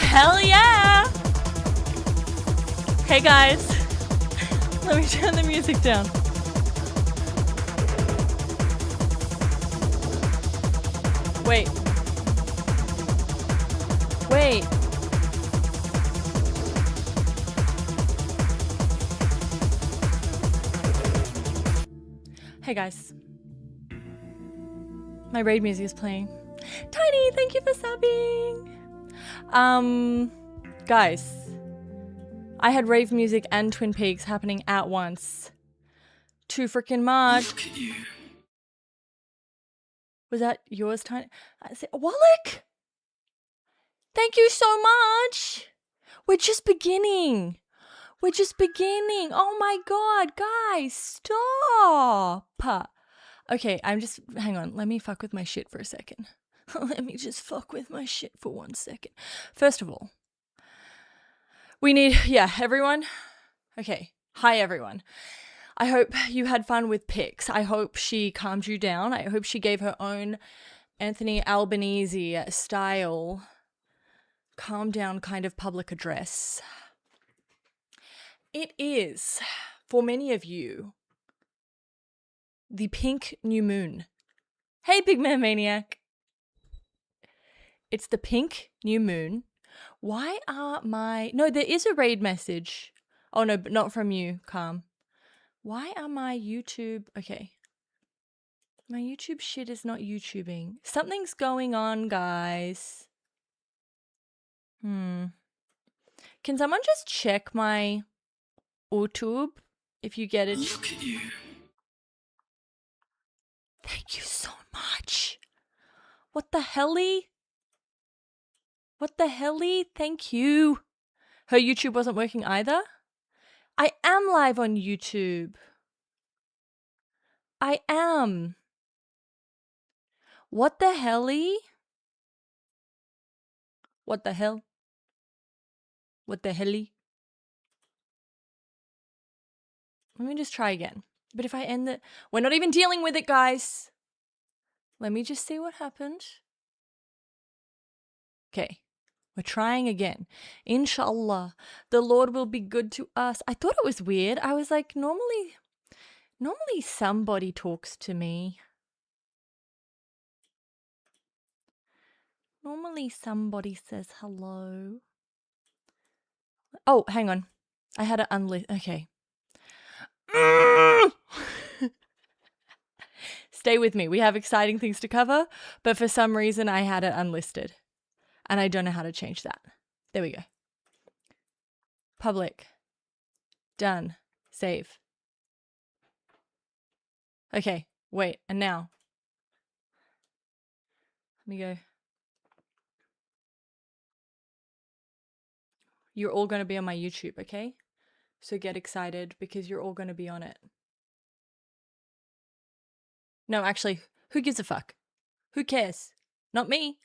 Hell yeah! Hey guys, let me turn the music down. Wait. Hey guys. My raid music is playing. Tiny, thank you for subbing. Guys. I had rave music and Twin Peaks happening at once. Too freaking much. Look at you. Was that yours, Tiny? Wallach! Thank you so much. We're just beginning. Oh my god, guys, stop. Okay, hang on. Let me fuck with my shit for a second. Let me just fuck with my shit for 1 second. First of all, we need, everyone. Okay, hi everyone. I hope you had fun with Pix. I hope she calmed you down. I hope she gave her own Anthony Albanese style calm down kind of public address. It is, for many of you, the pink new moon. Hey, Big Man Maniac. It's the pink new moon. Why are no, there is a raid message. Oh no, but not from you, Calm. Why are my YouTube, okay. My YouTube shit is not YouTubing. Something's going on, guys. Can someone just check my YouTube if you get it? Look at you. Thank you so much. What the helly? What the helly? Thank you. Her YouTube wasn't working either? I am live on YouTube. I am. What the helly? What the hell? What the helly? Let me just try again. But if I end it, we're not even dealing with it, guys. Let me just see what happened. Okay, we're trying again. Inshallah, the Lord will be good to us. I thought it was weird. I was like, normally somebody talks to me. Normally somebody says hello. Oh, hang on. I had to unlist. Okay. Stay with me. We have exciting things to cover, but for some reason I had it unlisted. And I don't know how to change that. There we go. Public. Done. Save. Okay. Wait. And now. Let me go. You're all going to be on my YouTube, okay? So get excited because you're all going to be on it. No, actually, who gives a fuck? Who cares? Not me.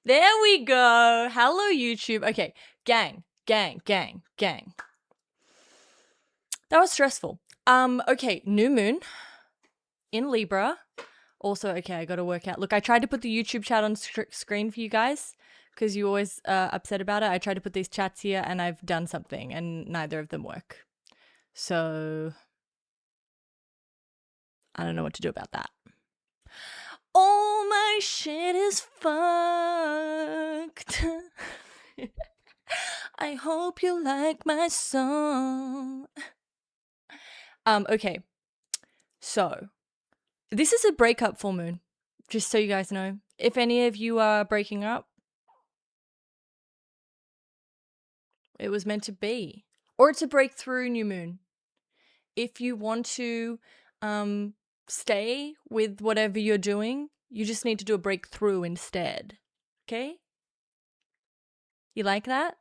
There we go. Hello, YouTube. Okay, gang. That was stressful. Okay, new moon in Libra. Also, okay, I got to work out. Look, I tried to put the YouTube chat on screen for you guys because you're always upset about it. I tried to put these chats here and I've done something and neither of them work. So I don't know what to do about that. All my shit is fucked. I hope you like my song. Okay. So, this is a breakup full moon. Just so you guys know. If any of you are breaking up, it was meant to be. Or it's a breakthrough new moon. If you want to stay with whatever you're doing, you just need to do a breakthrough instead. Okay? You like that?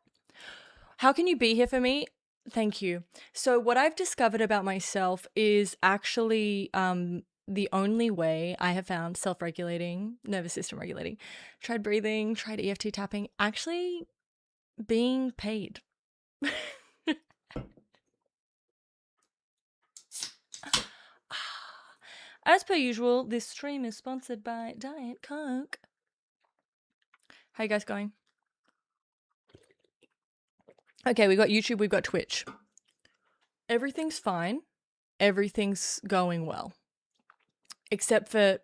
How can you be here for me? Thank you. So what I've discovered about myself is actually the only way I have found self-regulating, nervous system regulating, tried breathing, tried EFT tapping, actually being paid. As per usual, this stream is sponsored by Diet Coke. How you guys going? Okay, we've got YouTube, we've got Twitch. Everything's fine. Everything's going well. Except for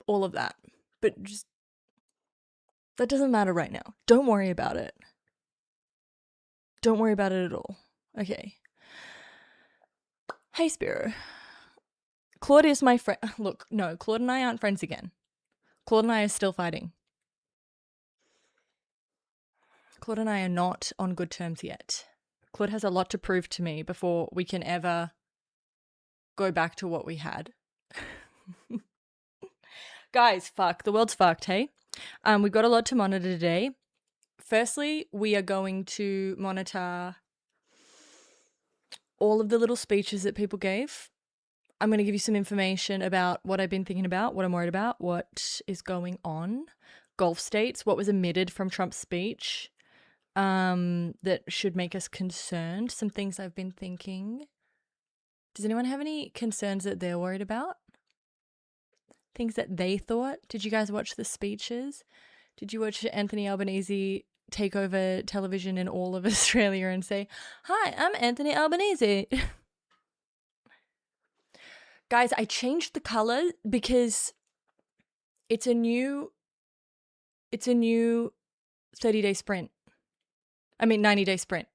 all of that. But just, that doesn't matter right now. Don't worry about it. Don't worry about it at all. Okay. Hey, Spiro. Claude is my friend. Look, no, Claude and I aren't friends again. Claude and I are still fighting. Claude and I are not on good terms yet. Claude has a lot to prove to me before we can ever go back to what we had. Guys, fuck. The world's fucked, hey? We've got a lot to monitor today. Firstly, we are going to monitor all of the little speeches that people gave. I'm going to give you some information about what I've been thinking about, what I'm worried about, what is going on. Gulf states, what was omitted from Trump's speech that should make us concerned. Some things I've been thinking. Does anyone have any concerns that they're worried about? Things that they thought? Did you guys watch the speeches? Did you watch Anthony Albanese take over television in all of Australia and say, "Hi, I'm Anthony Albanese"? Guys, I changed the color because it's a new 30-day sprint. 90-day sprint.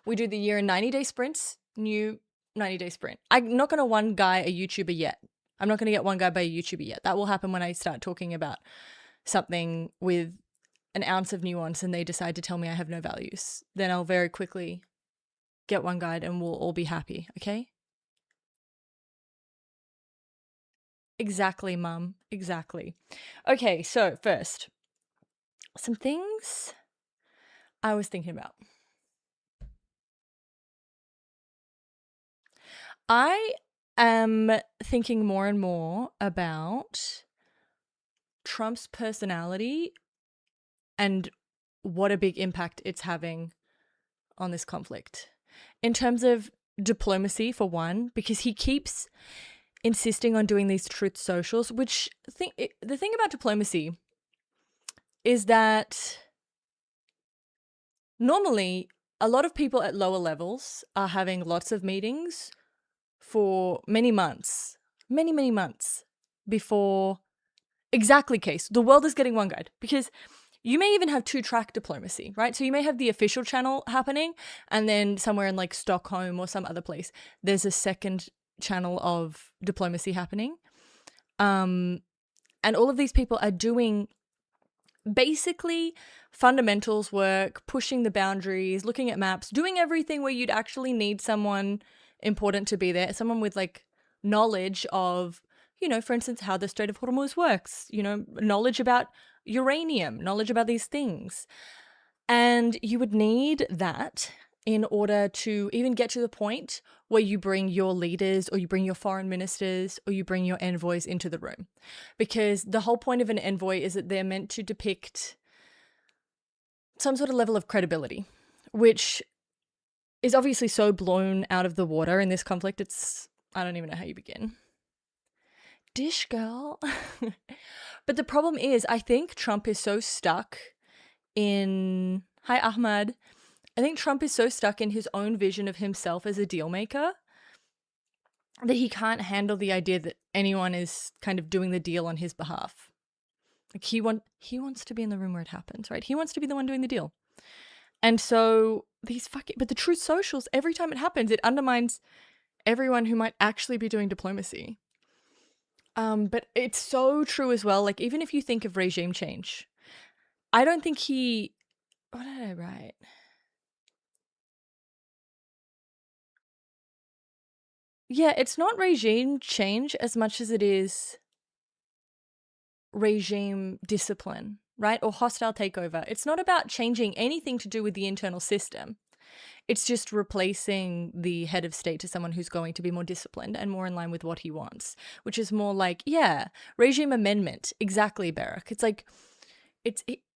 We do the year in 90-day sprints, new 90-day sprint. I'm not going to one guy a YouTuber yet. I'm not going to get one guy by a YouTuber yet. That will happen when I start talking about something with an ounce of nuance and they decide to tell me I have no values. Then I'll very quickly get one guide and we'll all be happy, okay? Exactly, Mum. Exactly. Okay, so first, some things I was thinking about. I am thinking more and more about Trump's personality and what a big impact it's having on this conflict. In terms of diplomacy, for one, because he keeps insisting on doing these truth socials, which the thing about diplomacy is that normally a lot of people at lower levels are having lots of meetings for many months before exactly case. The world is getting one guide because you may even have two-track diplomacy, right? So you may have the official channel happening and then somewhere in like Stockholm or some other place, there's a second channel of diplomacy happening. And all of these people are doing basically fundamentals work, pushing the boundaries, looking at maps, doing everything where you'd actually need someone important to be there, someone with like knowledge of, for instance, how the Strait of Hormuz works, knowledge about uranium, knowledge about these things. And you would need that in order to even get to the point where you bring your leaders or you bring your foreign ministers or you bring your envoys into the room. Because the whole point of an envoy is that they're meant to depict some sort of level of credibility, which is obviously so blown out of the water in this conflict. I don't even know how you begin. Dish girl. But the problem is, I think Trump is so stuck in... Hi, Ahmad. I think Trump is so stuck in his own vision of himself as a deal maker that he can't handle the idea that anyone is kind of doing the deal on his behalf. Like he wants to be in the room where it happens, right? He wants to be the one doing the deal. And so but the truth socials, every time it happens, it undermines everyone who might actually be doing diplomacy. But it's so true as well. Like, even if you think of regime change, I don't think what did I write? Yeah, it's not regime change as much as it is regime discipline, right? Or hostile takeover. It's not about changing anything to do with the internal system. It's just replacing the head of state to someone who's going to be more disciplined and more in line with what he wants, which is more like, regime amendment. Exactly, Barak. It's like,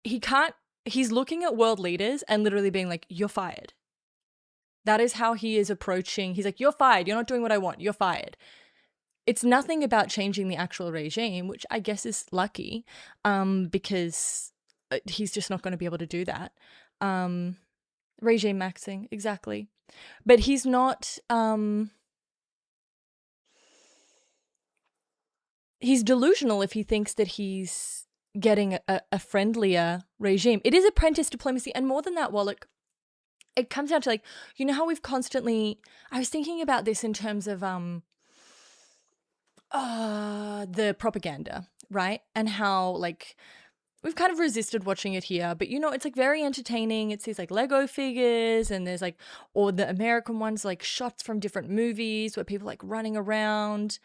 he's looking at world leaders and literally being like, you're fired. That is how he is approaching. He's like, you're fired. You're not doing what I want. You're fired. It's nothing about changing the actual regime, which I guess is lucky, because he's just not going to be able to do that. Regime maxing, exactly. But he's not, he's delusional if he thinks that he's getting a friendlier regime. It is apprentice diplomacy, and more than that, Wallach, it comes down to, like, you know how we've constantly, I was thinking about this in terms of the propaganda, right? And how, like, we've kind of resisted watching it here, but you know, it's like very entertaining. It's these like Lego figures, and there's like, or the American ones, like shots from different movies where people like running around.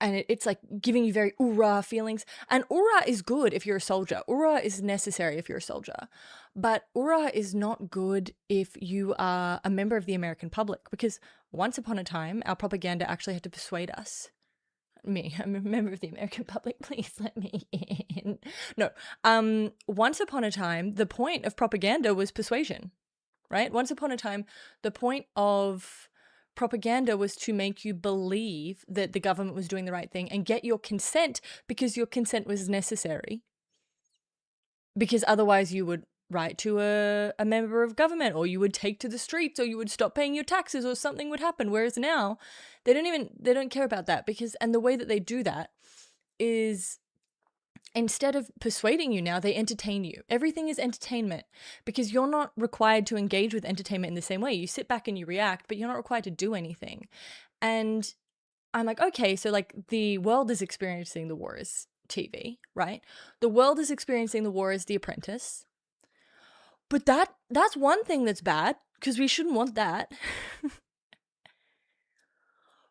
And it's like giving you very oorah feelings. And oorah is good if you're a soldier. Oorah is necessary if you're a soldier. But oorah is not good if you are a member of the American public, because once upon a time, our propaganda actually had to persuade us. Me, I'm a member of the American public, please let me in. No, once upon a time, the point of propaganda was persuasion, right? Once upon a time, the point of propaganda was to make you believe that the government was doing the right thing and get your consent, because your consent was necessary. Because otherwise you would write to a member of government, or you would take to the streets, or you would stop paying your taxes, or something would happen. Whereas now they don't care about that, because, and the way that they do that is, instead of persuading you now, they entertain you. Everything is entertainment, because you're not required to engage with entertainment in the same way. You sit back and you react, but you're not required to do anything. And I'm like, okay, so like the world is experiencing the war as TV, right? The world is experiencing the war as The Apprentice. But that's one thing that's bad, because we shouldn't want that.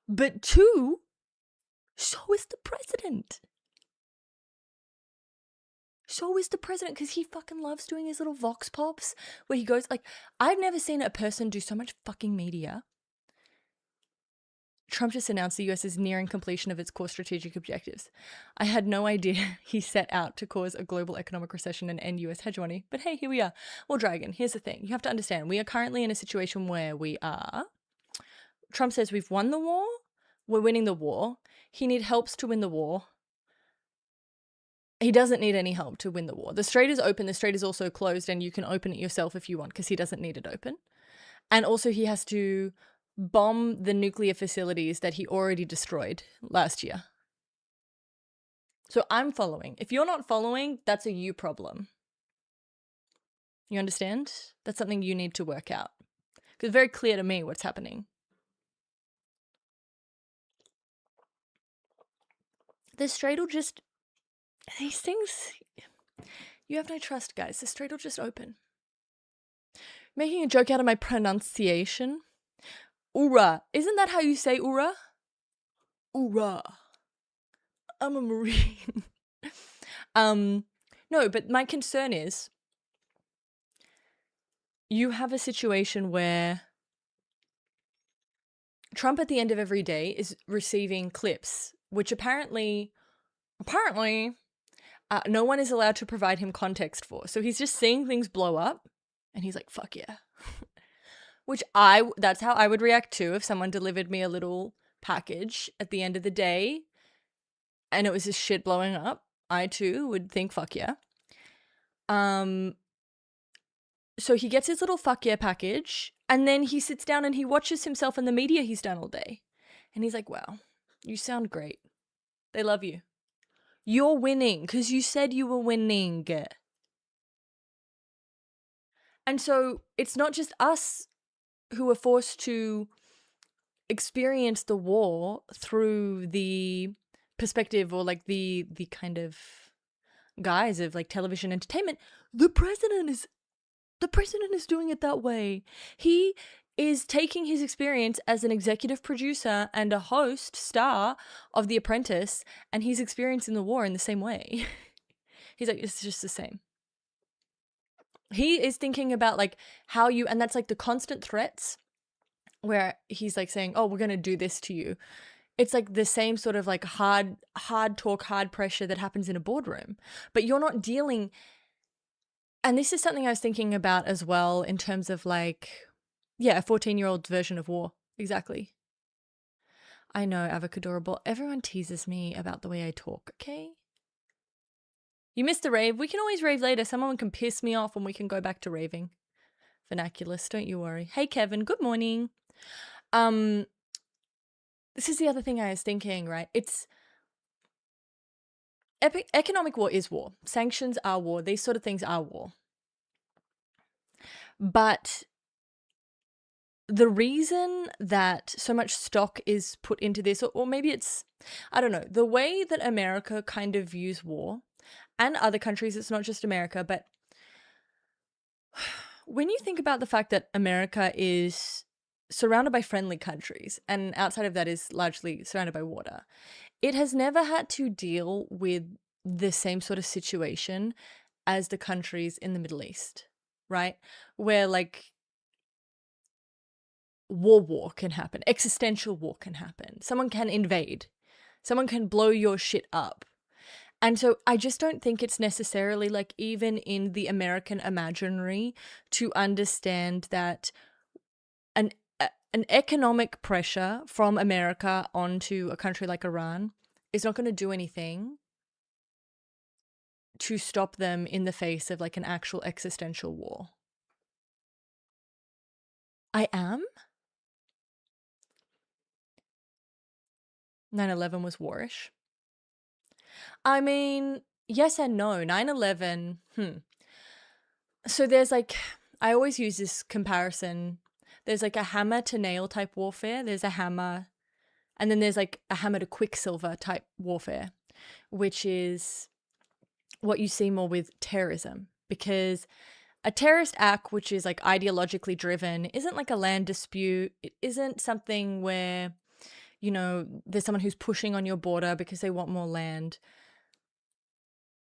But two, so is the president. So is the president, because he fucking loves doing his little vox pops where he goes, like, I've never seen a person do so much fucking media. Trump just announced the US is nearing completion of its core strategic objectives. I had no idea he set out to cause a global economic recession and end US hegemony. But hey, here we are. Well, Dragon, here's the thing. You have to understand, we are currently in a situation where Trump says we've won the war, we're winning the war. He needs helps to win the war. He doesn't need any help to win the war. The strait is open, the strait is also closed, and you can open it yourself if you want, because he doesn't need it open. And also he has to bomb the nuclear facilities that he already destroyed last year. So I'm following. If you're not following, that's a you problem. You understand? That's something you need to work out. Because it's very clear to me what's happening. The strait will just... These things... You have no trust, guys. The strait will just open. Making a joke out of my pronunciation. Oorah. Isn't that how you say oorah? Oorah. I'm a Marine. No, but my concern is you have a situation where Trump at the end of every day is receiving clips, which apparently, no one is allowed to provide him context for. So he's just seeing things blow up and he's like, fuck yeah. Which that's how I would react too if someone delivered me a little package at the end of the day and it was just shit blowing up. I too would think, fuck yeah. So he gets his little fuck yeah package, and then he sits down and he watches himself and the media he's done all day. And he's like, wow, you sound great. They love you. You're winning because you said you were winning. And so it's not just us who are forced to experience the war through the perspective or like the kind of guise of like television entertainment. The president is doing it that way. He is taking his experience as an executive producer and a host star of The Apprentice, and he's experiencing the war in the same way. He's like, it's just the same. He is thinking about like how you, and that's like the constant threats where he's like saying, oh, we're going to do this to you. It's like the same sort of like hard talk, hard pressure that happens in a boardroom, but you're not dealing. And this is something I was thinking about as well in terms of like, yeah, a 14-year-old version of war. Exactly. I know, avocadorable. Everyone teases me about the way I talk, okay? You missed the rave. We can always rave later. Someone can piss me off and we can go back to raving. Vernaculus, don't you worry. Hey, Kevin. Good morning. This is the other thing I was thinking, right? It's economic war is war. Sanctions are war. These sort of things are war. But the reason that so much stock is put into this, or maybe it's, I don't know, the way that America kind of views war, and other countries, it's not just America, but when you think about the fact that America is surrounded by friendly countries, and outside of that is largely surrounded by water, it has never had to deal with the same sort of situation as the countries in the Middle East, right? Where like war can happen, existential war can happen, someone can invade, someone can blow your shit up. And so I just don't think it's necessarily like even in the American imaginary to understand that an economic pressure from America onto a country like Iran is not going to do anything to stop them in the face of like an actual existential war. I am? 9/11 was warish. I mean, yes and no. 9/11, So there's like, I always use this comparison. There's like a hammer to nail type warfare. There's a hammer, and then there's like a hammer to quicksilver type warfare, which is what you see more with terrorism. Because a terrorist act, which is like ideologically driven, isn't like a land dispute. It isn't something where, you know, there's someone who's pushing on your border because they want more land.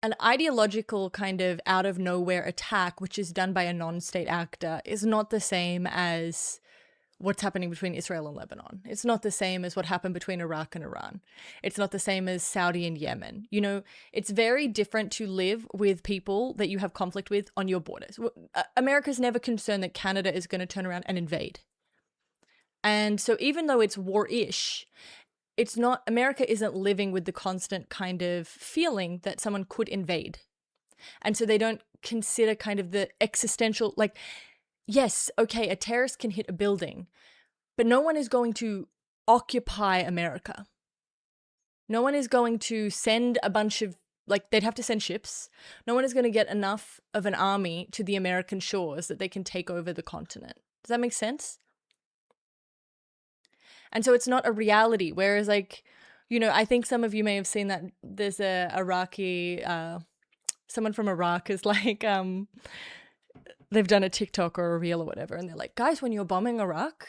An ideological kind of out of nowhere attack, which is done by a non-state actor, is not the same as what's happening between Israel and Lebanon. It's not the same as what happened between Iraq and Iran. It's not the same as Saudi and Yemen. You know, it's very different to live with people that you have conflict with on your borders. America's never concerned that Canada is going to turn around and invade. And so even though it's war-ish, it's not, America isn't living with the constant kind of feeling that someone could invade. And so they don't consider kind of the existential, like, yes, okay, a terrorist can hit a building, but no one is going to occupy America. No one is going to send a bunch of, like, they'd have to send ships. No one is going to get enough of an army to the American shores that they can take over the continent. Does that make sense? And so it's not a reality. Whereas, like, you know, I think some of you may have seen that there's a Iraqi, someone from Iraq is like, they've done a TikTok or a reel or whatever. And they're like, guys, when you're bombing Iraq,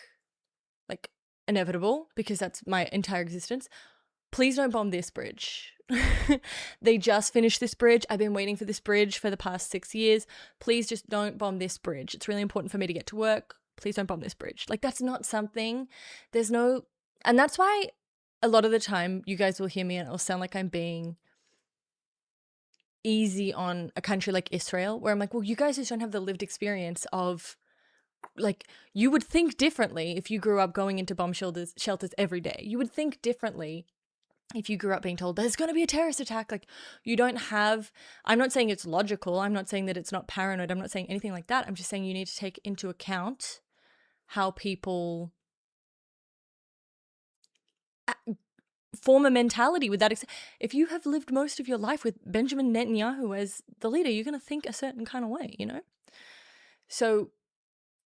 like inevitable, because that's my entire existence, please don't bomb this bridge. They just finished this bridge. I've been waiting for this bridge for the past 6 years. Please just don't bomb this bridge. It's really important for me to get to work. Please don't bomb this bridge. Like, that's not something, there's no, and that's why a lot of the time you guys will hear me and it'll sound like I'm being easy on a country like Israel, where I'm like, well, you guys just don't have the lived experience of, like, you would think differently if you grew up going into bomb shelters every day. You would think differently if you grew up being told there's going to be a terrorist attack. Like, you don't have, I'm not saying it's logical. I'm not saying that it's not paranoid. I'm not saying anything like that. I'm just saying you need to take into account how people form a mentality with that. If you have lived most of your life with Benjamin Netanyahu as the leader, you're going to think a certain kind of way, you know? So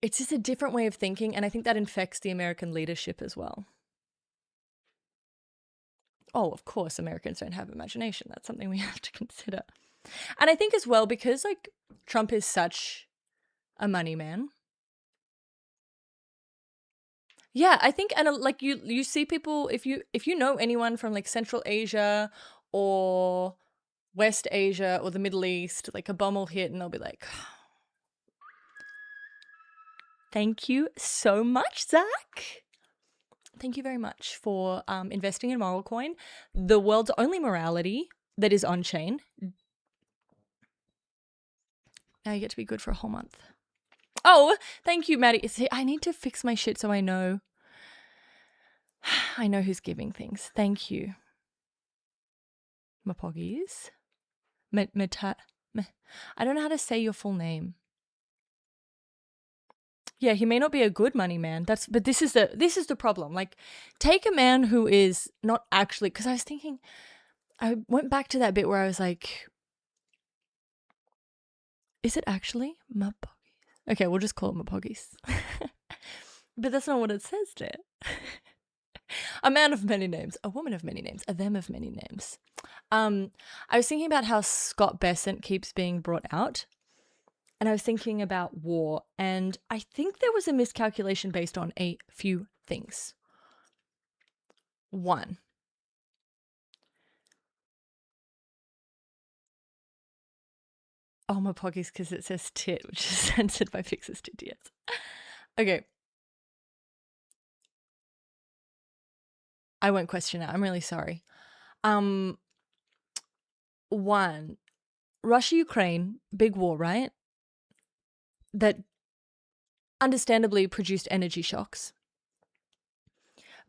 it's just a different way of thinking. And I think that infects the American leadership as well. Oh, of course, Americans don't have imagination. That's something we have to consider. And I think as well, because like Trump is such a money man. Yeah, I think, and like you see people, if you know anyone from like Central Asia or West Asia or the Middle East, like a bomb will hit and they'll be like, thank you so much, Zach. Thank you very much for investing in Moralcoin, the world's only morality that is on chain. Now you get to be good for a whole month. Oh, thank you, Maddie. See, I need to fix my shit so I know who's giving things. Thank you. My poggies. I don't know how to say your full name. Yeah, he may not be a good money man. But this is the problem. Like, take a man who is not actually, because I went back to that bit where I was like, is it actually Mapogis? Okay, we'll just call it Mapogis. But that's not what it says there. A man of many names, a woman of many names, a them of many names. I was thinking about how Scott Bessent keeps being brought out. And I was thinking about war, and I think there was a miscalculation based on a few things. One, my poggis because it says tit, which is censored by Fixes TTS. Okay. I won't question it. I'm really sorry. One, Russia-Ukraine, big war, right? That understandably produced energy shocks.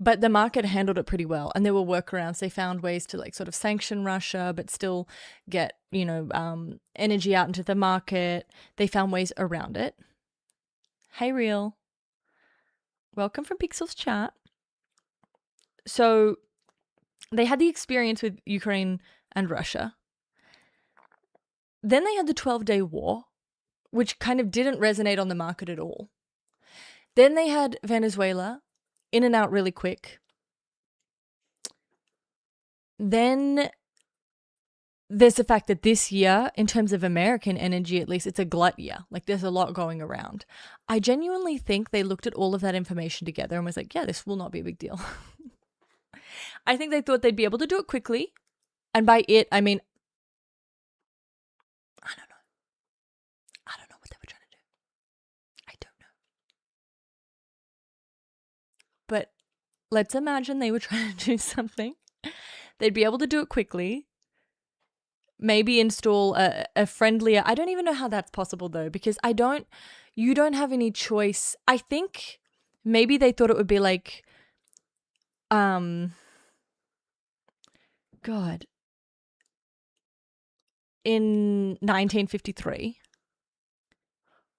But the market handled it pretty well, and there were workarounds. They found ways to like sort of sanction Russia, but still get, energy out into the market. They found ways around it. Hey, Real. Welcome from Pixel's chat. So they had the experience with Ukraine and Russia. Then they had the 12-day war, which kind of didn't resonate on the market at all. Then they had Venezuela, in and out really quick. Then there's the fact that this year, in terms of American energy, at least, it's a glut year. Like, there's a lot going around. I genuinely think they looked at all of that information together and was like, yeah, this will not be a big deal. I think they thought they'd be able to do it quickly. And by it, I mean, I don't know. I don't know what they were trying to do. I don't know. But let's imagine they were trying to do something. They'd be able to do it quickly. Maybe install a friendlier... I don't even know how that's possible, though, because you don't have any choice. I think maybe they thought it would be like... God. In 1953,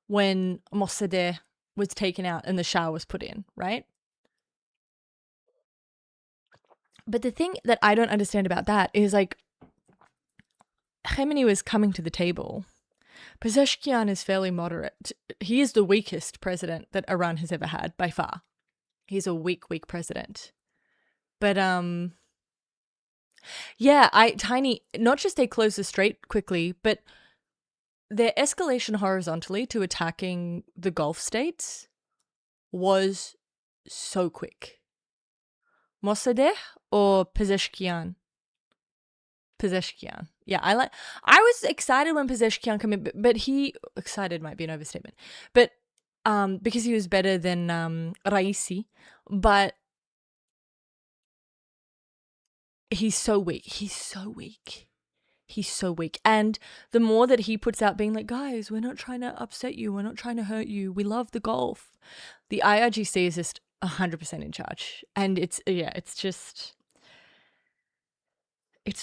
when Mossadegh was taken out and the Shah was put in, right? But the thing that I don't understand about that is, like, Khamenei was coming to the table. Pezeshkian is fairly moderate. He is the weakest president that Iran has ever had, by far. He's a weak president. But, yeah, not just they closed the strait quickly, but their escalation horizontally to attacking the Gulf states was so quick. Mossadegh or Pezeshkian? Pezeshkian. Yeah, I was excited when Pezeshkian came in, but excited might be an overstatement. But because he was better than Raisi, but he's so weak. He's so weak. And the more that he puts out being like, guys, we're not trying to upset you. We're not trying to hurt you. We love the Gulf. The IRGC is just 100% in charge. And it's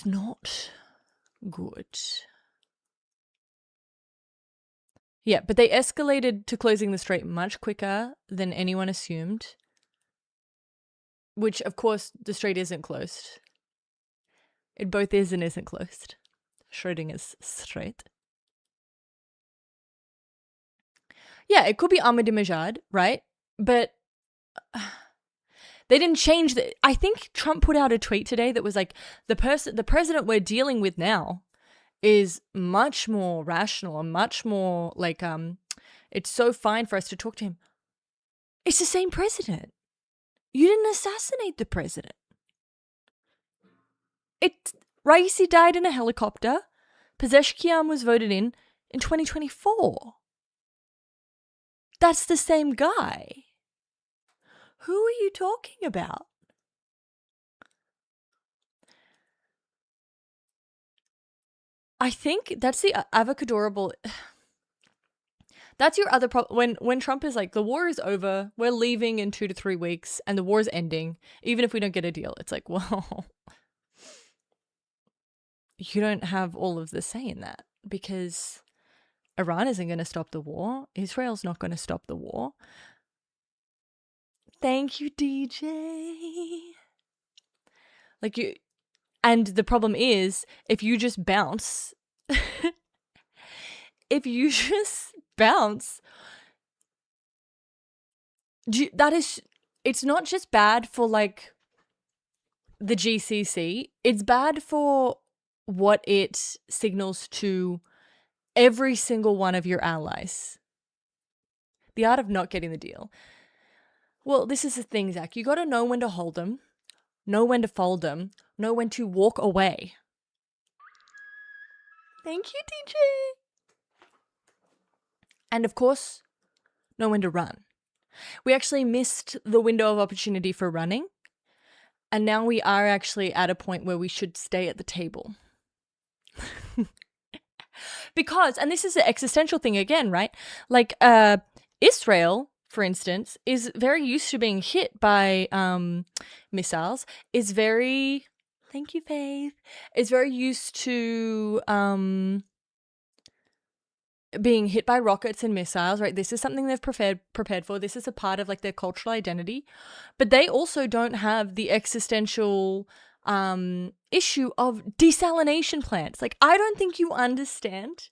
not good. Yeah, but they escalated to closing the strait much quicker than anyone assumed. Which, of course, the strait isn't closed. It both is and isn't closed. Schrodinger's strait. Yeah, it could be Ahmadinejad, right? But they didn't change I think Trump put out a tweet today that was like, the president we're dealing with now is much more rational and much more like, it's so fine for us to talk to him. It's the same president. You didn't assassinate the president. Raisi died in a helicopter. Pezeshkian was voted in 2024. That's the same guy. Who are you talking about? I think that's the avocadorable... That's your other problem. When Trump is like, the war is over, we're leaving in 2 to 3 weeks, and the war is ending, even if we don't get a deal. It's like, well... you don't have all of the say in that, because Iran isn't going to stop the war. Israel's not going to stop the war. Thank you, DJ. Like, you, and the problem is, if you just bounce, it's not just bad for like the GCC, it's bad for what it signals to every single one of your allies. The art of not getting the deal. Well, this is the thing, Zach. You got to know when to hold them, know when to fold them, know when to walk away. Thank you, DJ. And of course, know when to run. We actually missed the window of opportunity for running. And now we are actually at a point where we should stay at the table. Because, and this is an existential thing again, right? Like, Israel, for instance, is very used to being hit by missiles, is very, thank you, Faith, is very used to being hit by rockets and missiles, right? This is something they've prepared for. This is a part of like their cultural identity. But they also don't have the existential issue of desalination plants. Like, I don't think you understand.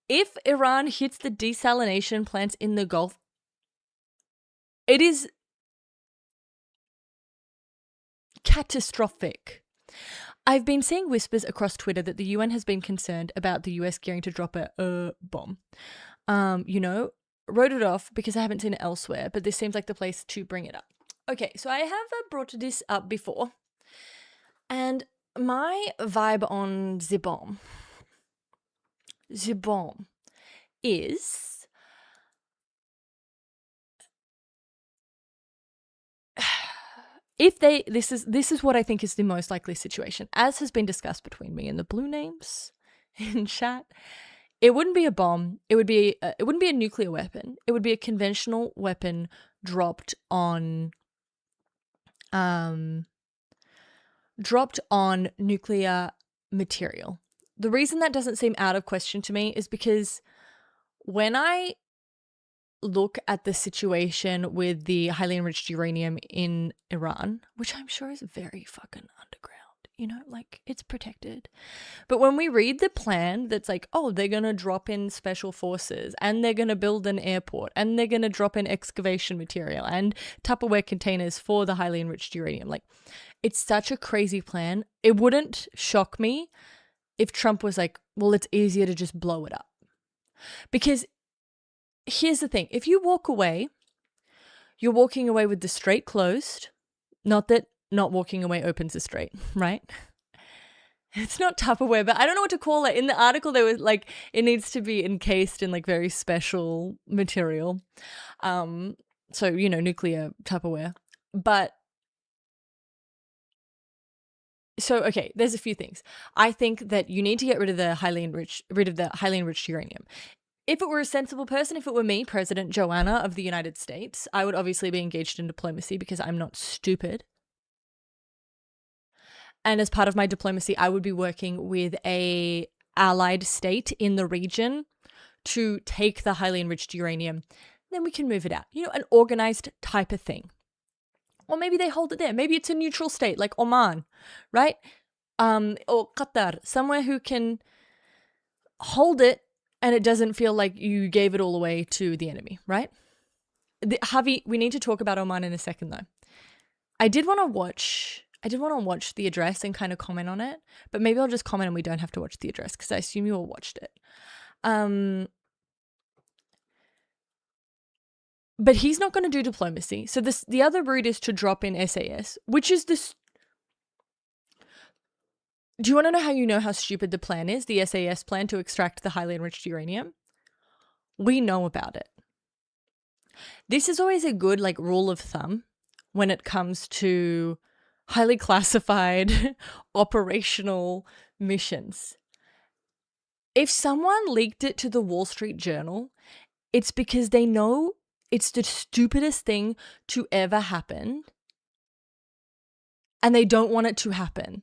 If Iran hits the desalination plants in the Gulf, it is catastrophic. I've been seeing whispers across Twitter that the UN has been concerned about the US gearing to drop a bomb. Wrote it off because I haven't seen it elsewhere, but this seems like the place to bring it up. Okay, so I have brought this up before, and my vibe on the bomb is this is what I think is the most likely situation, as has been discussed between me and the blue names in chat. It wouldn't be a bomb. It wouldn't be a nuclear weapon. It would be a conventional weapon dropped on nuclear material. The reason that doesn't seem out of question to me is because when I look at the situation with the highly enriched uranium in Iran, which I'm sure is very fucking underground, like it's protected. But when we read the plan that's like, oh, they're going to drop in special forces and they're going to build an airport and they're going to drop in excavation material and Tupperware containers for the highly enriched uranium, like it's such a crazy plan. It wouldn't shock me if Trump was like, well, it's easier to just blow it up. Because here's the thing. If you walk away, you're walking away with the strait closed. Not that not walking away opens the strait, right? It's not Tupperware, but I don't know what to call it. In the article, there was like, it needs to be encased in like very special material. So, nuclear Tupperware. But so, okay, there's a few things. I think that you need to get rid of the highly enriched uranium. If it were a sensible person, if it were me, President Joanna of the United States, I would obviously be engaged in diplomacy because I'm not stupid. And as part of my diplomacy, I would be working with a allied state in the region to take the highly enriched uranium. Then we can move it out. An organized type of thing. Or maybe they hold it there. Maybe it's a neutral state like Oman, right? Or Qatar, somewhere who can hold it and it doesn't feel like you gave it all away to the enemy, right? Javi, we need to talk about Oman in a second though. I did want to watch the address and kind of comment on it, but maybe I'll just comment and we don't have to watch the address because I assume you all watched it. But he's not going to do diplomacy. So the other route is to drop in SAS, which is this. Do you want to know how stupid the plan is? The SAS plan to extract the highly enriched uranium? We know about it. This is always a good like rule of thumb when it comes to highly classified operational missions. If someone leaked it to the Wall Street Journal, it's because they know it's the stupidest thing to ever happen and they don't want it to happen.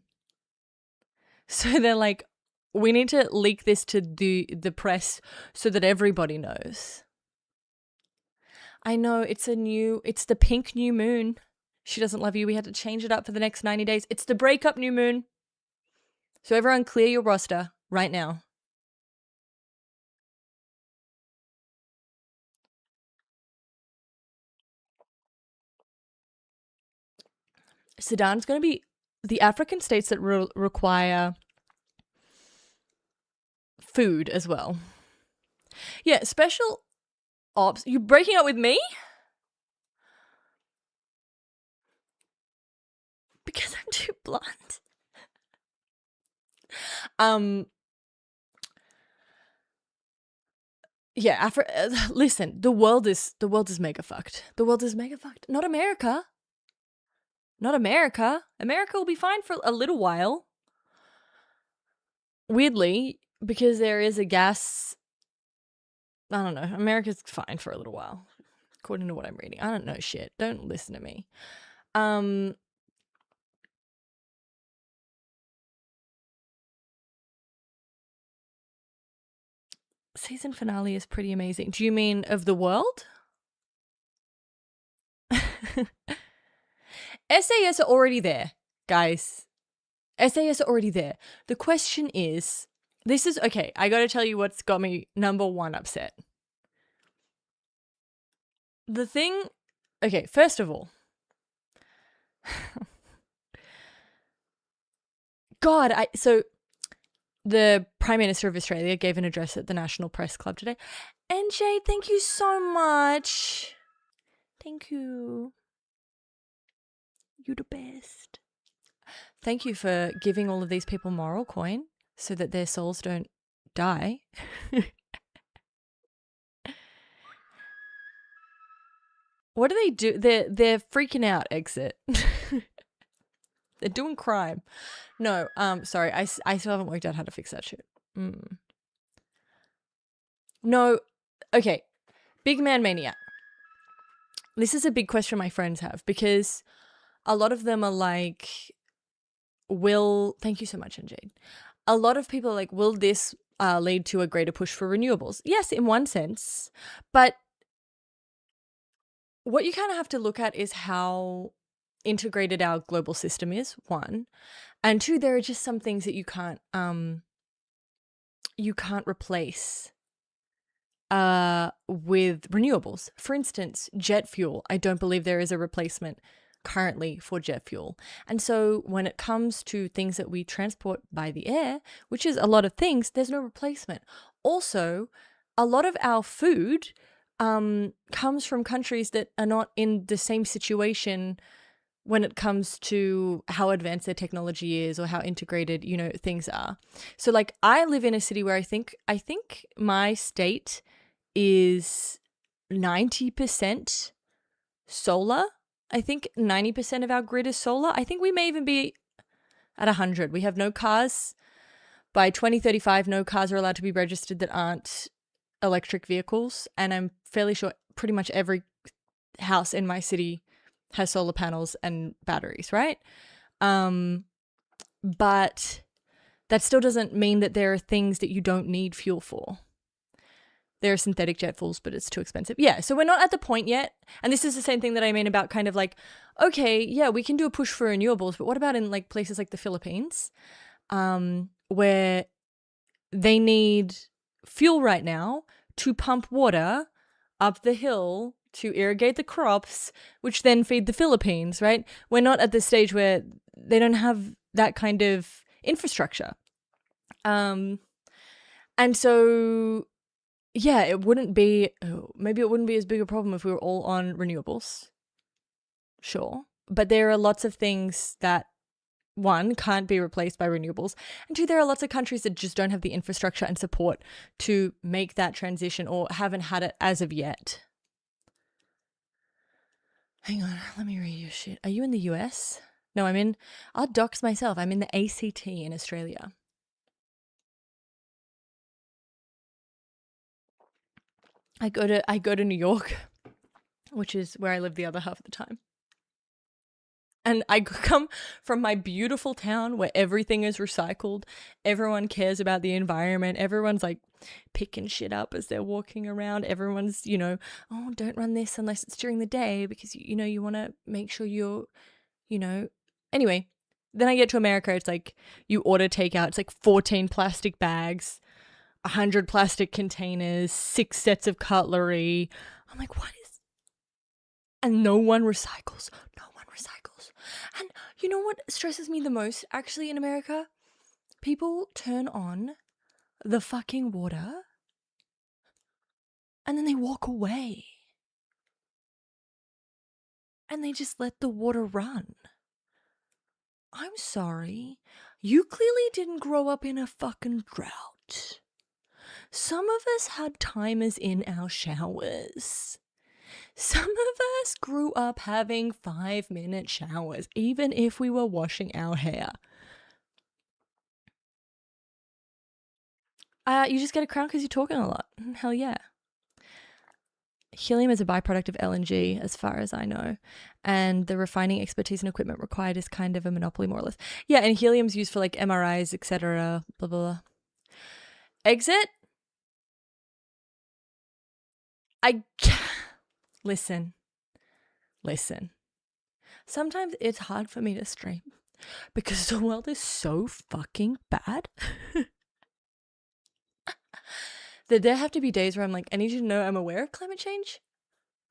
So they're like, we need to leak this to the press so that everybody knows. I know, it's the pink new moon. She doesn't love you. We had to change it up for the next 90 days. It's the breakup new moon. So everyone clear your roster right now. Sudan's going to be the African states that require food as well. Yeah, special ops. You breaking up with me? Because I'm too blunt. Yeah, listen, the world is mega fucked. The world is mega fucked. Not America. Not America. America will be fine for a little while. Weirdly, because there is a gas, I don't know, America's fine for a little while, according to what I'm reading. I don't know shit. Don't listen to me. Season finale is pretty amazing. Do you mean of the world? SAS are already there, guys. SAS are already there. The question is, this is, okay, I gotta tell you what's got me number one upset. The thing, okay, first of all, God, so the Prime Minister of Australia gave an address at the National Press Club today. And Jade, thank you so much. Thank you. You're the best. Thank you for giving all of these people moral coin so that their souls don't die. What do they do? They're freaking out, exit. They're doing crime. No, sorry, I still haven't worked out how to fix that shit. No, okay. Big man mania. This is a big question my friends have because a lot of them are like, thank you so much, Jade. A lot of people are like, will this lead to a greater push for renewables? Yes, in one sense. But what you kind of have to look at is how integrated our global system is, one. And two, there are just some things that you can't replace with renewables. For instance, jet fuel. I don't believe there is a replacement currently for jet fuel. And so when it comes to things that we transport by the air, which is a lot of things, there's no replacement. Also, a lot of our food comes from countries that are not in the same situation when it comes to how advanced their technology is or how integrated, things are. So like I live in a city where I think my state is 90% solar. I think 90% of our grid is solar. I think we may even be at 100. We have no cars. By 2035, no cars are allowed to be registered that aren't electric vehicles. And I'm fairly sure pretty much every house in my city has solar panels and batteries, right? But that still doesn't mean that there are things that you don't need fuel for. There are synthetic jet fuels, but it's too expensive. Yeah, so we're not at the point yet. And this is the same thing that I mean about kind of like, okay, yeah, we can do a push for renewables, but what about in like places like the Philippines, where they need fuel right now to pump water up the hill to irrigate the crops, which then feed the Philippines, right? We're not at the stage where they don't have that kind of infrastructure. And so, yeah, maybe it wouldn't be as big a problem if we were all on renewables. Sure. But there are lots of things that, one, can't be replaced by renewables. And two, there are lots of countries that just don't have the infrastructure and support to make that transition or haven't had it as of yet. Hang on, let me read your shit. Are you in the US? No, I'll dox myself. I'm in the ACT in Australia. I go to New York, which is where I live the other half of the time. And I come from my beautiful town where everything is recycled. Everyone cares about the environment. Everyone's like picking shit up as they're walking around. Everyone's, oh, don't run this unless it's during the day because, you want to make sure you're, Anyway, then I get to America. It's like you order takeout. It's like 14 plastic bags, 100 plastic containers, 6 sets of cutlery. I'm like, what is... And no one recycles. No one recycles. And you know what stresses me the most actually in America? People turn on the fucking water and then they walk away. And they just let the water run. I'm sorry. You clearly didn't grow up in a fucking drought. Some of us had timers in our showers. Some of us grew up having 5-minute showers, even if we were washing our hair. You just get a crown because you're talking a lot. Hell yeah. Helium is a byproduct of LNG, as far as I know, and the refining expertise and equipment required is kind of a monopoly, more or less. Yeah, and helium's used for like MRIs, etc. Blah blah blah. Exit. Listen. Sometimes it's hard for me to stream because the world is so fucking bad. That there have to be days where I'm like, I need you to know I'm aware of climate change.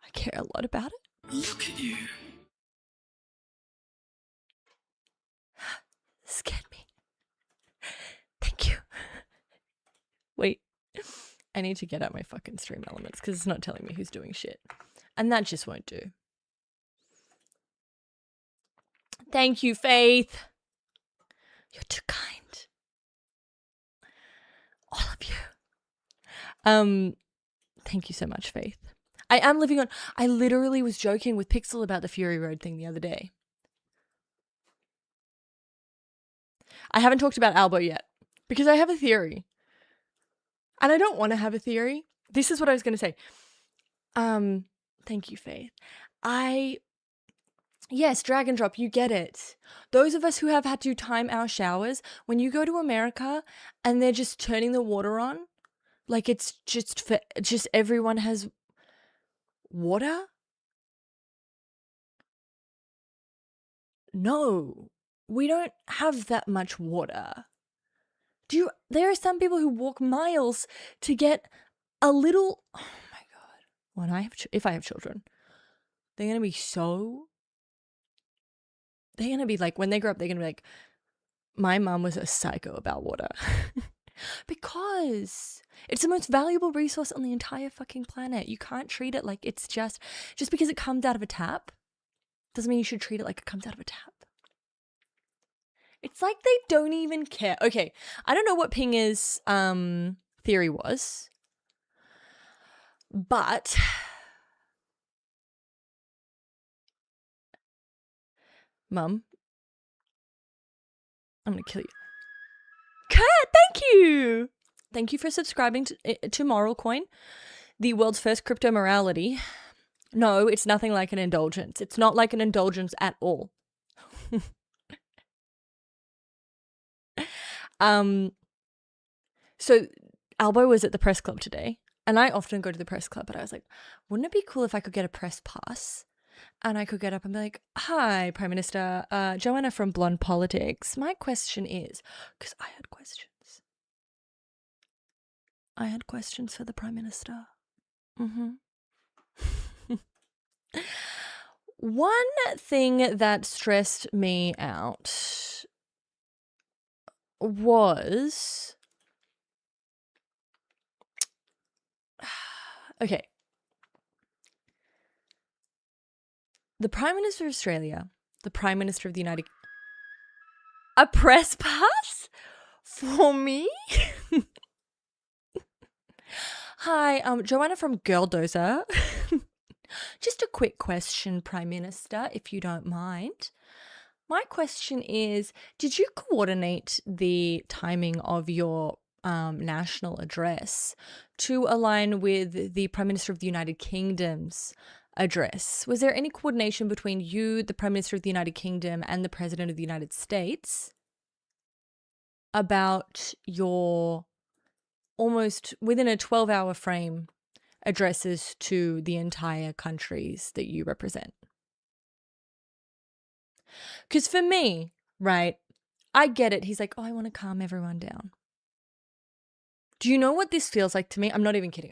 I care a lot about it. Look at you. Scared me. Thank you. Wait. I need to get out my fucking stream elements because it's not telling me who's doing shit. And that just won't do. Thank you, Faith. You're too kind. All of you. Thank you so much, Faith. I am living on... I literally was joking with Pixel about the Fury Road thing the other day. I haven't talked about Albo yet because I have a theory. And I don't want to have a theory. This is what I was going to say. Thank you, Faith. Yes, drag and drop, you get it. Those of us who have had to time our showers, when you go to America and they're just turning the water on, like it's just everyone has water? No, we don't have that much water. There are some people who walk miles to get a little... Oh my God. If I have children, they're going to be they're going to be like, when they grow up, they're going to be like, my mom was a psycho about water. Because it's the most valuable resource on the entire fucking planet. You can't treat it like it's just because it comes out of a tap doesn't mean you should treat it like it comes out of a tap. It's like they don't even care. Okay, I don't know what Ping's theory was, but Mum, I'm gonna kill you. Kat, thank you. Thank you for subscribing to Moral Coin, the world's first crypto morality. No, it's nothing like an indulgence. It's not like an indulgence at all. So Albo was at the press club today, and I often go to the press club, but I was like, wouldn't it be cool if I could get a press pass? And I could get up and be like, hi, Prime Minister, Joanna from Blonde Politics. My question is, because I had questions. I had questions for the Prime Minister. One thing that stressed me out was... Okay. The Prime Minister of Australia, the Prime Minister of the United... A press pass? For me? Hi, Joanna from Girldozer. Just a quick question, Prime Minister, if you don't mind. My question is, did you coordinate the timing of your national address to align with the Prime Minister of the United Kingdom's address, was there any coordination between you, the Prime Minister of the United Kingdom, and the President of the United States about your almost within a 12-hour frame addresses to the entire countries that you represent? Because for me, right, I get it. He's like, oh, I want to calm everyone down. Do you know what this feels like to me? I'm not even kidding.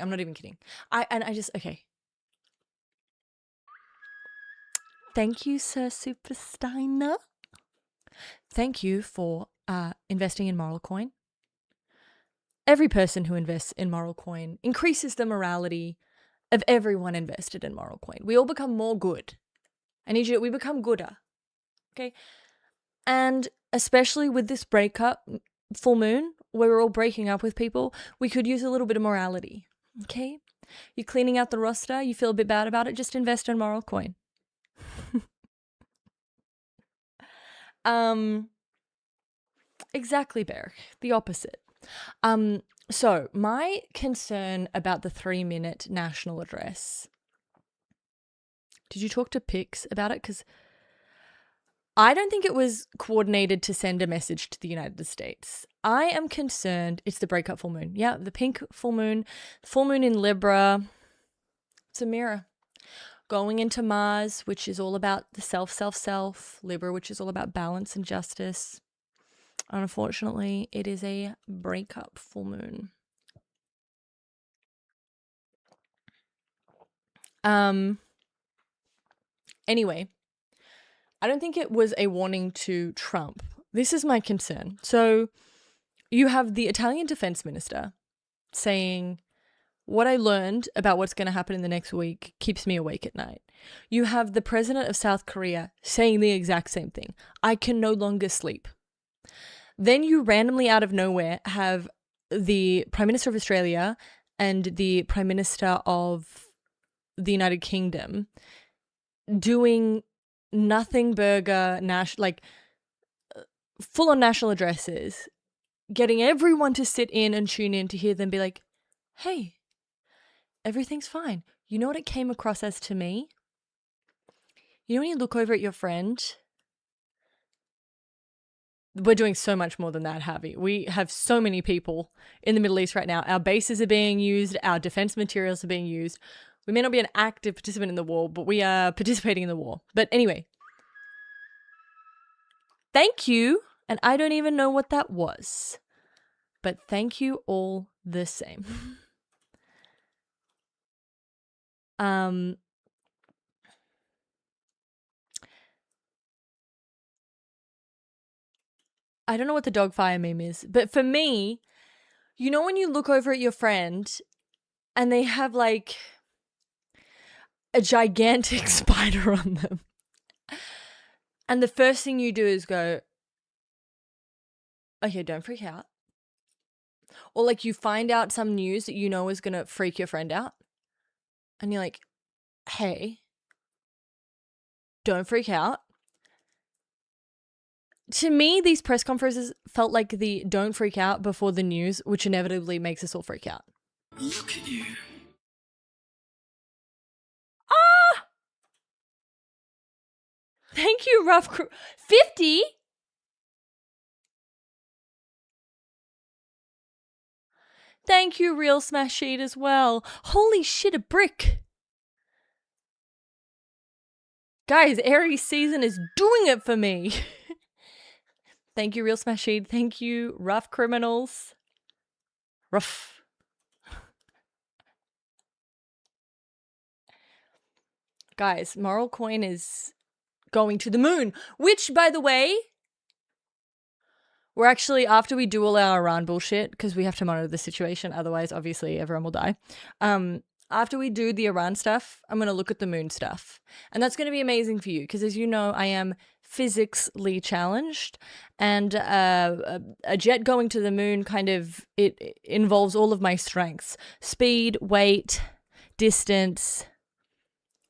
Okay. Thank you, Sir Supersteiner. Thank you for investing in Moral Coin. Every person who invests in Moral Coin increases the morality of everyone invested in Moral Coin. We all become more good. We become gooder. Okay? And especially with this breakup, full moon, where we're all breaking up with people, we could use a little bit of morality. Okay? You're cleaning out the roster, you feel a bit bad about it, just invest in Moral Coin. Exactly, Beric. The opposite. So my concern about the 3-minute national address. Did you talk to Pix about it? Because I don't think it was coordinated to send a message to the United States. I am concerned it's the breakup full moon. Yeah, the pink full moon in Libra. It's a mirror. Going into Mars, which is all about the self. Libra, which is all about balance and justice. Unfortunately, it is a breakup full moon. Anyway, I don't think it was a warning to Trump. This is my concern. So you have the Italian defense minister saying, what I learned about what's going to happen in the next week keeps me awake at night. You have the president of South Korea saying the exact same thing. I can no longer sleep. Then you randomly out of nowhere have the Prime Minister of Australia and the Prime Minister of the United Kingdom doing nothing burger, full on national addresses, getting everyone to sit in and tune in to hear them be like, hey, everything's fine. You know what it came across as to me? You know when you look over at your friend? We're doing so much more than that, Harvey. We have so many people in the Middle East right now. Our bases are being used. Our defense materials are being used. We may not be an active participant in the war, but we are participating in the war. But anyway, thank you. And I don't even know what that was. But thank you all the same. I don't know what the dog fire meme is, but for me, you know when you look over at your friend and they have like a gigantic spider on them, and the first thing you do is go, okay, don't freak out. Or like you find out some news that you know is going to freak your friend out, and you're like, hey, don't freak out. To me, these press conferences felt like the don't freak out before the news, which inevitably makes us all freak out. Look at you. Ah! Thank you, Rough Crew. 50? Thank you, Real Smash Sheet, as well. Holy shit, a brick. Guys, Aries season is doing it for me. Thank you, Real Smash Sheet. Thank you, Rough Criminals. Rough. Guys, Moral Coin is going to the moon, which, by the way, we're actually, after we do all our Iran bullshit, because we have to monitor the situation, otherwise, obviously, everyone will die. After we do the Iran stuff, I'm going to look at the moon stuff. And that's going to be amazing for you, because as you know, I am physically challenged, and a jet going to the moon it involves all of my strengths. Speed, weight, distance,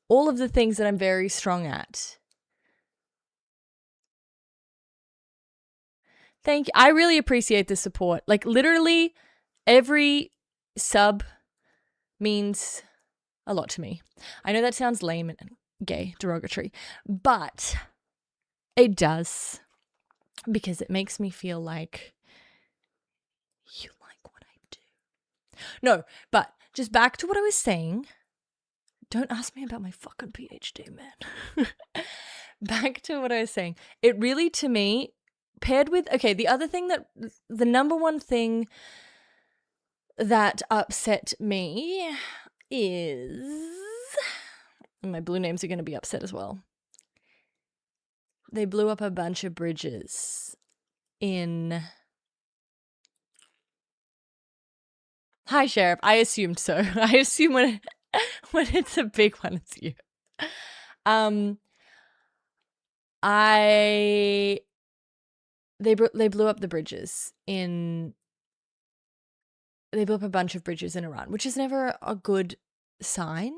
all of the things that I'm very strong at. Thank you. I really appreciate the support. Like, literally, every sub means a lot to me. I know that sounds lame and gay, derogatory, but it does, because it makes me feel like you like what I do. No, but just back to what I was saying. Don't ask me about my fucking PhD, man. Back to what I was saying. It really, to me, paired with, okay, the number one thing that upset me is, and my blue names are going to be upset as well. They blew up a bunch of bridges in... Hi, Sheriff. I assumed so. I assume when it's a big one, it's you. They blew up the bridges in... They blew up a bunch of bridges in Iran, which is never a good sign,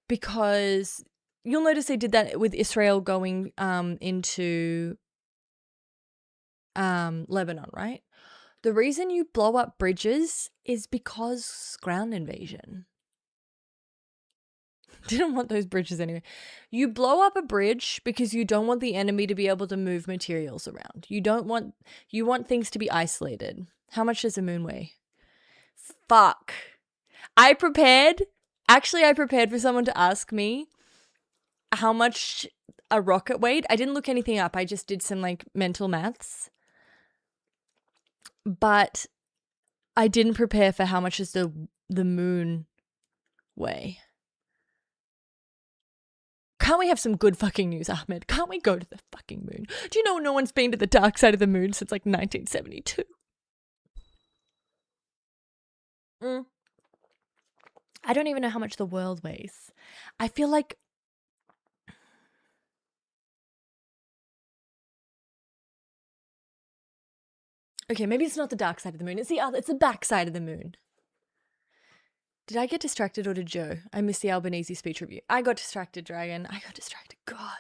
because you'll notice they did that with Israel going into Lebanon, right? The reason you blow up bridges is because ground invasion. Didn't want those bridges anyway. You blow up a bridge because you don't want the enemy to be able to move materials around. You want things to be isolated. How much does the moon weigh? Fuck. I prepared for someone to ask me how much a rocket weighed. I didn't look anything up. I just did some mental maths. But I didn't prepare for how much does the moon weigh. Can't we have some good fucking news, Ahmed? Can't we go to the fucking moon? Do you know no one's been to the dark side of the moon since 1972? I don't even know how much the world weighs. I feel like... Okay, maybe it's not the dark side of the moon. It's the back side of the moon. Did I get distracted, or did Joe? I missed the Albanese speech review. I got distracted, Dragon. I got distracted. God,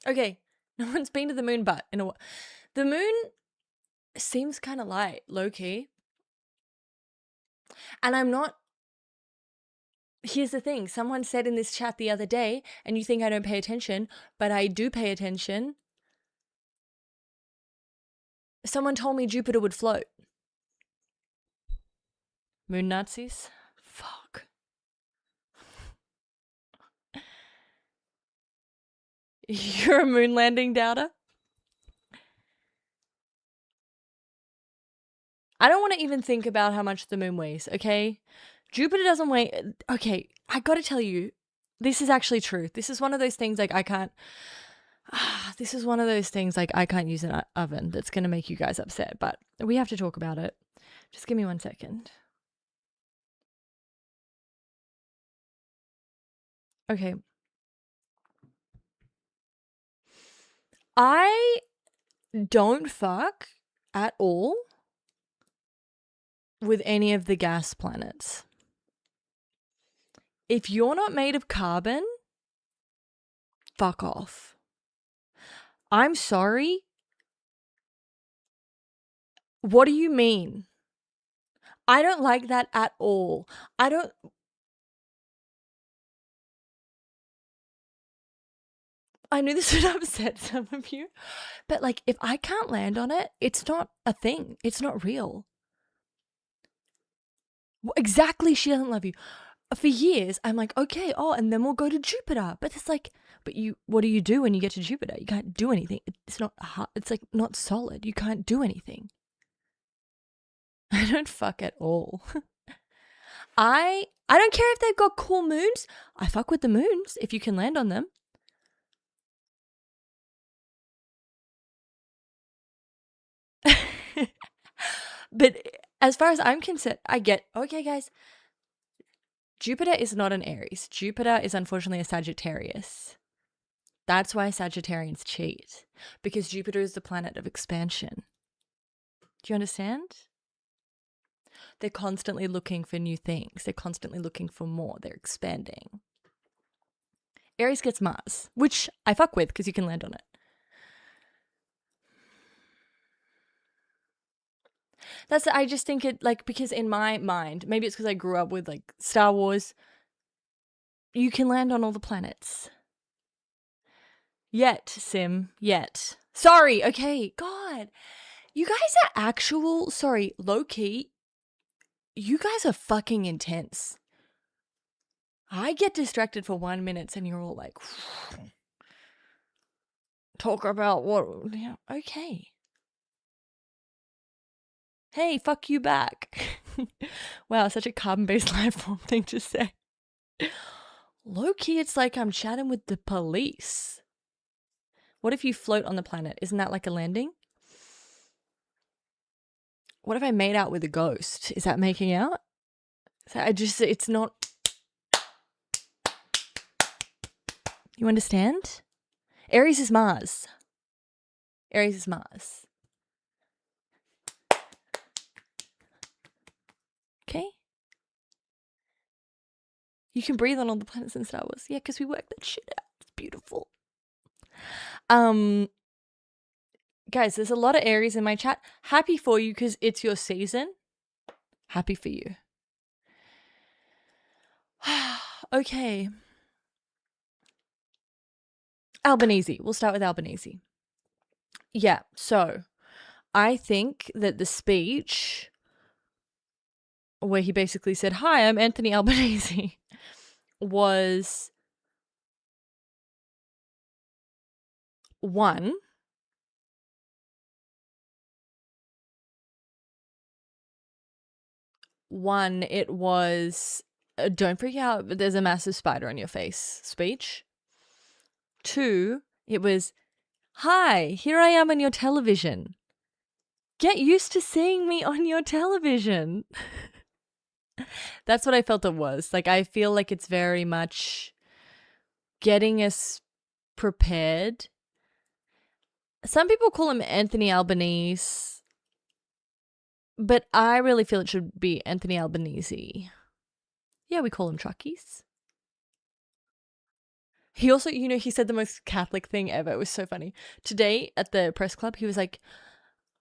Okay, no one's been to the moon, but the moon seems kind of light, low-key. And I'm not... Here's the thing. Someone said in this chat the other day, and you think I don't pay attention, but I do pay attention. Someone told me Jupiter would float. Moon Nazis? Fuck. You're a moon landing doubter? I don't want to even think about how much the moon weighs, okay? Jupiter doesn't weigh... Okay, I gotta tell you, this is actually true. This is one of those things I can't... This is one of those things I can't use an oven that's gonna make you guys upset, but we have to talk about it. Just give me 1 second. Okay. I don't fuck at all with any of the gas planets. If you're not made of carbon, fuck off. I'm sorry. What do you mean? I don't like that at all. I knew this would upset some of you, but if I can't land on it, it's not a thing. It's not real. Exactly, she doesn't love you. For years, I'm like, okay, and then we'll go to Jupiter. But it's what do you do when you get to Jupiter? You can't do anything. It's not hard. It's not solid. You can't do anything. I don't fuck at all. I don't care if they've got cool moons. I fuck with the moons if you can land on them. But as far as I'm concerned, okay, guys, Jupiter is not an Aries. Jupiter is unfortunately a Sagittarius. That's why Sagittarians cheat, because Jupiter is the planet of expansion. Do you understand? They're constantly looking for new things. They're constantly looking for more. They're expanding. Aries gets Mars, which I fuck with because you can land on it. I just think it, like, because in my mind, maybe it's because I grew up with, like, Star Wars, you can land on all the planets. Yet, Sim, yet. Sorry, okay, God. You guys are sorry, low-key, you guys are fucking intense. I get distracted for 1 minute and you're all like, talk about what, yeah, okay. Hey, fuck you back. Wow, such a carbon-based life form thing to say. Low-key, it's like I'm chatting with the police. What if you float on the planet? Isn't that like a landing? What if I made out with a ghost? Is that making out? So it's not. You understand? Aries is Mars. Aries is Mars. Okay? You can breathe on all the planets in Star Wars. Yeah, because we worked that shit out. It's beautiful. Guys, there's a lot of Aries in my chat. Happy for you because it's your season. Happy for you. Okay. Albanese. We'll start with Albanese. Yeah, so I think that the speech where he basically said, "Hi, I'm Anthony Albanese," was one, it was don't freak out, but there's a massive spider on your face speech. 2, it was, "Hi, here I am on your television. Get used to seeing me on your television." That's what I felt it was. Like, I feel like it's very much getting us prepared. Some people call him Anthony Albanese, but I really feel it should be Anthony Albanese. Yeah, we call him Truckies. He also, he said the most Catholic thing ever. It was so funny. Today at the press club, he was like,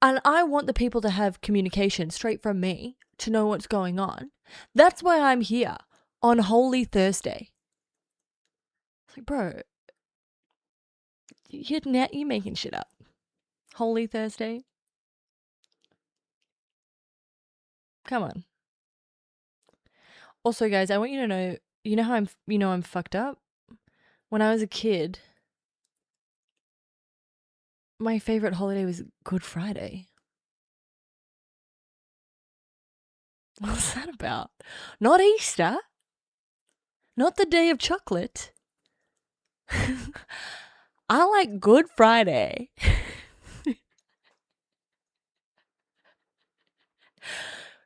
"And I want the people to have communication straight from me to know what's going on. That's why I'm here on Holy Thursday." It's like, bro, you're making shit up. Holy Thursday? Come on. Also, guys, I want you to know, how I'm fucked up? When I was a kid, my favorite holiday was Good Friday. What's that about? Not Easter. Not the day of chocolate. I like Good Friday.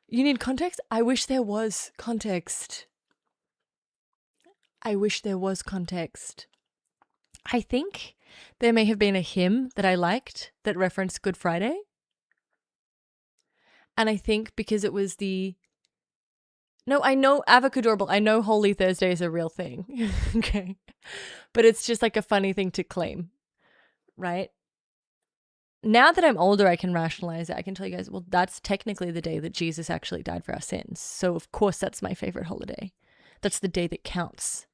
You need context? I wish there was context. I think there may have been a hymn that I liked that referenced Good Friday. And I think because it was no, I know avocadorable. I know Holy Thursday is a real thing. Okay. But it's just like a funny thing to claim, right? Now that I'm older, I can rationalize it. I can tell you guys, well, that's technically the day that Jesus actually died for our sins. So, of course, that's my favorite holiday. That's the day that counts.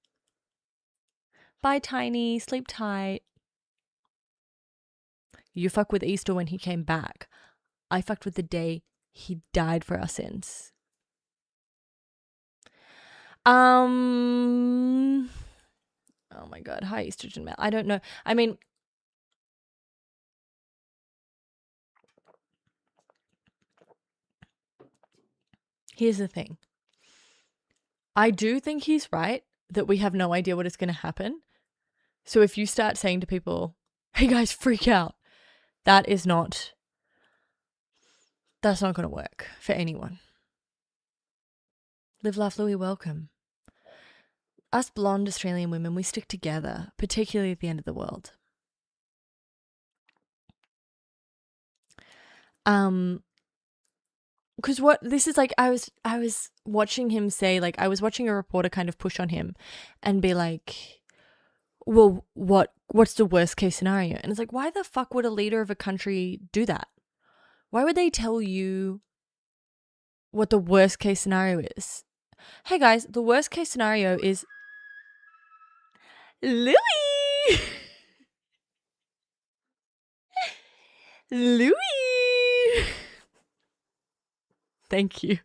Bye, Tiny. Sleep tight. You fuck with Easter when he came back. I fucked with the day he died for our sins. Oh my God, high estrogen male. I don't know. I mean, here's the thing. I do think he's right that we have no idea what is going to happen. So if you start saying to people, "Hey guys, freak out," that's not going to work for anyone. Live, laugh, Louie, welcome. Us blonde Australian women, we stick together, particularly at the end of the world. Because what this is like, I was watching him say, like, I was watching a reporter kind of push on him and be like, "Well, what's the worst case scenario?" And it's like, why the fuck would a leader of a country do that? Why would they tell you what the worst case scenario is. Hey guys, the worst case scenario is Louis. Louis. Thank you.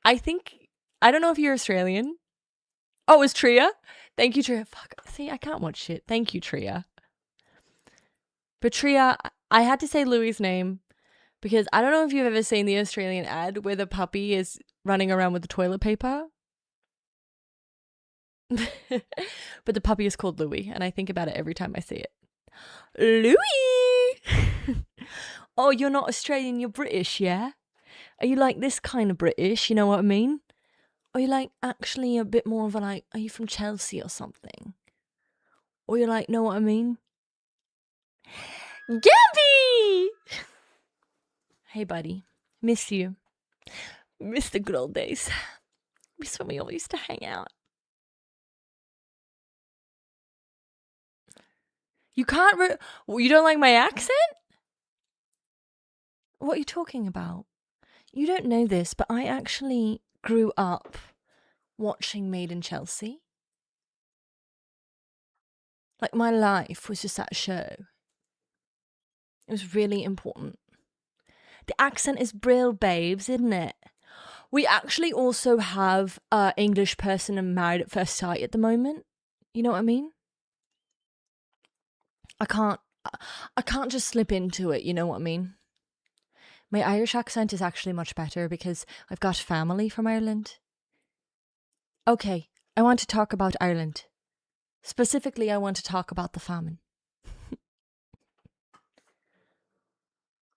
I don't know if you're Australian. Oh, it's Tria? Thank you, Tria. Fuck. See, I can't watch shit. Thank you, Tria. But Tria, I had to say Louis' name because I don't know if you've ever seen the Australian ad where the puppy is running around with the toilet paper. But the puppy is called Louis, and I think about it every time I see it. Louis! Oh, you're not Australian, you're British, yeah? Are you like this kind of British, you know what I mean? Or you like actually a bit more of a like, are you from Chelsea or something? Or you're like, know what I mean? Gabby! Hey, buddy. Miss you. Miss the good old days. Miss when we all used to hang out. You can't you don't like my accent? What are you talking about? You don't know this, but I actually grew up watching Made in Chelsea. Like, my life was just that show. It was really important. The accent is brill, babes, isn't it? We actually also have an English person in Married at First Sight at the moment. You know what I mean? I can't just slip into it, you know what I mean? My Irish accent is actually much better because I've got family from Ireland. Okay, I want to talk about Ireland. Specifically, I want to talk about the famine.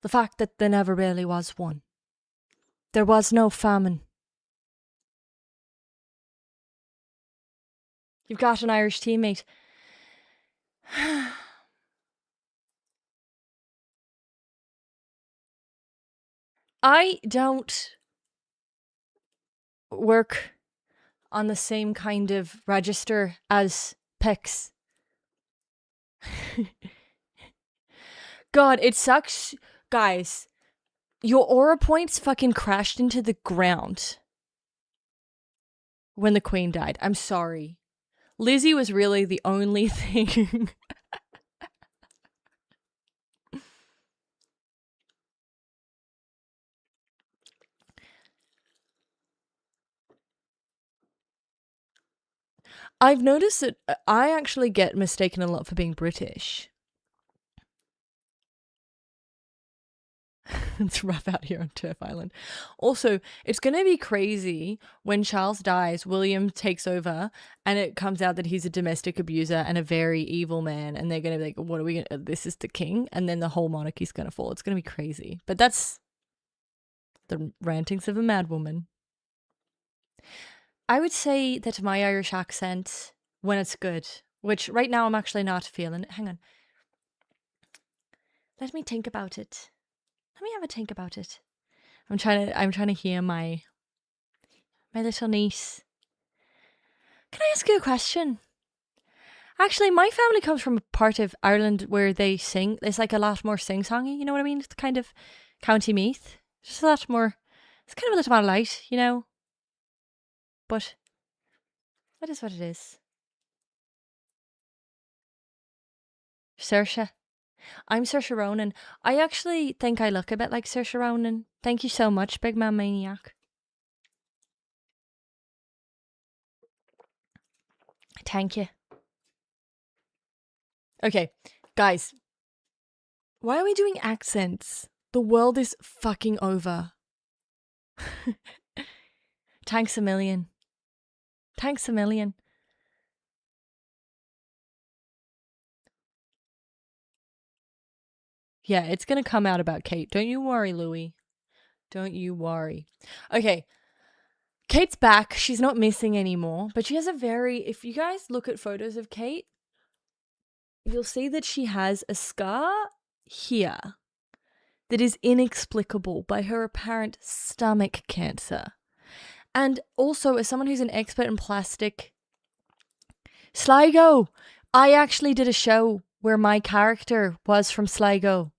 The fact that there never really was one. There was no famine. You've got an Irish teammate. I don't work on the same kind of register as Pex. God, it sucks. Guys, your aura points fucking crashed into the ground when the Queen died. I'm sorry. Lizzie was really the only thing. I've noticed that I actually get mistaken a lot for being British. It's rough out here on Turf Island. Also, it's going to be crazy when Charles dies, William takes over, and it comes out that he's a domestic abuser and a very evil man, and they're going to be like, what are we going to, this is the king, and then the whole monarchy's going to fall. It's going to be crazy. But that's the rantings of a madwoman. I would say that my Irish accent, when it's good, which right now I'm actually not feeling. Hang on. Let me think about it. Let me have a think about it. I'm trying to hear my little niece. Can I ask you a question? Actually, my family comes from a part of Ireland where they sing. It's like a lot more sing-songy, you know what I mean? It's kind of County Meath. Just a lot more, it's kind of a little more light, you know? But that is what it is. Saoirse. I'm Saoirse Ronan. I actually think I look a bit like Saoirse Ronan. Thank you so much, Big Man Maniac. Thank you. Okay, guys. Why are we doing accents? The world is fucking over. Thanks a million. Thanks a million. Yeah, it's going to come out about Kate. Don't you worry, Louis. Don't you worry. Okay. Kate's back. She's not missing anymore, but she has a very, if you guys look at photos of Kate, you'll see that she has a scar here that is inexplicable by her apparent stomach cancer. And also, as someone who's an expert in plastic, Sligo, I actually did a show where my character was from Sligo.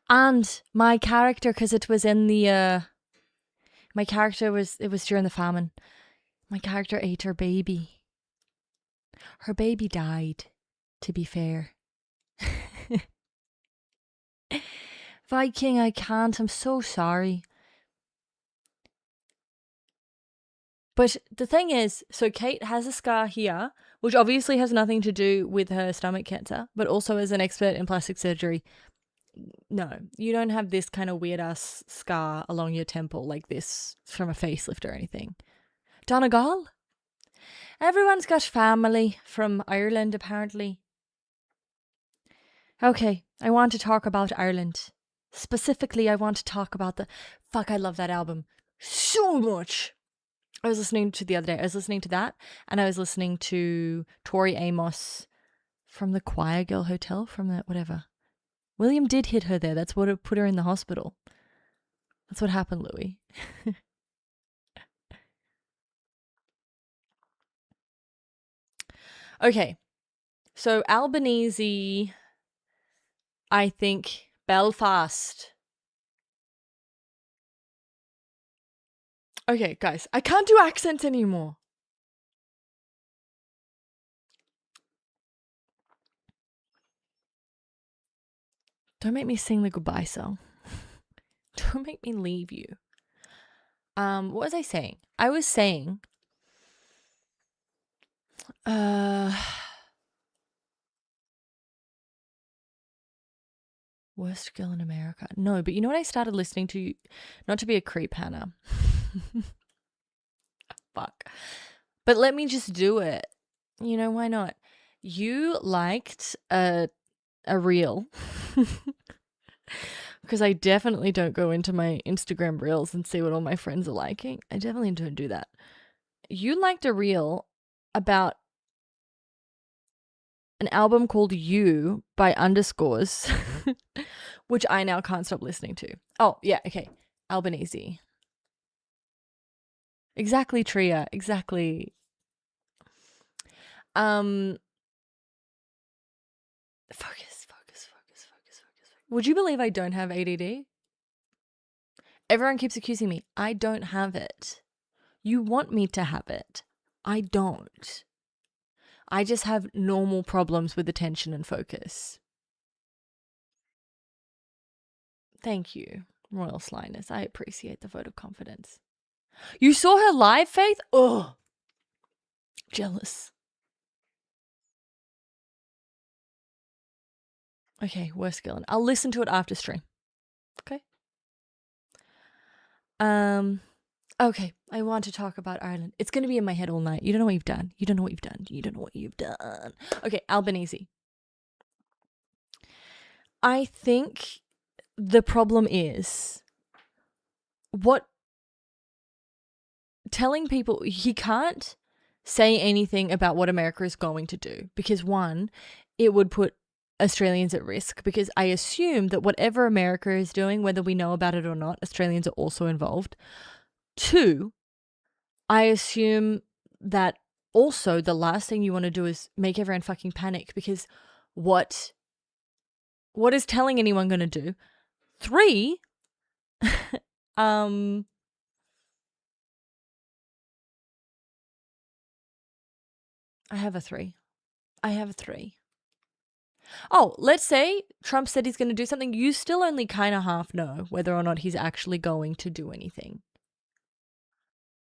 And my character, because it was in the my character was, it was during the famine. My character ate her baby. Her baby died, to be fair. Viking, I can't. I'm so sorry. But the thing is, so Kate has a scar here, which obviously has nothing to do with her stomach cancer, but also as an expert in plastic surgery, no, you don't have this kind of weird ass scar along your temple like this from a facelift or anything. Donegal? Everyone's got family from Ireland, apparently. Okay, I want to talk about Ireland. Specifically, I want to talk about the... Fuck, I love that album so much. I was listening to the other day. I was listening to that, and I was listening to Tori Amos from the Choir Girl Hotel, from that whatever. William did hit her there. That's what put her in the hospital. That's what happened, Louis. Okay, so Albanese, I think Belfast. Okay, guys, I can't do accents anymore. Don't make me sing the goodbye song. Don't make me leave you. What was I saying? I was saying, worst girl in America. No, but you know what I started listening to? Not to be a creep, Hannah. Fuck. But let me just do it. You know, why not? You liked a reel. Because I definitely don't go into my Instagram reels and see what all my friends are liking. I definitely don't do that. You liked a reel about an album called You by Underscores, which I now can't stop listening to. Oh, yeah, okay. Albanese. Exactly, Tria. Exactly. Focus. Would you believe I don't have ADD? Everyone keeps accusing me. I don't have it. You want me to have it. I don't. I just have normal problems with attention and focus. Thank you, Royal Slyness. I appreciate the vote of confidence. You saw her live, Faith? Ugh. Jealous. Okay, worst girl. I'll listen to it after stream. Okay. Okay, I want to talk about Ireland. It's going to be in my head all night. You don't know what you've done. You don't know what you've done. You don't know what you've done. Okay, Albanese. I think the problem is what telling people he can't say anything about what America is going to do because one, it would put Australians at risk because I assume that whatever America is doing, whether we know about it or not, Australians are also involved. Two, I assume that also the last thing you want to do is make everyone fucking panic because what is telling anyone going to do? Three, I have a three. Oh, let's say Trump said he's going to do something. You still only kind of half know whether or not he's actually going to do anything.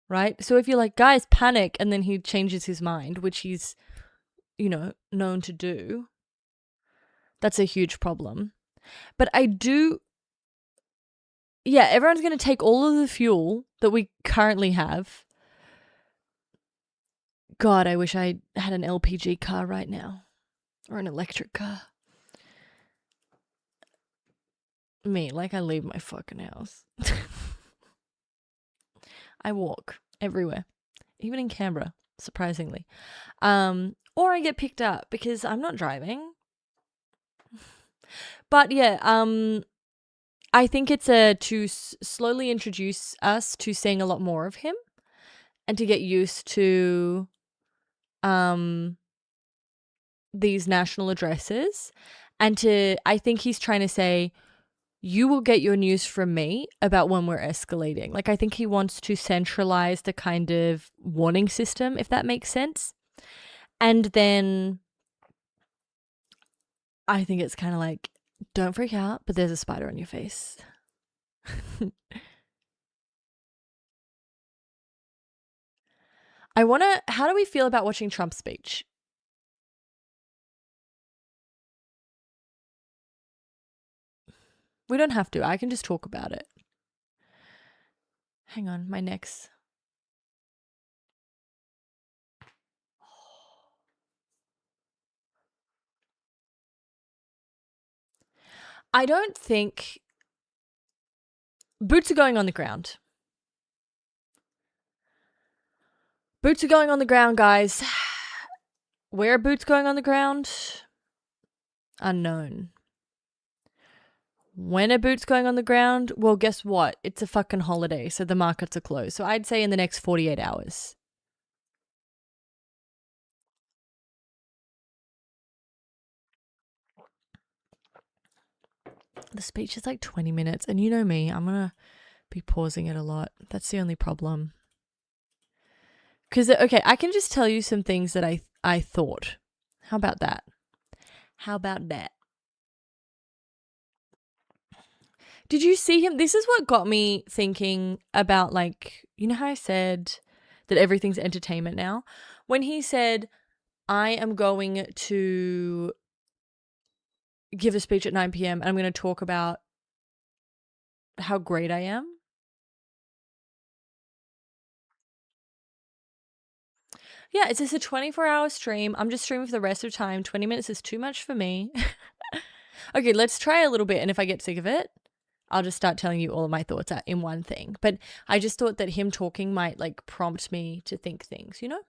Right? So if you're like, guys, panic, and then he changes his mind, which he's, known to do, that's a huge problem. But I do, yeah, everyone's going to take all of the fuel that we currently have. God, I wish I had an LPG car right now. Or an electric car. Me, like I leave my fucking house. I walk everywhere. Even in Canberra, surprisingly. Or I get picked up because I'm not driving. But yeah, I think it's to slowly introduce us to seeing a lot more of him and to get used to these national addresses. And I think he's trying to say, you will get your news from me about when we're escalating. Like, I think he wants to centralize the kind of warning system, if that makes sense. And then I think it's kind of like, don't freak out, but there's a spider on your face. How do we feel about watching Trump's speech? We don't have to. I can just talk about it. Hang on, my neck's. I don't think boots are going on the ground. Boots are going on the ground, guys. Where are boots going on the ground? Unknown. When are boots going on the ground? Well, guess what? It's a fucking holiday, so the markets are closed. So I'd say in the next 48 hours. The speech is like 20 minutes, and you know me, I'm going to be pausing it a lot. That's the only problem. Because, okay, I can just tell you some things that I thought. How about that? How about that? Did you see him? This is what got me thinking about, like, you know how I said that everything's entertainment now? When he said, I am going to give a speech at 9 p.m. and I'm going to talk about how great I am. Yeah, it's just a 24-hour stream. I'm just streaming for the rest of the time. 20 minutes is too much for me. Okay, let's try a little bit. And if I get sick of it, I'll just start telling you all of my thoughts in one thing. But I just thought that him talking might like prompt me to think things, you know?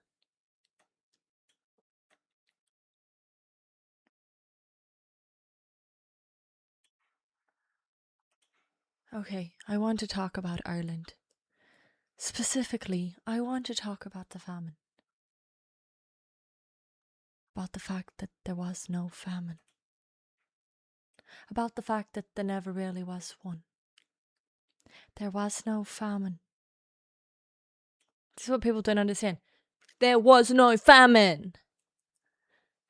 Okay, I want to talk about Ireland. Specifically, I want to talk about the famine. About the fact that there was no famine. About the fact that there never really was one. There was no famine. This is what people don't understand. There was no famine.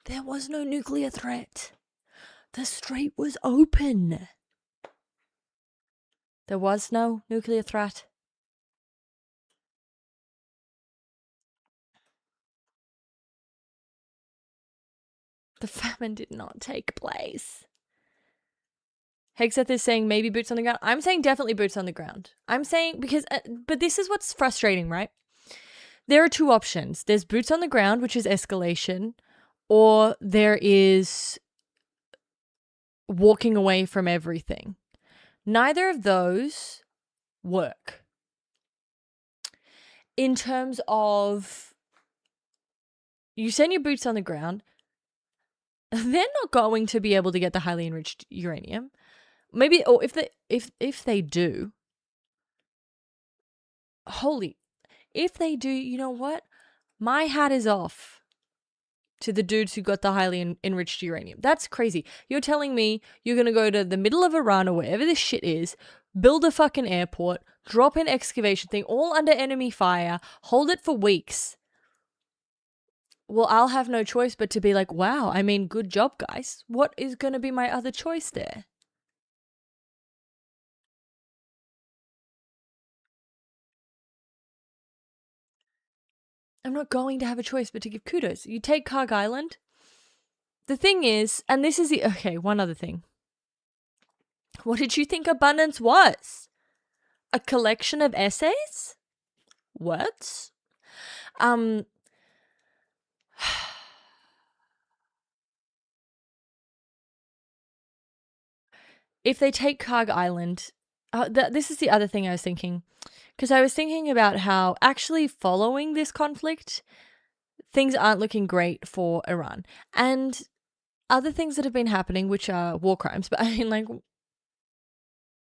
There was no nuclear threat. The strait was open. There was no nuclear threat. The famine did not take place. Hexeth is saying maybe boots on the ground. I'm saying definitely boots on the ground. I'm saying because, but this is what's frustrating, right? There are two options. There's boots on the ground, which is escalation, or there is walking away from everything. Neither of those work. In terms of you send your boots on the ground, they're not going to be able to get the highly enriched uranium. Maybe, or if they do, if they do, you know what? My hat is off to the dudes who got the highly enriched uranium. That's crazy. You're telling me you're going to go to the middle of Iran or wherever this shit is, build a fucking airport, drop an excavation thing, all under enemy fire, hold it for weeks. Well, I'll have no choice but to be like, wow, I mean, good job, guys. What is going to be my other choice there? I'm not going to have a choice but to give kudos. You take Karg Island. The thing is, and this is one other thing. What did you think abundance was? A collection of essays? Words? If they take Karg Island, this is the other thing I was thinking. Because I was thinking about how actually following this conflict, things aren't looking great for Iran. And other things that have been happening, which are war crimes. But I mean, like,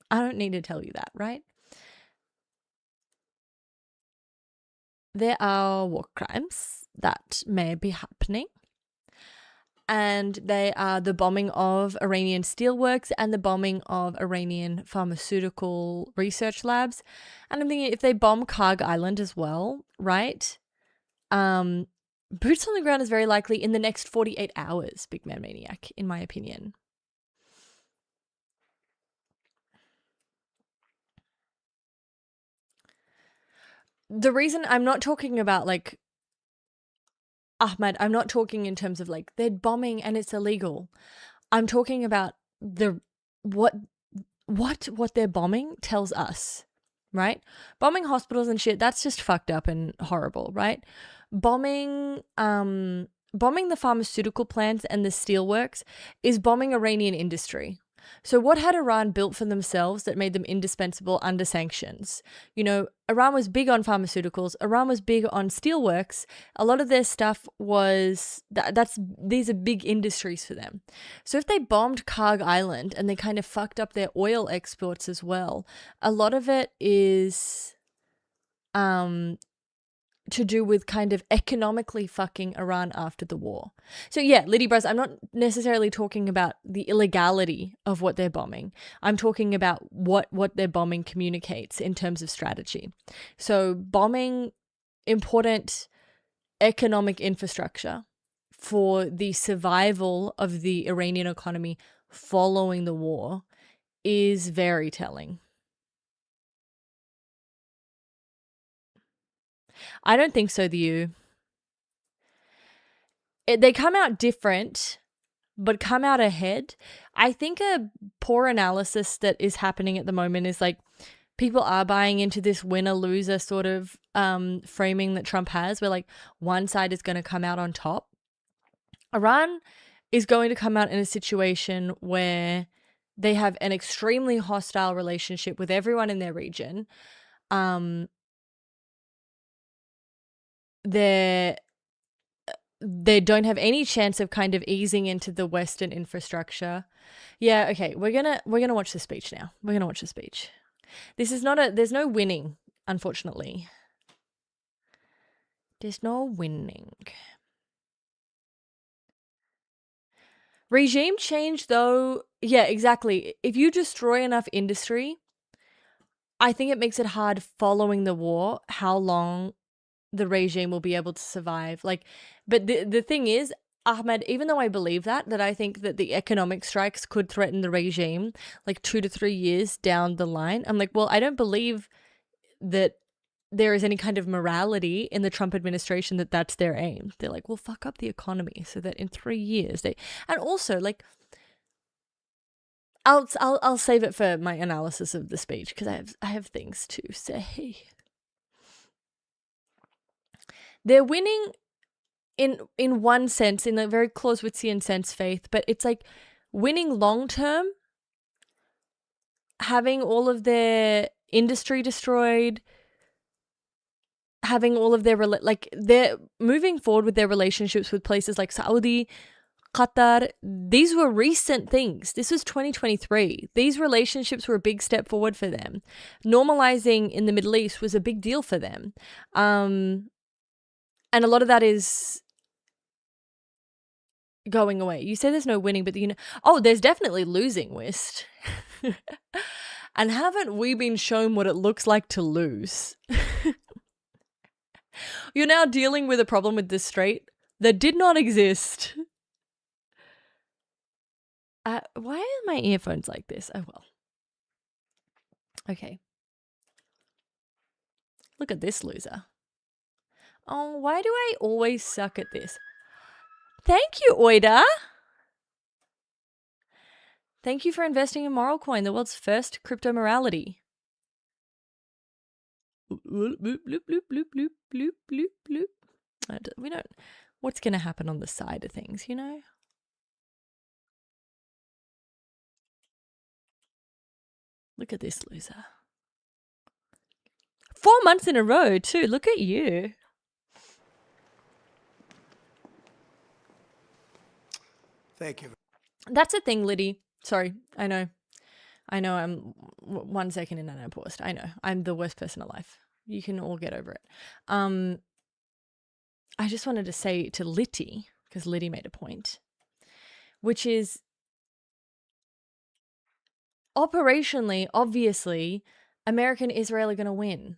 I don't need to tell you that, right? There are war crimes that may be happening. and they are the bombing of Iranian steelworks and the bombing of Iranian pharmaceutical research labs. And I'm thinking, if they bomb Karg Island as well, right? Boots on the ground is very likely in the next 48 hours, Big Man Maniac, in my opinion. The reason I'm not talking about like Ahmad, I'm not talking in terms of like they're bombing and it's illegal. I'm talking about what they're bombing tells us, right? Bombing hospitals and shit, that's just fucked up and horrible, right? Bombing the pharmaceutical plants and the steelworks is bombing Iranian industry. So what had Iran built for themselves that made them indispensable under sanctions? You know, Iran was big on pharmaceuticals. Iran was big on steelworks. A lot of their stuff was these are big industries for them. So if they bombed Karg Island and they kind of fucked up their oil exports as well, a lot of it is to do with kind of economically fucking Iran after the war. So yeah, Liddy Bros, I'm not necessarily talking about the illegality of what they're bombing. I'm talking about what their bombing communicates in terms of strategy. So bombing important economic infrastructure for the survival of the Iranian economy following the war is very telling. I don't think so, they come out different, but come out ahead. I think a poor analysis that is happening at the moment is like people are buying into this winner-loser sort of framing that Trump has, where like one side is going to come out on top. Iran is going to come out in a situation where they have an extremely hostile relationship with everyone in their region. They don't have any chance of kind of easing into the Western infrastructure. Yeah, okay, we're gonna watch the speech now. We're gonna watch the speech. This is not there's no winning, unfortunately. There's no winning. Regime change, though, yeah, exactly. If you destroy enough industry, I think it makes it hard following the war how long the regime will be able to survive. Like, but the thing is, Ahmed, even though I believe that I think that the economic strikes could threaten the regime like 2 to 3 years down the line, I'm like, well, I don't believe that there is any kind of morality in the Trump administration that that's their aim. They're like, we'll fuck up the economy so that in 3 years they, and also like, I'll save it for my analysis of the speech because I have things to say. They're winning in one sense, in a very Clausewitzian sense, Faith, but it's like winning long term, having all of their industry destroyed, having all of their they're moving forward with their relationships with places like Saudi, Qatar. These were recent things. This was 2023. These relationships were a big step forward for them. Normalizing in the Middle East was a big deal for them. And a lot of that is going away. You say there's no winning, but there's definitely losing, Wist. And haven't we been shown what it looks like to lose? You're now dealing with a problem with this strait that did not exist. Why are my earphones like this? Oh, well. Okay. Look at this loser. Oh, why do I always suck at this? Thank you, Oida. Thank you for investing in Moralcoin, the world's first crypto morality. We don't. What's going to happen on the side of things, you know? Look at this loser. 4 months in a row, too. Look at you. Thank you. That's a thing, Liddy. Sorry, I know I'm 1 second in and I paused. I know. I'm the worst person alive. You can all get over it. I just wanted to say to Litty, because Liddy made a point. which is operationally, obviously, America and Israel are going to win.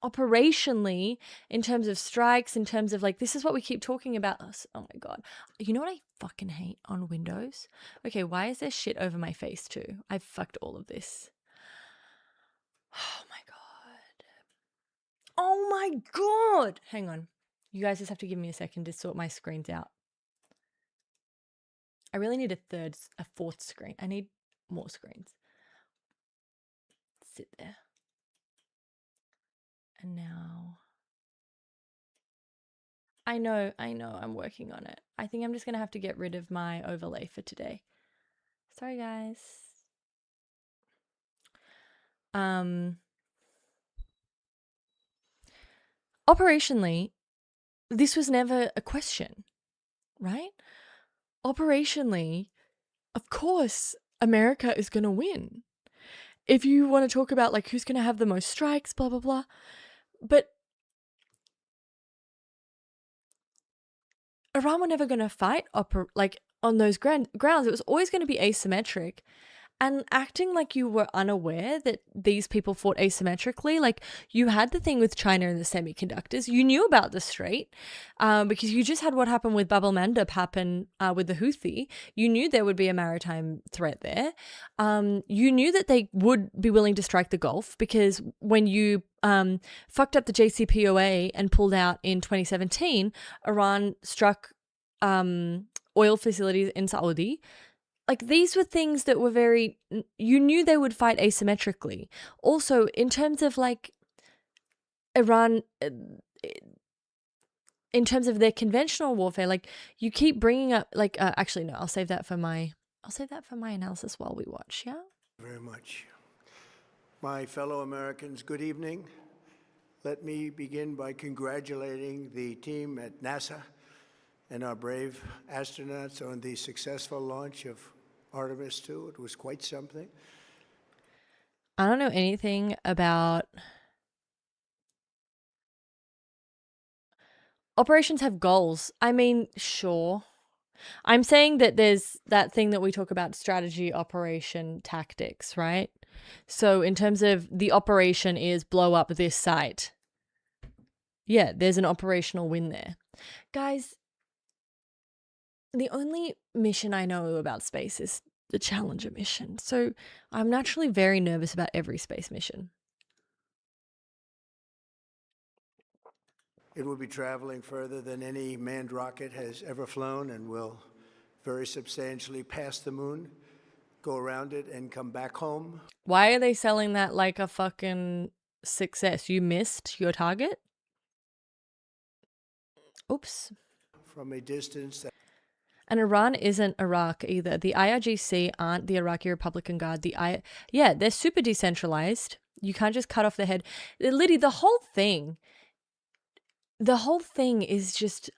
Operationally, in terms of strikes, in terms of like, this is what we keep talking about. Oh my God. You know what I fucking hate on Windows? Okay, why is there shit over my face too? I've fucked all of this. Oh my God. Oh my God. Hang on. You guys just have to give me a second to sort my screens out. I really need a fourth screen. I need more screens. Sit there. And now, I know, I'm working on it. I think I'm just going to have to get rid of my overlay for today. Sorry, guys. Operationally, this was never a question, right? Operationally, of course, America is going to win. If you want to talk about like who's going to have the most strikes, blah, blah, blah. But Iran were never going to fight like on those grounds. It was always going to be asymmetric. And acting like you were unaware that these people fought asymmetrically, like you had the thing with China and the semiconductors, you knew about the Strait because you just had what happened with Bab el-Mandeb happen with the Houthi. You knew there would be a maritime threat there. You knew that they would be willing to strike the Gulf because when you fucked up the JCPOA and pulled out in 2017, Iran struck oil facilities in Saudi. Like, these were things that were you knew they would fight asymmetrically. Also, in terms of like Iran, in terms of their conventional warfare, like you keep bringing up, like, actually, no, I'll save that for my analysis while we watch. Yeah. Very much. My fellow Americans, good evening. Let me begin by congratulating the team at NASA and our brave astronauts on the successful launch of Artemis 2. It was quite something. I don't know anything about operations have goals. I mean, sure. I'm saying that there's that thing that we talk about, strategy, operation, tactics, right? So in terms of the operation is blow up this site. Yeah, there's an operational win there. Guys, the only mission I know about space is the Challenger mission. So I'm naturally very nervous about every space mission. It will be traveling further than any manned rocket has ever flown and will very substantially pass the moon, go around it, and come back home. Why are they selling that like a fucking success? You missed your target? Oops. From a distance. And Iran isn't Iraq either. The IRGC aren't the Iraqi Republican Guard. Yeah, they're super decentralized. You can't just cut off the head. Liddy, the whole thing is just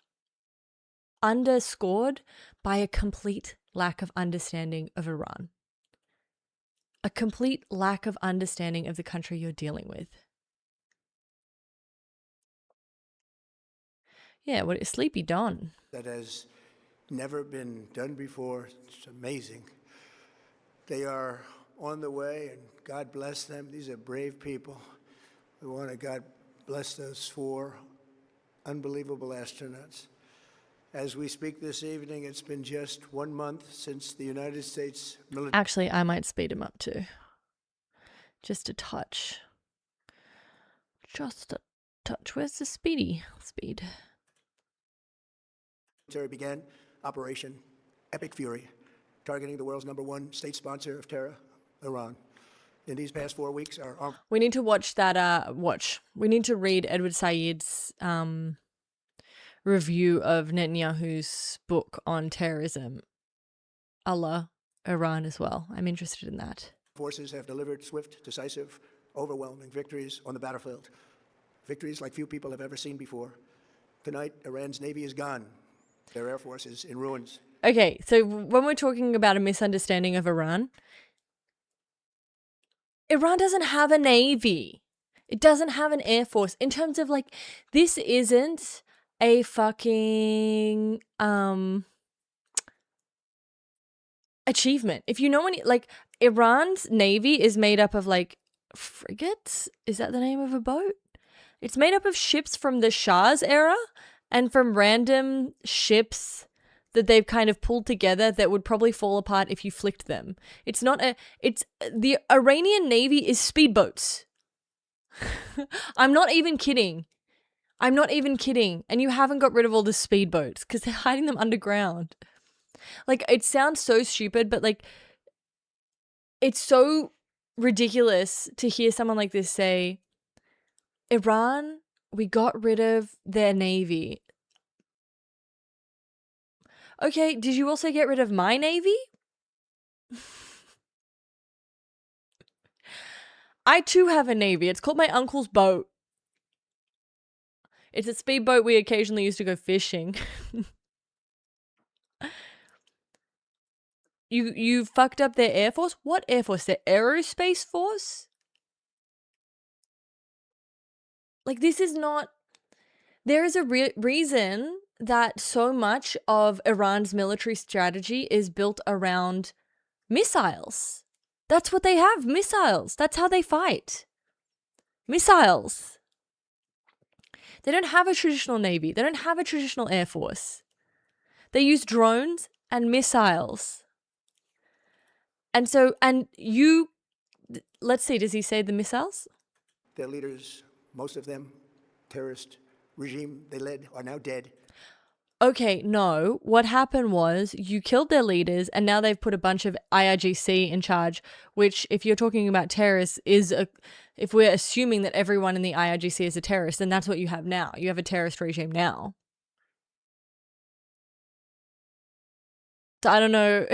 underscored by a complete lack of understanding of Iran. A complete lack of understanding of the country you're dealing with. Yeah, what is Sleepy Don? That has never been done before. It's amazing. They are on the way, and God bless them. These are brave people. We want to God bless those 4 unbelievable astronauts. As we speak this evening, it's been just 1 month since the United States military. Actually, I might speed him up too. Just a touch. Just a touch. Where's the speed? Began Operation Epic Fury, targeting the world's #1 state sponsor of terror, Iran. In these past 4 weeks, our armed... We need to watch that. We need to read Edward Said's review of Netanyahu's book on terrorism, Allah, Iran as well. I'm interested in that. Forces have delivered swift, decisive, overwhelming victories on the battlefield. Victories like few people have ever seen before. Tonight, Iran's Navy is gone. Their Air Force is in ruins. Okay, so when we're talking about a misunderstanding of Iran doesn't have a Navy. It doesn't have an Air Force. In terms of like, this isn't a fucking achievement. If you know any, like, Iran's navy is made up of like frigates. Is that the name of a boat? It's made up of ships from the Shah's era and from random ships that they've kind of pulled together that would probably fall apart if you flicked them. It's the Iranian navy is speedboats. I'm not even kidding. And you haven't got rid of all the speedboats because they're hiding them underground. Like, it sounds so stupid, but like, it's so ridiculous to hear someone like this say, Iran, we got rid of their navy. Okay, did you also get rid of my navy? I too have a navy. It's called my uncle's boat. It's a speedboat we occasionally used to go fishing. You fucked up their air force? What air force? Their aerospace force? Like, this is not... There is a reason that so much of Iran's military strategy is built around missiles. That's what they have, missiles. That's how they fight. Missiles. They don't have a traditional navy. They don't have a traditional air force. They use drones and missiles. And so, let's see, does he say the missiles? Their leaders, most of them, terrorist regime they led, are now dead. Okay, no. What happened was you killed their leaders and now they've put a bunch of IRGC in charge, which, if you're talking about terrorists, if we're assuming that everyone in the IRGC is a terrorist, then that's what you have now. You have a terrorist regime now. So I don't know.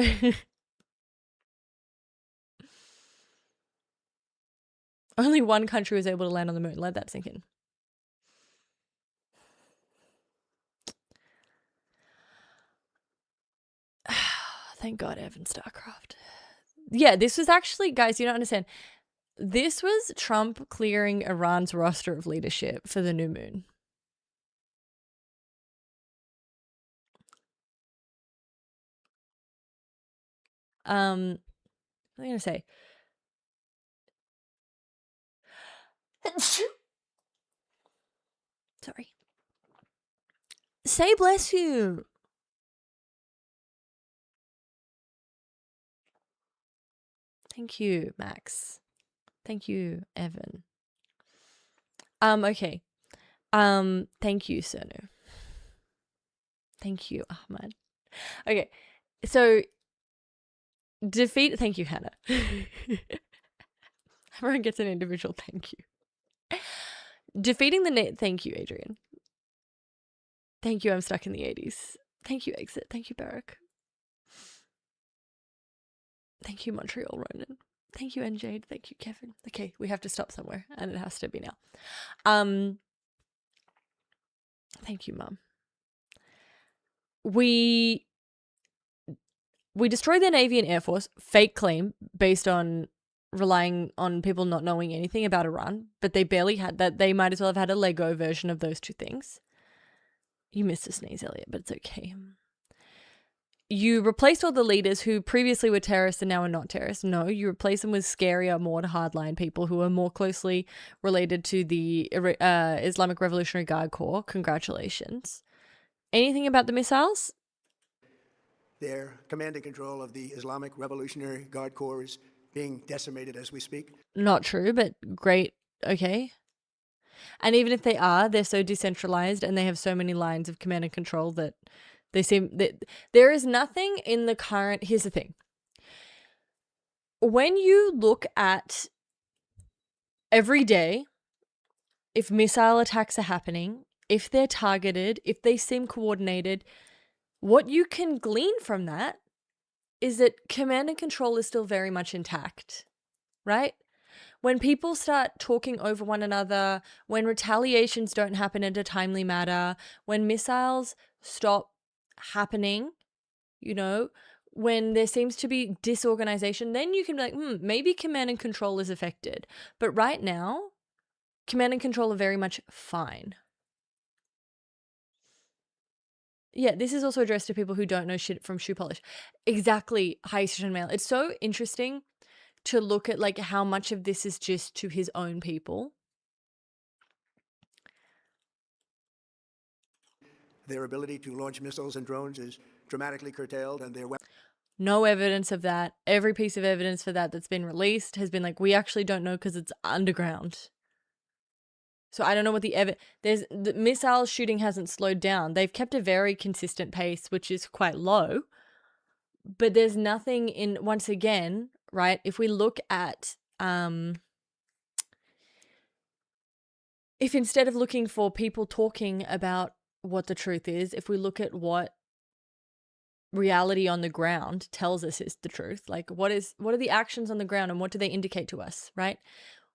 Only one country was able to land on the moon. Let that sink in. Thank God, Evan Starcraft. Yeah, this was actually, guys, you don't understand. This was Trump clearing Iran's roster of leadership for the new moon. What am I going to say? Sorry. Say bless you. Thank you, Max. Thank you, Evan. Okay. Thank you, Sonu. Thank you, Ahmad. Okay. So thank you, Hannah. Everyone gets an individual thank you. Defeating the thank you, Adrian. Thank you, I'm stuck in the 80s. Thank you, Exit. Thank you, Barrack. Thank you, Montreal Ronan. Thank you, NJ. Thank you, Kevin. Okay, we have to stop somewhere, and it has to be now. Thank you, Mum. We destroyed their Navy and Air Force. Fake claim based on relying on people not knowing anything about Iran, but they barely had that. They might as well have had a Lego version of those two things. You missed a sneeze, Elliot, but it's okay. You replaced all the leaders who previously were terrorists and now are not terrorists. No, you replaced them with scarier, more hardline people who are more closely related to the Islamic Revolutionary Guard Corps. Congratulations. Anything about the missiles? Their command and control of the Islamic Revolutionary Guard Corps is being decimated as we speak. Not true, but great. Okay. And even if they are, they're so decentralized and they have so many lines of command and control that they seem that there is nothing in the current. Here's the thing. When you look at every day, if missile attacks are happening, if they're targeted, if they seem coordinated, what you can glean from that is that command and control is still very much intact, right? When people start talking over one another, when retaliations don't happen in a timely manner, when missiles stop happening, when there seems to be disorganization, then you can be like, maybe command and control is affected. But right now, command and control are very much fine. Yeah, this is also addressed to people who don't know shit from shoe polish. Exactly, high station mail. It's so interesting to look at like how much of this is just to his own people. Their ability to launch missiles and drones is dramatically curtailed, and their No evidence of that. Every piece of evidence for that that's been released has been like, we actually don't know because it's underground. So I don't know what the missile shooting hasn't slowed down. They've kept a very consistent pace, which is quite low. But there's nothing in, once again, right? If we look at, if instead of looking for people talking about what the truth is, if we look at what reality on the ground tells us is the truth, like what are the actions on the ground and what do they indicate to us, right?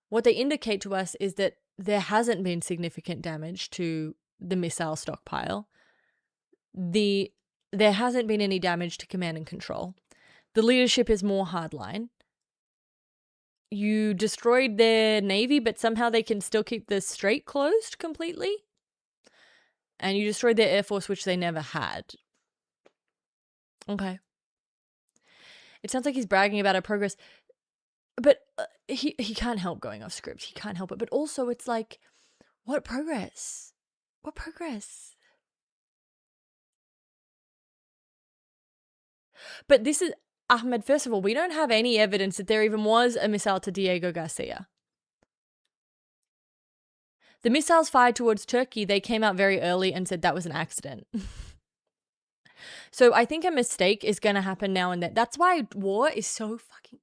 What they indicate to us is that there hasn't been significant damage to the missile stockpile. There hasn't been any damage to command and control. The leadership is more hardline. You destroyed their navy, but somehow they can still keep the strait closed completely. And you destroyed their air force, which they never had. Okay. It sounds like he's bragging about our progress, but he can't help going off script. He can't help it. But also, it's like, what progress? What progress? But this is, Ahmed, first of all, we don't have any evidence that there even was a missile to Diego Garcia. The missiles fired towards Turkey, they came out very early and said that was an accident. So I think a mistake is going to happen now and then. That's why war is so fucking...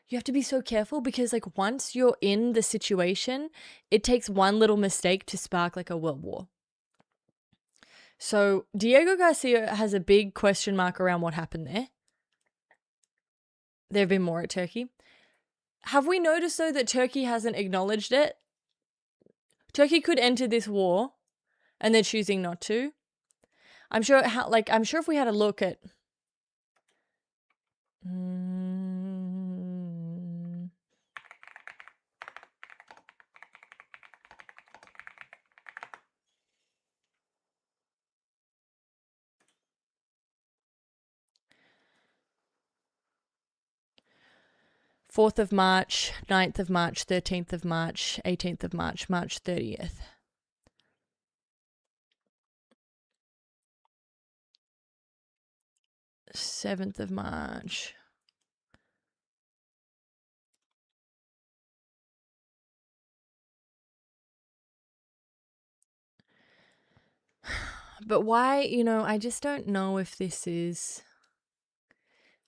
You have to be so careful because like once you're in the situation, it takes one little mistake to spark like a world war. So Diego Garcia has a big question mark around what happened there. There have been more at Turkey. Have we noticed though that Turkey hasn't acknowledged it? Turkey could enter this war and they're choosing not to. I'm sure if we had a look at 4th of March, 9th of March, 13th of March, 18th of March, March 30th. Seventh of March. But why, I just don't know if this is...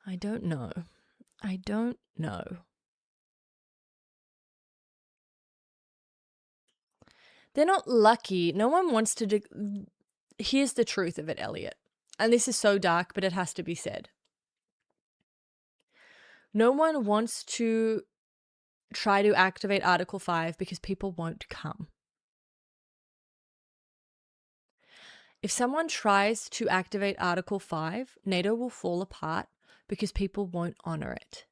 I don't know. They're not lucky. No one wants to... Here's the truth of it, Elliot. And this is so dark, but it has to be said. No one wants to try to activate Article 5 because people won't come. If someone tries to activate Article 5, NATO will fall apart because people won't honor it.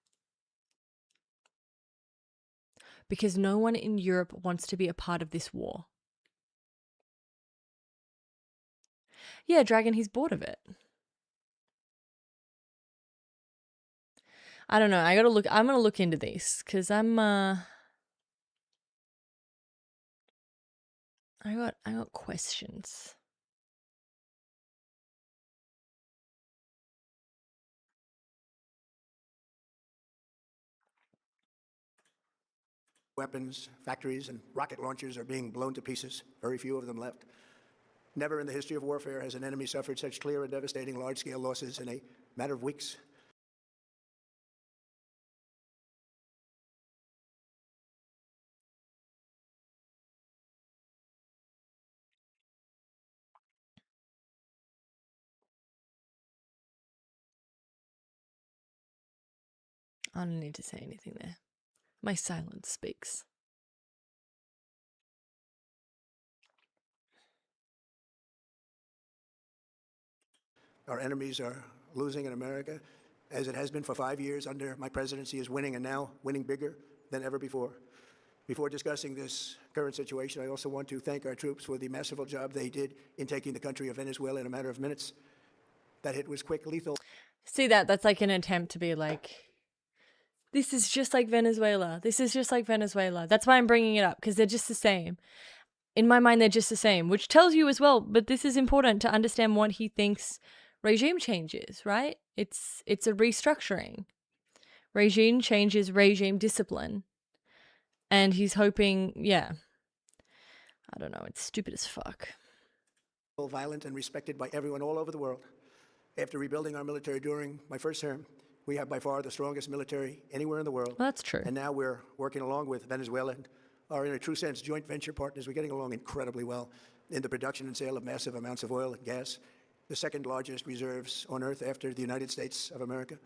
Because no one in Europe wants to be a part of this war. Yeah, Dragon, he's bored of it. I don't know. I'm going to look into these because I got questions. weapons, factories, and rocket launchers are being blown to pieces, very few of them left. Never in the history of warfare has an enemy suffered such clear and devastating large-scale losses in a matter of weeks. I don't need to say anything there. My silence speaks. Our enemies are losing in America, as it has been for 5 years under my presidency, is winning, and now winning bigger than ever before. Before discussing this current situation, I also want to thank our troops for the masterful job they did in taking the country of Venezuela in a matter of minutes. That hit was quick, lethal. See that? That's like an attempt to be like, this is just like Venezuela. This is just like Venezuela. That's why I'm bringing it up, because they're just the same. In my mind, they're just the same, which tells you as well, but this is important to understand what he thinks regime change is, right? It's a restructuring. Regime change is regime discipline. And he's hoping, yeah. I don't know, it's stupid as fuck. Violent and respected by everyone all over the world. After rebuilding our military during my first term, we have by far the strongest military anywhere in the world. Well, that's true. And now we're working along with Venezuela and are, in a true sense, joint venture partners. We're getting along incredibly well in the production and sale of massive amounts of oil and gas, the second largest reserves on Earth after the United States of America.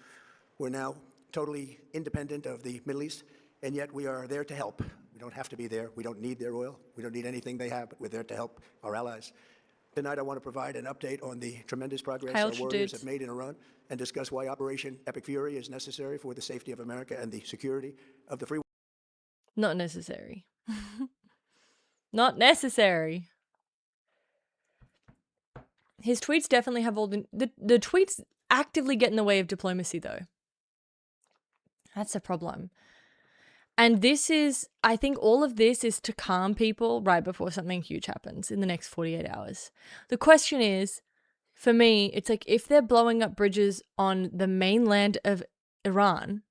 We're now totally independent of the Middle East, and yet we are there to help. We don't have to be there. We don't need their oil. We don't need anything they have, but we're there to help our allies. Tonight, I want to provide an update on the tremendous progress our warriors have made in Iran and discuss why Operation Epic Fury is necessary for the safety of America and the security of the free. Not necessary. Not necessary. His tweets definitely have all the tweets actively get in the way of diplomacy, though. That's the problem. And this is, I think all of this is to calm people right before something huge happens in the next 48 hours. The question is, for me, it's like if they're blowing up bridges on the mainland of Iran,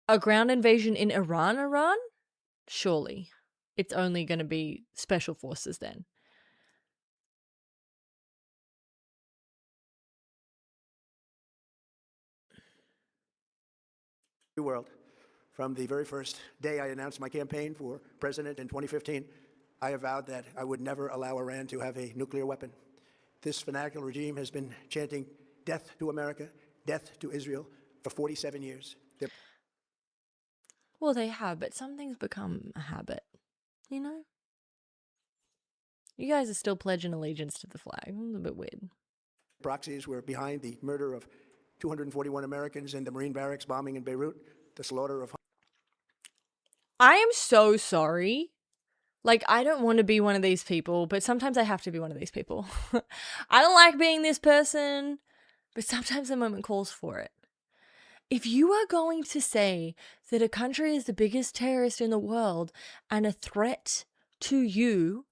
a ground invasion in Iran? Surely. It's only going to be special forces then. World. From the very first day I announced my campaign for president in 2015, I have vowed that I would never allow Iran to have a nuclear weapon. This fanatical regime has been chanting death to America, death to Israel for 47 years. Well, they have, but some things become a habit, you know? You guys are still pledging allegiance to the flag. It's a bit weird. Proxies were behind the murder of 241 Americans in the Marine barracks bombing in Beirut, the slaughter of... I am so sorry. Like, I don't want to be one of these people, but sometimes I have to be one of these people. I don't like being this person, but sometimes the moment calls for it. If you are going to say that a country is the biggest terrorist in the world and a threat to you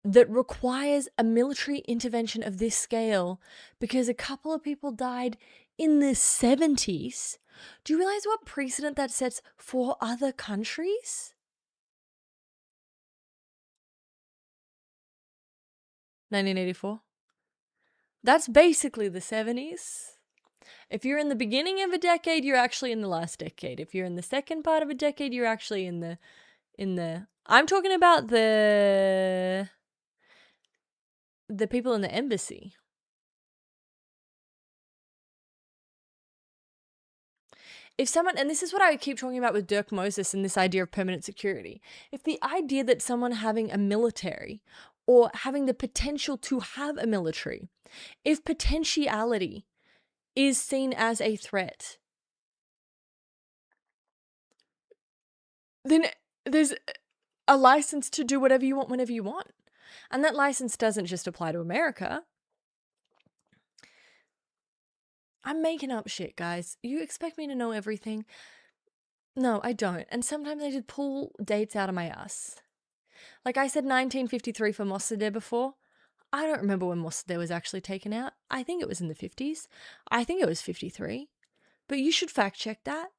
that requires a military intervention of this scale because a couple of people died in the 70s, do you realize what precedent that sets for other countries? 1984. That's basically the 70s. If you're in the beginning of a decade, you're actually in the last decade. If you're in the second part of a decade, you're actually in the I'm talking about the people in the embassy. If someone, and this is what I keep talking about with Dirk Moses and this idea of permanent security, if the idea that someone having a military or having the potential to have a military, if potentiality is seen as a threat, then there's a license to do whatever you want whenever you want. And that license doesn't just apply to America. I'm making up shit, guys. You expect me to know everything? No, I don't. And sometimes I just pull dates out of my ass. Like I said 1953 for Mossadegh before. I don't remember when Mossadegh was actually taken out. I think it was in the 50s. I think it was 53. But you should fact check that.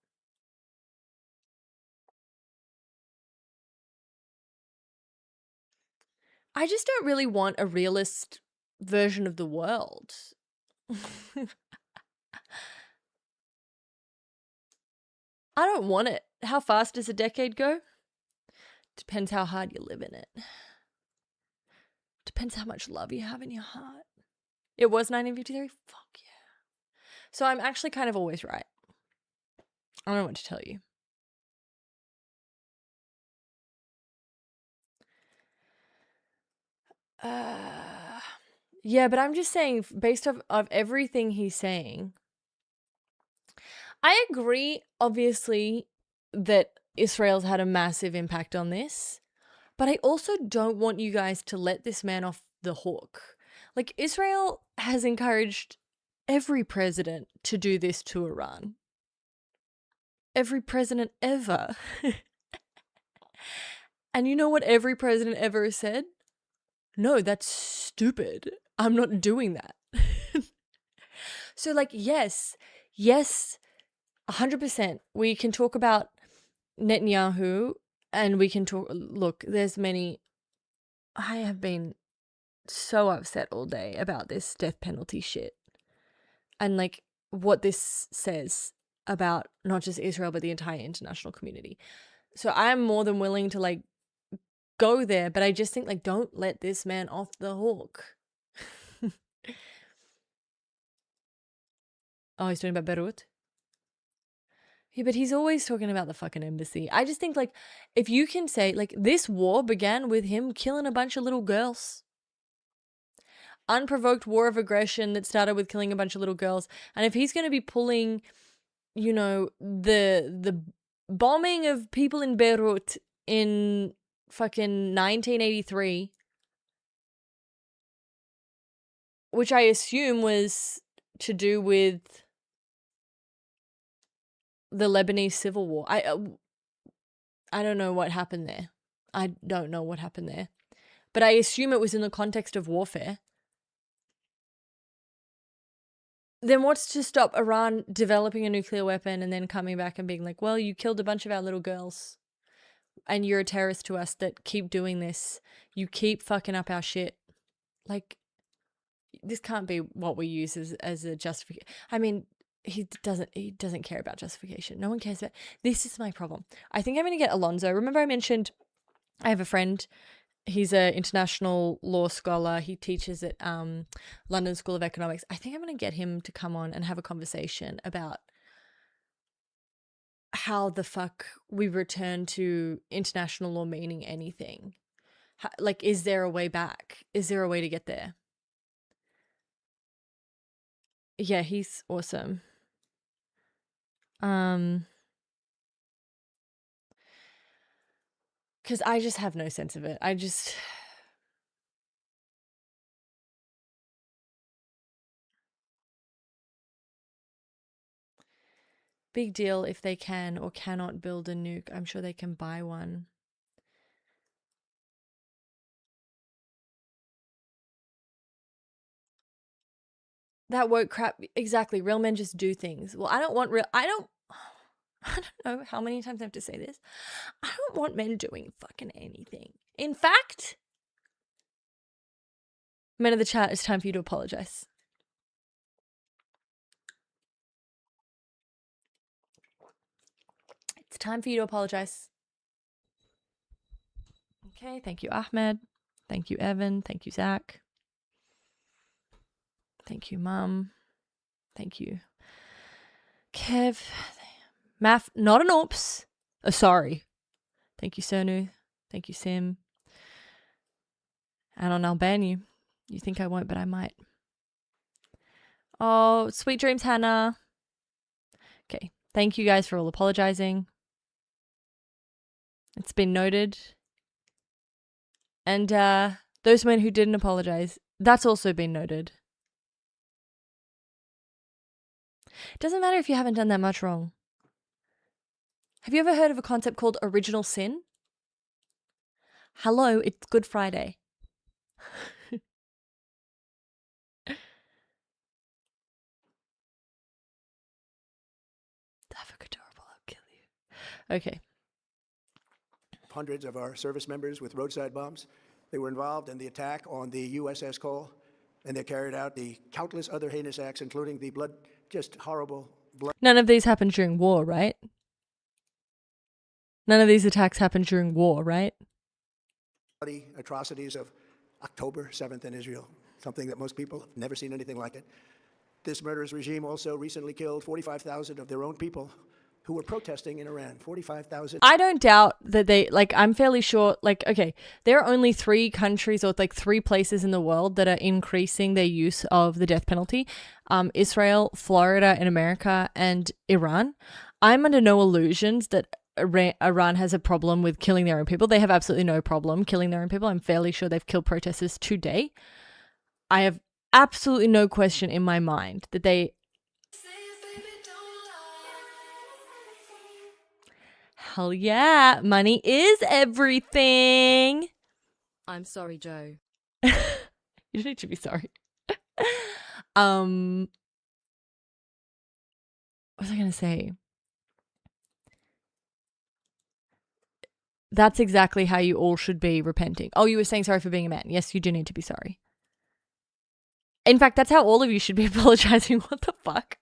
I just don't really want a realist version of the world. I don't want it. How fast does a decade go? Depends how hard you live in it. Depends how much love you have in your heart. It was 1953? Fuck yeah. So I'm actually kind of always right. I don't know what to tell you. Yeah, but I'm just saying, based off of everything he's saying, I agree, obviously, that Israel's had a massive impact on this, but I also don't want you guys to let this man off the hook. Like, Israel has encouraged every president to do this to Iran. Every president ever. And you know what every president ever has said? No, that's stupid. I'm not doing that. So, like, yes, 100%. We can talk about Netanyahu and we can talk. Look, there's many. I have been so upset all day about this death penalty shit and like what this says about not just Israel, but the entire international community. So I'm more than willing to like go there, but I just think like don't let this man off the hook. Oh, he's talking about Beirut? Yeah, but he's always talking about the fucking embassy. I just think like if you can say like this war began with him killing a bunch of little girls. Unprovoked war of aggression that started with killing a bunch of little girls. And if he's going to be pulling, you know, the bombing of people in Beirut in fucking 1983, which I assume was to do with the Lebanese civil war. I don't know what happened there. I don't know what happened there. But I assume it was in the context of warfare. Then what's to stop Iran developing a nuclear weapon and then coming back and being like, well, you killed a bunch of our little girls and you're a terrorist to us that keep doing this. You keep fucking up our shit. Like, this can't be what we use as a justification. I mean, he doesn't care about justification. No one cares about. This is my problem. I think I'm going to get Alonzo. Remember I mentioned I have a friend. He's an international law scholar. He teaches at London School of Economics. I think I'm going to get him to come on and have a conversation about how the fuck we return to international law meaning anything. Like, is there a way back? Is there a way to get there? Yeah, he's awesome. Because I just have no sense of it. Big deal if they can or cannot build a nuke. I'm sure they can buy one. That woke crap. Exactly. Real men just do things. Well, I don't know how many times I have to say this. I don't want men doing fucking anything. In fact, men of the chat, it's time for you to apologize. It's time for you to apologize. Okay, thank you, Ahmed. Thank you, Evan. Thank you, Zach. Thank you, Mum. Thank you, Kev. Math, not an oops. Oh, sorry. Thank you, Sonu. Thank you, Sim. And I'll ban you. You think I won't, but I might. Oh, sweet dreams, Hannah. Okay. Thank you guys for all apologizing. It's been noted. And those men who didn't apologize, that's also been noted. It doesn't matter if you haven't done that much wrong. Have you ever heard of a concept called original sin? Hello, it's Good Friday. Have a adorable, I'll kill you. Okay. Hundreds of our service members with roadside bombs. They were involved in the attack on the USS Cole, and they carried out the countless other heinous acts, including the just horrible blood. None of these happened during war, right? None of these attacks happened during war, right? Bloody atrocities of October 7th in Israel, something that most people have never seen anything like it. This murderous regime also recently killed 45,000 of their own people who were protesting in Iran. 45,000. I don't doubt that they, like, I'm fairly sure, like, okay, there are only 3 countries or like 3 places in the world that are increasing their use of the death penalty. Israel, Florida in America, and Iran. I'm under no illusions that Iran has a problem with killing their own people. They have absolutely no problem killing their own people. I'm fairly sure they've killed protesters today. I have absolutely no question in my mind that they... Hell yeah, money is everything. I'm sorry, Joe. You need to be sorry. What was I going to say? That's exactly how you all should be repenting. Oh, you were saying sorry for being a man. Yes, you do need to be sorry. In fact, that's how all of you should be apologizing. What the fuck?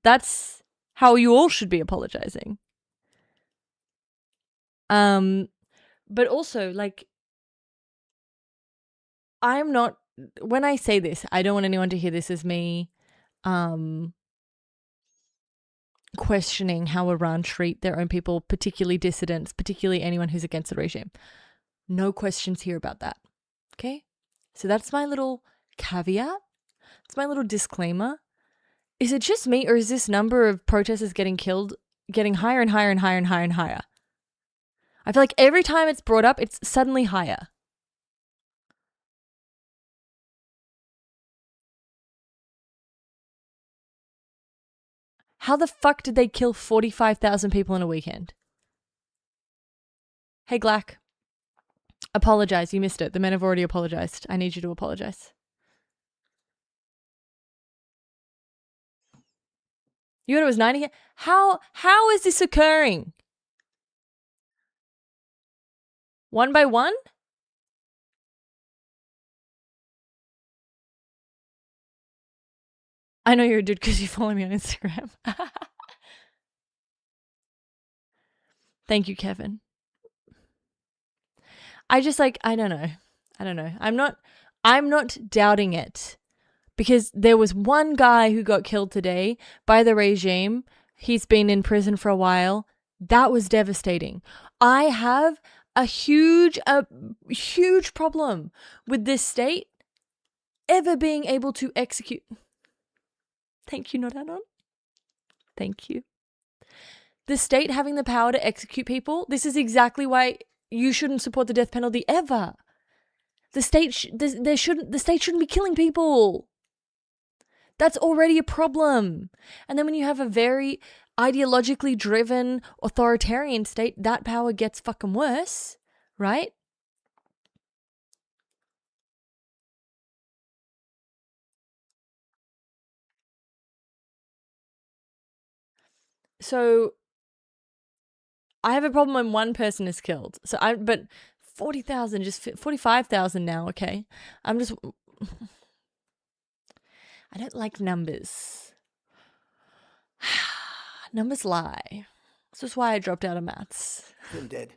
That's how you all should be apologizing. But also, like, I'm not, when I say this, I don't want anyone to hear this as me questioning how Iran treat their own people, particularly dissidents, particularly anyone who's against the regime. No questions here about that. Okay? So that's my little caveat. It's my little disclaimer. Is it just me, or is this number of protesters getting killed getting higher and higher and higher and higher and higher? I feel like every time it's brought up, it's suddenly higher. How the fuck did they kill 45,000 people in a weekend? Hey, Glack. Apologize. You missed it. The men have already apologized. I need you to apologize. You thought it was 90? How is this occurring? One by one? I know you're a dude because you follow me on Instagram. Thank you, Kevin. I just like, I don't know. I'm not doubting it, because there was one guy who got killed today by the regime. He's been in prison for a while. That was devastating. I have a huge problem with this state ever being able to execute. Thank you, Nodanon. Thank you. The state having the power to execute people. This is exactly why you shouldn't support the death penalty ever. The state shouldn't be killing people. That's already a problem. And then when you have a very ideologically driven authoritarian state, that power gets fucking worse, right? So I have a problem when one person is killed. But 40,000, just 45,000 now, okay? I don't like numbers. Numbers lie. This is why I dropped out of maths. Been dead.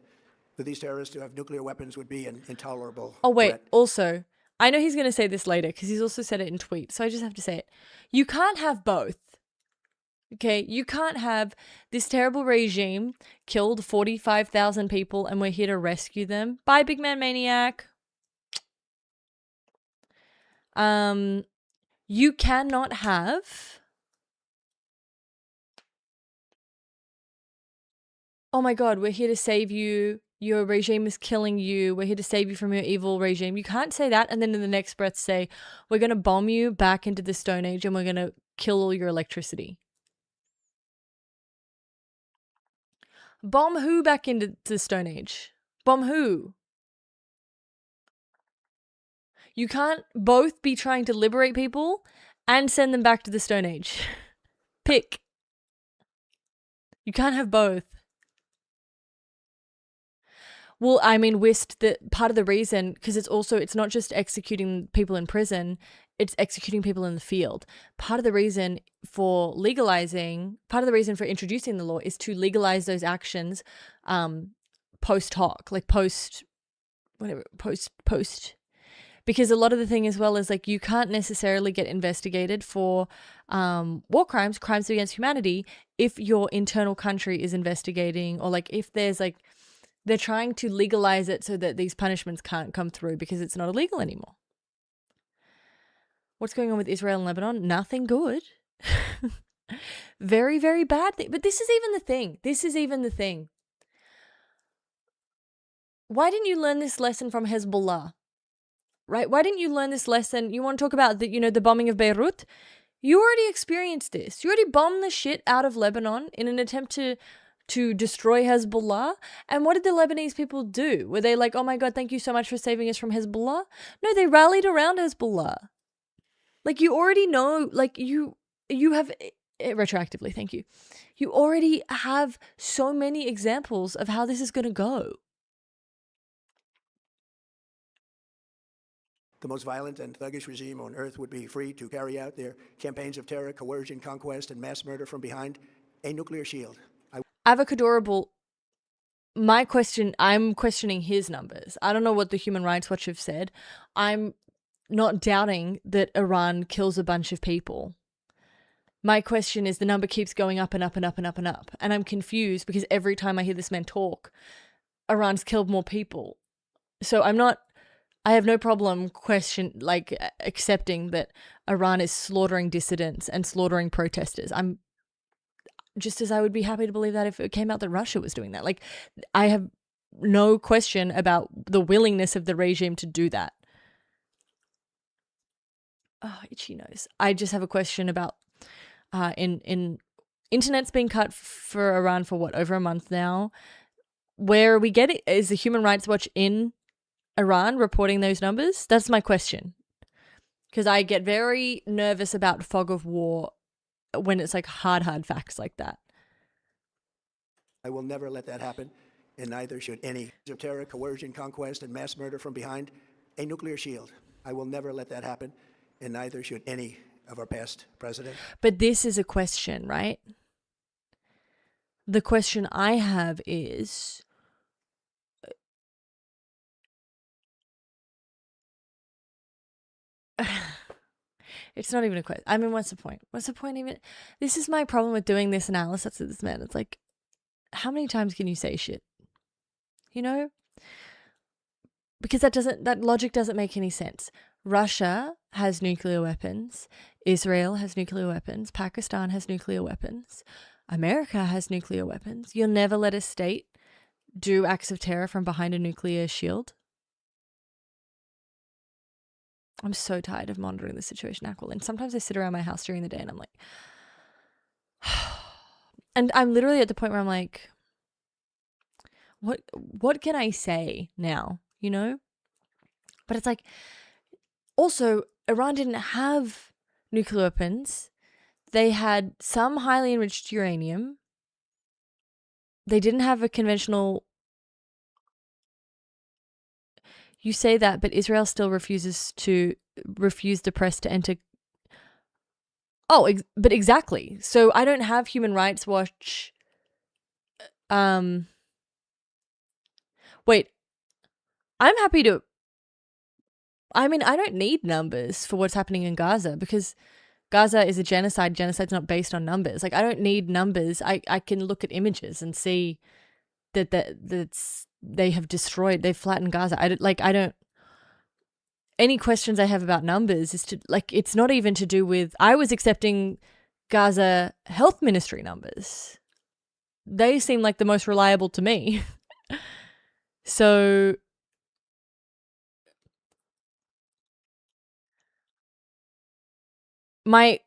For these terrorists to have nuclear weapons would be an intolerable Oh, wait. threat. Also, I know he's going to say this later because he's also said it in tweets. So I just have to say it. You can't have both. Okay? You can't have this terrible regime killed 45,000 people and we're here to rescue them. Bye, big man maniac. You cannot have... Oh my God, we're here to save you. Your regime is killing you. We're here to save you from your evil regime. You can't say that and then in the next breath say, we're going to bomb you back into the Stone Age and we're going to kill all your electricity. Bomb who back into the Stone Age? Bomb who? You can't both be trying to liberate people and send them back to the Stone Age. Pick. You can't have both. Well, I mean, WIST, part of the reason, because it's not just executing people in prison, it's executing people in the field. Part of the reason for introducing the law is to legalize those actions post hoc, like post. Because a lot of the thing as well is like you can't necessarily get investigated for war crimes, crimes against humanity, if your internal country is investigating, or like if there's like, they're trying to legalize it so that these punishments can't come through because it's not illegal anymore. What's going on with Israel and Lebanon? Nothing good. Very, very bad thing. But this is even the thing. Why didn't you learn this lesson from Hezbollah? Right? Why didn't you learn this lesson? You want to talk about the bombing of Beirut? You already experienced this. You already bombed the shit out of Lebanon in an attempt to destroy Hezbollah. And what did the Lebanese people do? Were they like, oh my God, thank you so much for saving us from Hezbollah? No, they rallied around Hezbollah. Like, you already know, like you have, retroactively, thank you. You already have so many examples of how this is going to go. The most violent and thuggish regime on earth would be free to carry out their campaigns of terror, coercion, conquest, and mass murder from behind a nuclear shield. Avocadorable, I'm questioning his numbers. I don't know what the Human Rights Watch have said. I'm not doubting that Iran kills a bunch of people. My question is, the number keeps going up and up and up and up and up. And I'm confused because every time I hear this man talk, Iran's killed more people. So I have no problem accepting that Iran is slaughtering dissidents and slaughtering protesters. I'm just as I would be happy to believe that if it came out that Russia was doing that. Like, I have no question about the willingness of the regime to do that. Oh, itchy nose. I just have a question about in internet's been cut for Iran for what, over a month now. Where are we getting? Is the Human Rights Watch in Iran reporting those numbers? That's my question. Because I get very nervous about fog of war when it's like hard facts like that. I will never let that happen, and neither should any of terror, coercion, conquest, and mass murder from behind a nuclear shield. I will never let that happen, and neither should any of our past presidents. But this is a question, right? The question I have is, it's not even a question. I mean, what's the point? What's the point even? This is my problem with doing this analysis of this man. It's like, how many times can you say shit? You know? Because that logic doesn't make any sense. Russia has nuclear weapons. Israel has nuclear weapons. Pakistan has nuclear weapons. America has nuclear weapons. You'll never let a state do acts of terror from behind a nuclear shield. I'm so tired of monitoring the situation, Aquilin. Sometimes I sit around my house during the day and I'm like, and I'm literally at the point where I'm like, what can I say now? You know? But it's like, also, Iran didn't have nuclear weapons. They had some highly enriched uranium. They didn't have a conventional. You say that, but Israel still refused the press to enter. Oh, but exactly. So I don't have Human Rights Watch. Wait, I'm happy to. I mean, I don't need numbers for what's happening in Gaza because Gaza is a genocide. Genocide's not based on numbers. Like, I don't need numbers. I can look at images and see that they have destroyed, they've flattened Gaza. I don't. Any questions I have about numbers is it's not even to do with. I was accepting Gaza Health Ministry numbers. They seem like the most reliable to me. So I'm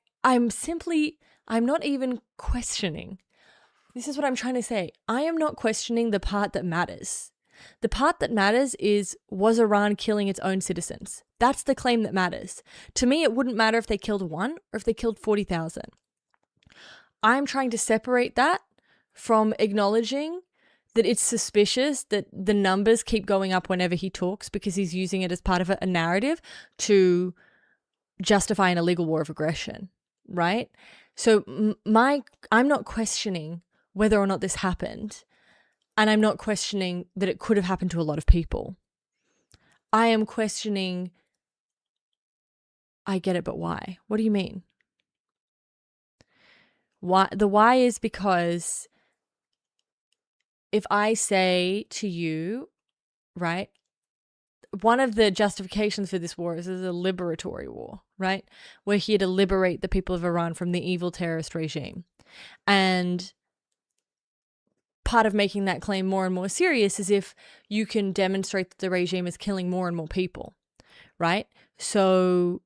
not even questioning. This is what I'm trying to say. I am not questioning the part that matters. The part that matters is, was Iran killing its own citizens? That's the claim that matters. To me, it wouldn't matter if they killed one or if they killed 40,000. I'm trying to separate that from acknowledging that it's suspicious that the numbers keep going up whenever he talks because he's using it as part of a narrative to justify an illegal war of aggression, right? So I'm not questioning whether or not this happened, and I'm not questioning that it could have happened to a lot of people. I am questioning, I get it, but why? What do you mean? Why? The why is because if I say to you, right, one of the justifications for this war is a liberatory war, right? We're here to liberate the people of Iran from the evil terrorist regime. And part of making that claim more and more serious is if you can demonstrate that the regime is killing more and more people, right? So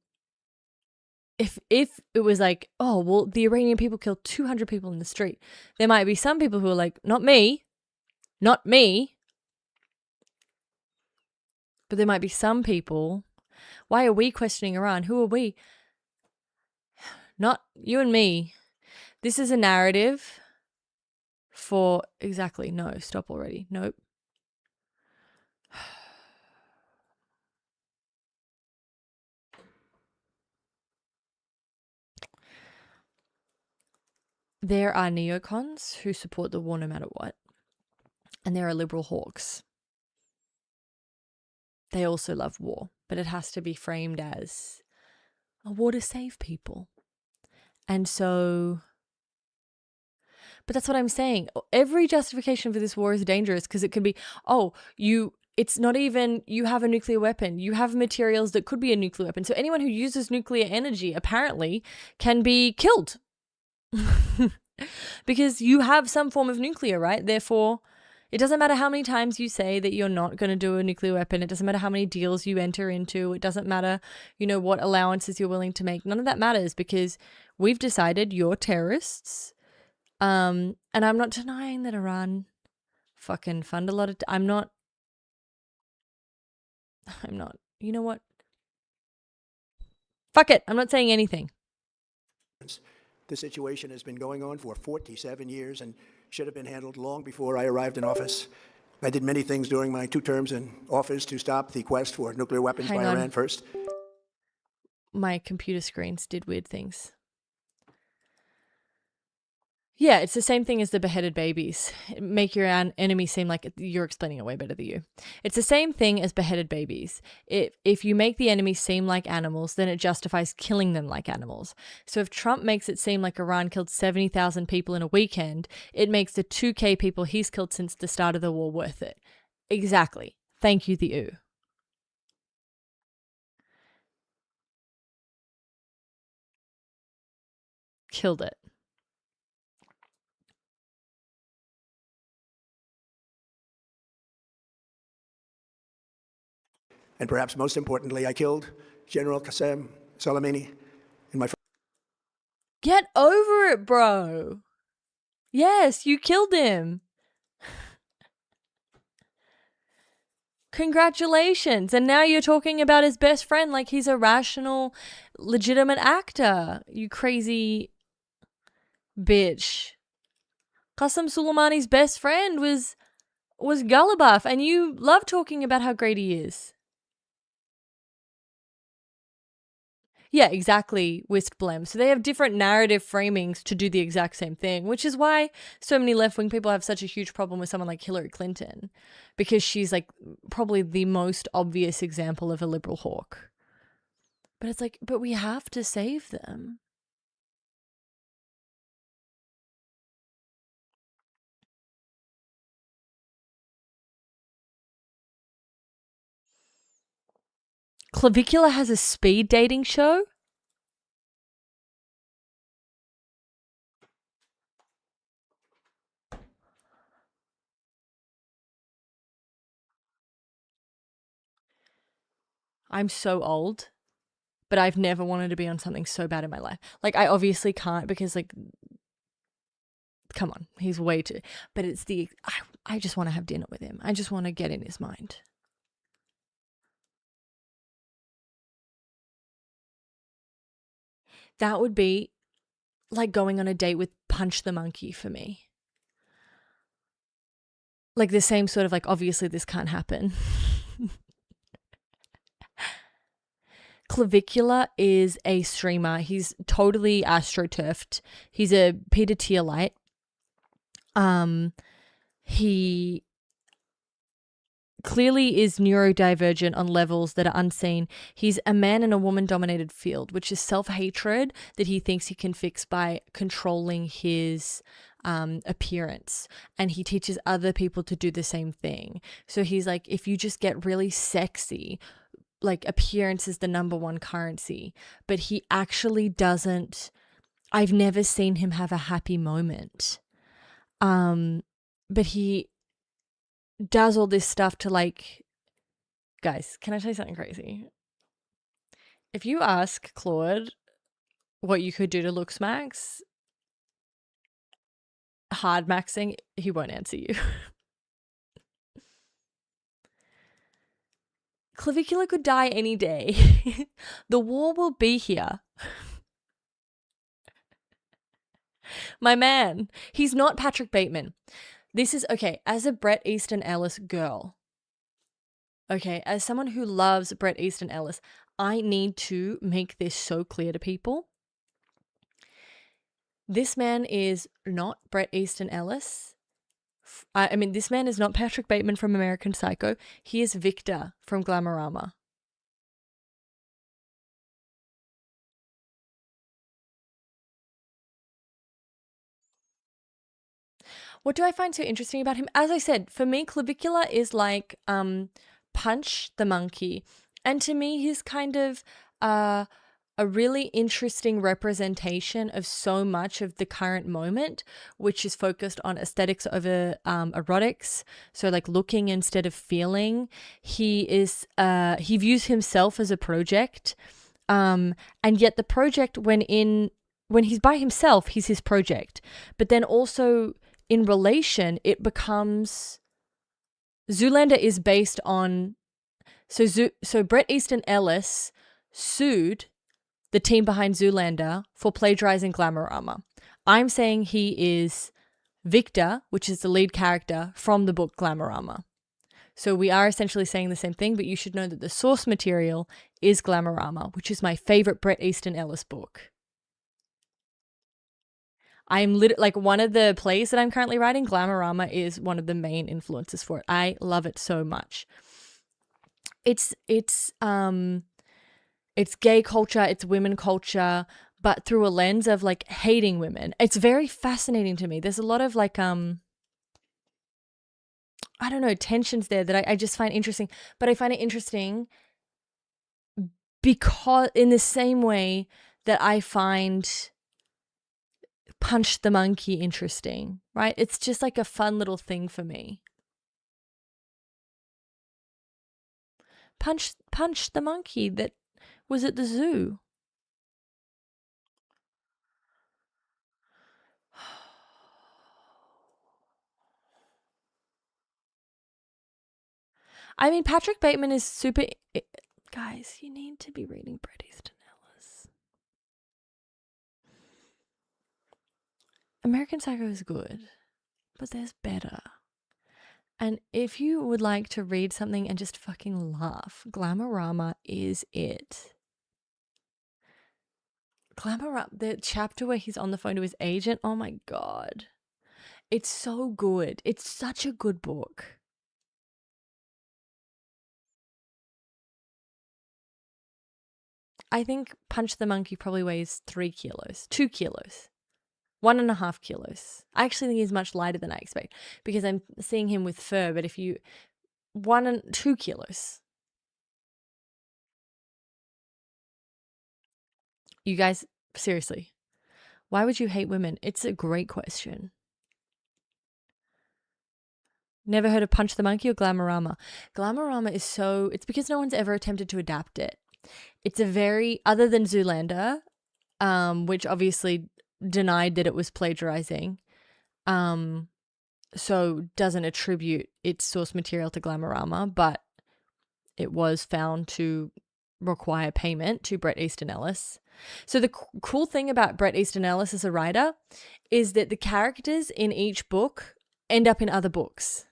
if it was like, oh, well, the Iranian people killed 200 people in the street, there might be some people who are like, not me. But there might be some people. Why are we questioning Iran? Who are we? Not you and me. This is a narrative for exactly. No, stop already. Nope. There are neocons who support the war no matter what. And there are liberal hawks. They also love war, but it has to be framed as a war to save people. And so, but that's what I'm saying. Every justification for this war is dangerous because it could be, it's not even you have a nuclear weapon. You have materials that could be a nuclear weapon. So anyone who uses nuclear energy apparently can be killed because you have some form of nuclear, right? Therefore, it doesn't matter how many times you say that you're not going to do a nuclear weapon. It doesn't matter how many deals you enter into. It doesn't matter, what allowances you're willing to make. None of that matters because we've decided you're terrorists. And I'm not denying that Iran fucking fund a lot of... I'm not. You know what? Fuck it. I'm not saying anything. The situation has been going on for 47 years and should have been handled long before I arrived in office. I did many things during my 2 terms in office to stop the quest for nuclear weapons by Iran first. My computer screens did weird things. Yeah, it's the same thing as the beheaded babies. Make your enemy seem like you're explaining it way better than you. It's the same thing as beheaded babies. If you make the enemy seem like animals, then it justifies killing them like animals. So if Trump makes it seem like Iran killed 70,000 people in a weekend, it makes the 2K people he's killed since the start of the war worth it. Exactly. Thank you, the U. Killed it. And perhaps most importantly, I killed General Qasem Soleimani in my... Get over it, bro. Yes, you killed him. Congratulations. And now you're talking about his best friend like he's a rational, legitimate actor. You crazy bitch. Qasem Soleimani's best friend was Gullibuff, and you love talking about how great he is. Yeah, exactly, Whisk Blem. So they have different narrative framings to do the exact same thing, which is why so many left-wing people have such a huge problem with someone like Hillary Clinton, because she's like probably the most obvious example of a liberal hawk. But it's like, but we have to save them. Clavicula has a speed dating show? I'm so old, but I've never wanted to be on something so bad in my life. Like, I obviously can't because, like, come on, he's way too... But it's I just want to have dinner with him. I just want to get in his mind. That would be like going on a date with Punch the Monkey for me. Like the same sort of like, obviously this can't happen. Clavicula is a streamer. He's totally astroturfed. He's a Peter Thielite. He clearly is neurodivergent on levels that are unseen. He's a man in a woman-dominated field, which is self-hatred that he thinks he can fix by controlling his appearance. And he teaches other people to do the same thing. So he's like, if you just get really sexy, like appearance is the number one currency. But he actually doesn't, I've never seen him have a happy moment. But he does all this stuff to like, guys, can I tell you something crazy? If you ask Claude what you could do to looks max, hard maxing, he won't answer you. Clavicular could die any day. The war will be here. My man, he's not Patrick Bateman. This is, okay, as a Bret Easton Ellis girl, okay, as someone who loves Bret Easton Ellis, I need to make this so clear to people. This man is not Bret Easton Ellis. I mean, this man is not Patrick Bateman from American Psycho. He is Victor from Glamorama. What do I find so interesting about him? As I said, for me, Clavicular is like Punch the Monkey. And to me, he's kind of a really interesting representation of so much of the current moment, which is focused on aesthetics over erotics. So like looking instead of feeling. He views himself as a project. And yet the project when he's by himself, he's his project. But then also in relation, it becomes, Zoolander is based on, so Bret Easton Ellis sued the team behind Zoolander for plagiarizing Glamorama. I'm saying he is Victor, which is the lead character from the book Glamorama. So we are essentially saying the same thing, but you should know that the source material is Glamorama, which is my favorite Bret Easton Ellis book. I'm like one of the plays that I'm currently writing, Glamorama is one of the main influences for it. I love it so much. It's gay culture, it's women culture, but through a lens of like hating women. It's very fascinating to me. There's a lot of like I don't know, tensions there that I just find interesting. But I find it interesting because in the same way that I find Punch the Monkey interesting, right? It's just like a fun little thing for me. Punch the monkey that was at the zoo. I mean, Patrick Bateman is super. Guys, you need to be reading Bret Easton Ellis. American Psycho is good, but there's better. And if you would like to read something and just fucking laugh, Glamorama is it. Glamorama, the chapter where he's on the phone to his agent, oh my God. It's so good. It's such a good book. I think Punch the Monkey probably weighs 3 kilos, 2 kilos, 1.5 kilos. I actually think he's much lighter than I expect because I'm seeing him with fur, but if you, 2 kilos. You guys, seriously, why would you hate women? It's a great question. Never heard of Punch the Monkey or Glamorama? Glamorama is it's because no one's ever attempted to adapt it. It's a very, other than Zoolander, which obviously denied that it was plagiarizing, so doesn't attribute its source material to Glamorama, but it was found to require payment to Bret Easton Ellis. So the cool thing about Bret Easton Ellis as a writer is that the characters in each book end up in other books.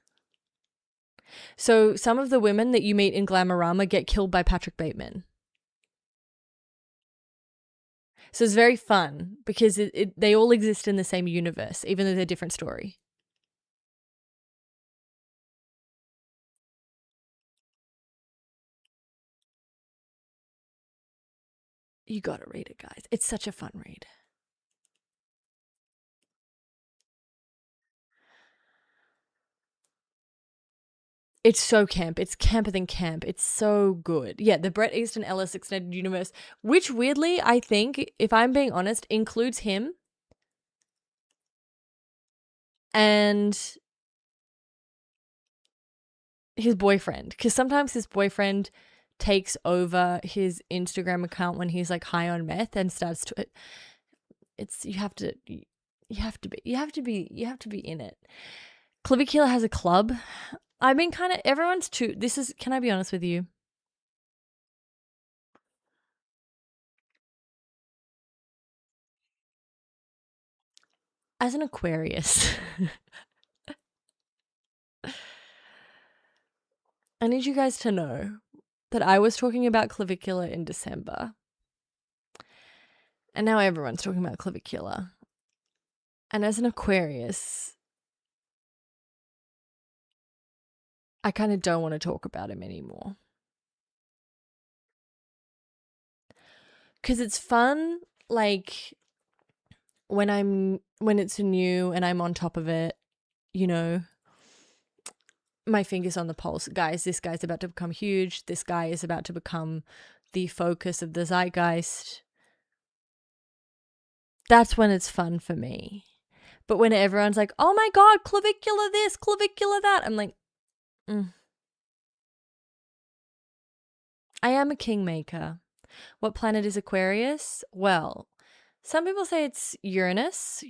So some of the women that you meet in Glamorama get killed by Patrick Bateman. So it's very fun because they all exist in the same universe, even though they're different story. You gotta read it, guys. It's such a fun read. It's so camp. It's camper than camp. It's so good. Yeah, the Bret Easton Ellis Extended Universe, which weirdly, I think, if I'm being honest, includes him and his boyfriend. Because sometimes his boyfriend takes over his Instagram account when he's like high on meth and starts to you have to be in it. Clavicula has a club. I mean, kind of everyone's too. Can I be honest with you? As an Aquarius, I need you guys to know that I was talking about Clavicula in December. And now everyone's talking about Clavicula. And as an Aquarius, I kind of don't want to talk about him anymore. Because it's fun, like, when it's new and I'm on top of it, you know, my fingers on the pulse. Guys, this guy's about to become huge. This guy is about to become the focus of the zeitgeist. That's when it's fun for me. But when everyone's like, oh my God, Clavicula this, Clavicula that, I'm like, I am a kingmaker. What planet is Aquarius? Well, some people say it's Uranus,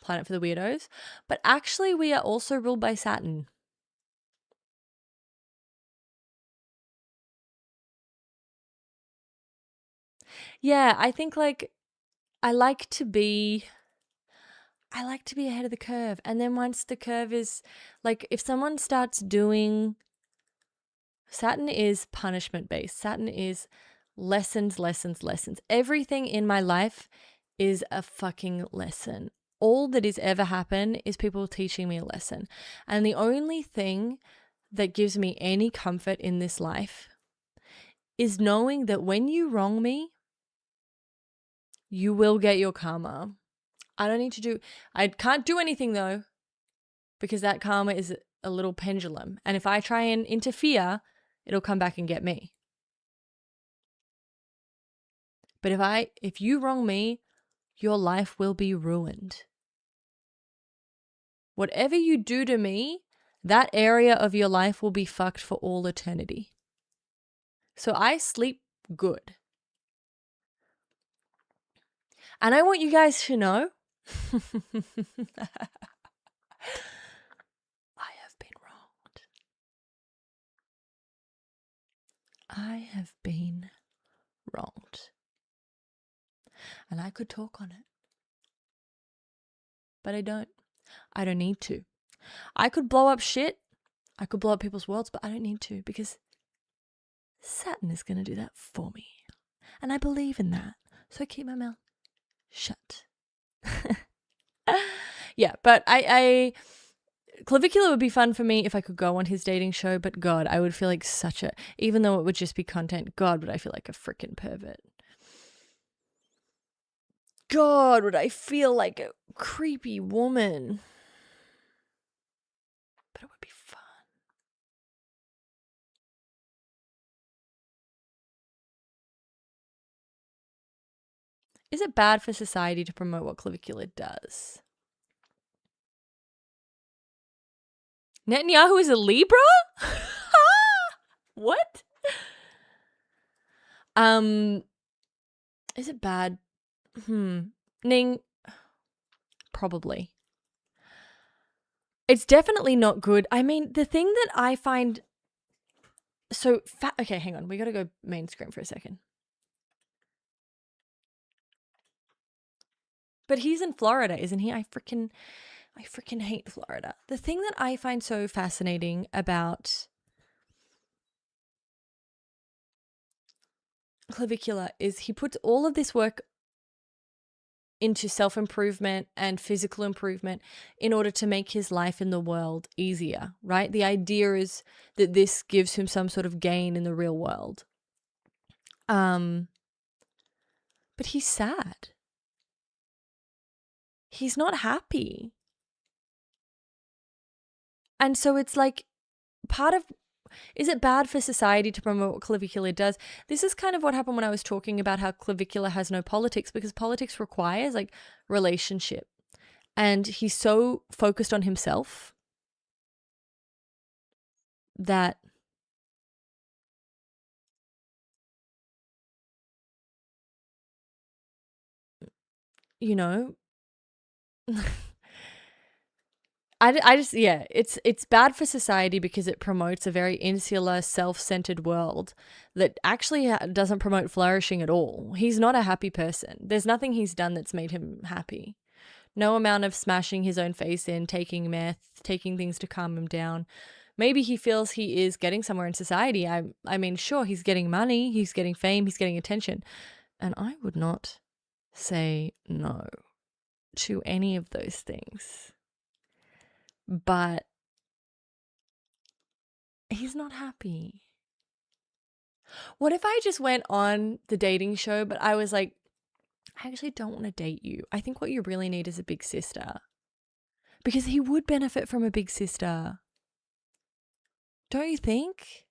planet for the weirdos, but actually we are also ruled by Saturn. Yeah, I think like I like to be ahead of the curve. And then once the curve is like, if someone starts doing, Saturn is punishment based. Saturn is lessons. Everything in my life is a fucking lesson. All that has ever happened is people teaching me a lesson. And the only thing that gives me any comfort in this life is knowing that when you wrong me, you will get your karma. I can't do anything though, because that karma is a little pendulum. And if I try and interfere, it'll come back and get me. But if you wrong me, your life will be ruined. Whatever you do to me, that area of your life will be fucked for all eternity. So I sleep good. And I want you guys to know I have been wronged. I have been wronged. And I could talk on it. But I don't. I don't need to. I could blow up shit. I could blow up people's worlds, but I don't need to, because Saturn is going to do that for me. And I believe in that. So I keep my mouth shut. Yeah, but I Clavicula would be fun for me if I could go on his dating show, but God, I would feel like even though it would just be content, God, would I feel like a freaking pervert. God, would I feel like a creepy woman. But it would be fun. Is it bad for society to promote what Clavicula does? Netanyahu is a Libra? What? Is it bad? Ning, probably. It's definitely not good. I mean, the thing that I find okay, hang on. We got to go main screen for a second. But he's in Florida, isn't he? I freaking hate Florida. The thing that I find so fascinating about Clavicula is he puts all of this work into self-improvement and physical improvement in order to make his life in the world easier, right? The idea is that this gives him some sort of gain in the real world. But he's sad. He's not happy. And so it's like part of, is it bad for society to promote what Clavicular does? This is kind of what happened when I was talking about how Clavicular has no politics, because politics requires like relationship. And he's so focused on himself that, you know, I just, yeah, it's bad for society because it promotes a very insular, self-centered world that actually doesn't promote flourishing at all. He's not a happy person. There's nothing he's done that's made him happy. No amount of smashing his own face in, taking meth, taking things to calm him down. Maybe he feels he is getting somewhere in society. I mean, sure, he's getting money, he's getting fame, he's getting attention. And I would not say no to any of those things. But he's not happy. What if I just went on the dating show, but I was like, I actually don't want to date you. I think what you really need is a big sister. Because he would benefit from a big sister. Don't you think?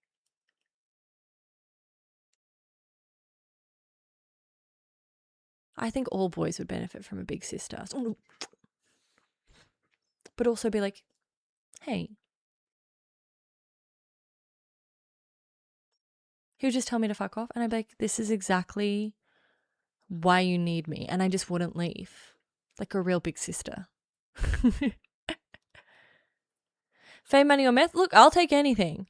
I think all boys would benefit from a big sister. But also be like, hey. He would just tell me to fuck off. And I'd be like, this is exactly why you need me. And I just wouldn't leave. Like a real big sister. Fame, money, or meth? Look, I'll take anything.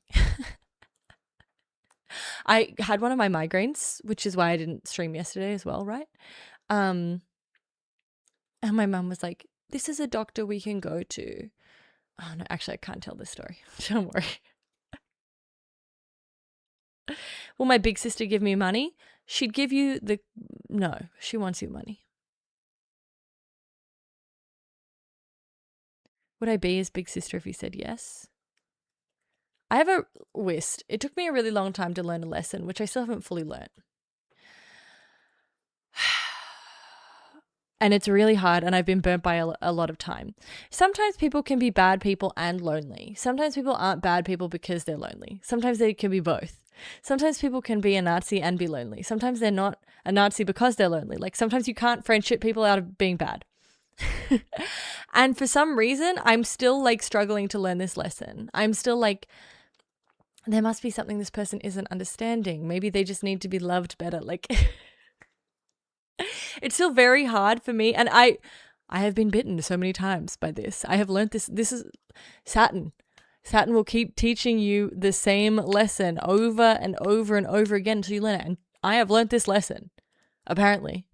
I had one of my migraines, which is why I didn't stream yesterday as well, right? And my mum was like, this is a doctor we can go to. Oh, no, actually, I can't tell this story. Don't worry. Will my big sister give me money? She'd give you the... No, she wants your money. Would I be his big sister if he said yes? I have a whist. It took me a really long time to learn a lesson, which I still haven't fully learnt. And it's really hard, and I've been burnt by a lot of time. Sometimes people can be bad people and lonely. Sometimes people aren't bad people because they're lonely. Sometimes they can be both. Sometimes people can be a Nazi and be lonely. Sometimes they're not a Nazi because they're lonely. Like sometimes you can't friendship people out of being bad. And for some reason, I'm still like struggling to learn this lesson. I'm still like, there must be something this person isn't understanding. Maybe they just need to be loved better. Like... It's still very hard for me, and I have been bitten so many times by this. I have learned this. This is Saturn. Saturn will keep teaching you the same lesson over and over and over again until you learn it. And I have learned this lesson, apparently.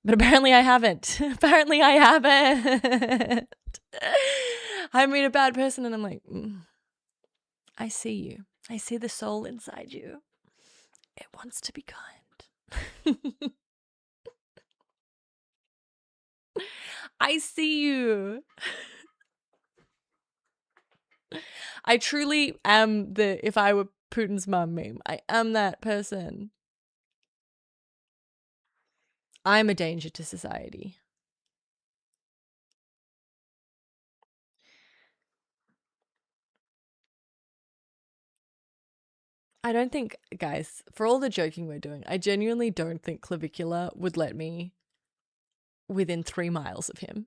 But apparently I haven't. Apparently I haven't. I meet a bad person and I'm like, I see you. I see the soul inside you. It wants to be kind. I see you. I truly am the if I were Putin's mum meme. I am that person. I'm a danger to society. I don't think, guys, for all the joking we're doing, I genuinely don't think Clavicular would let me within 3 miles of him.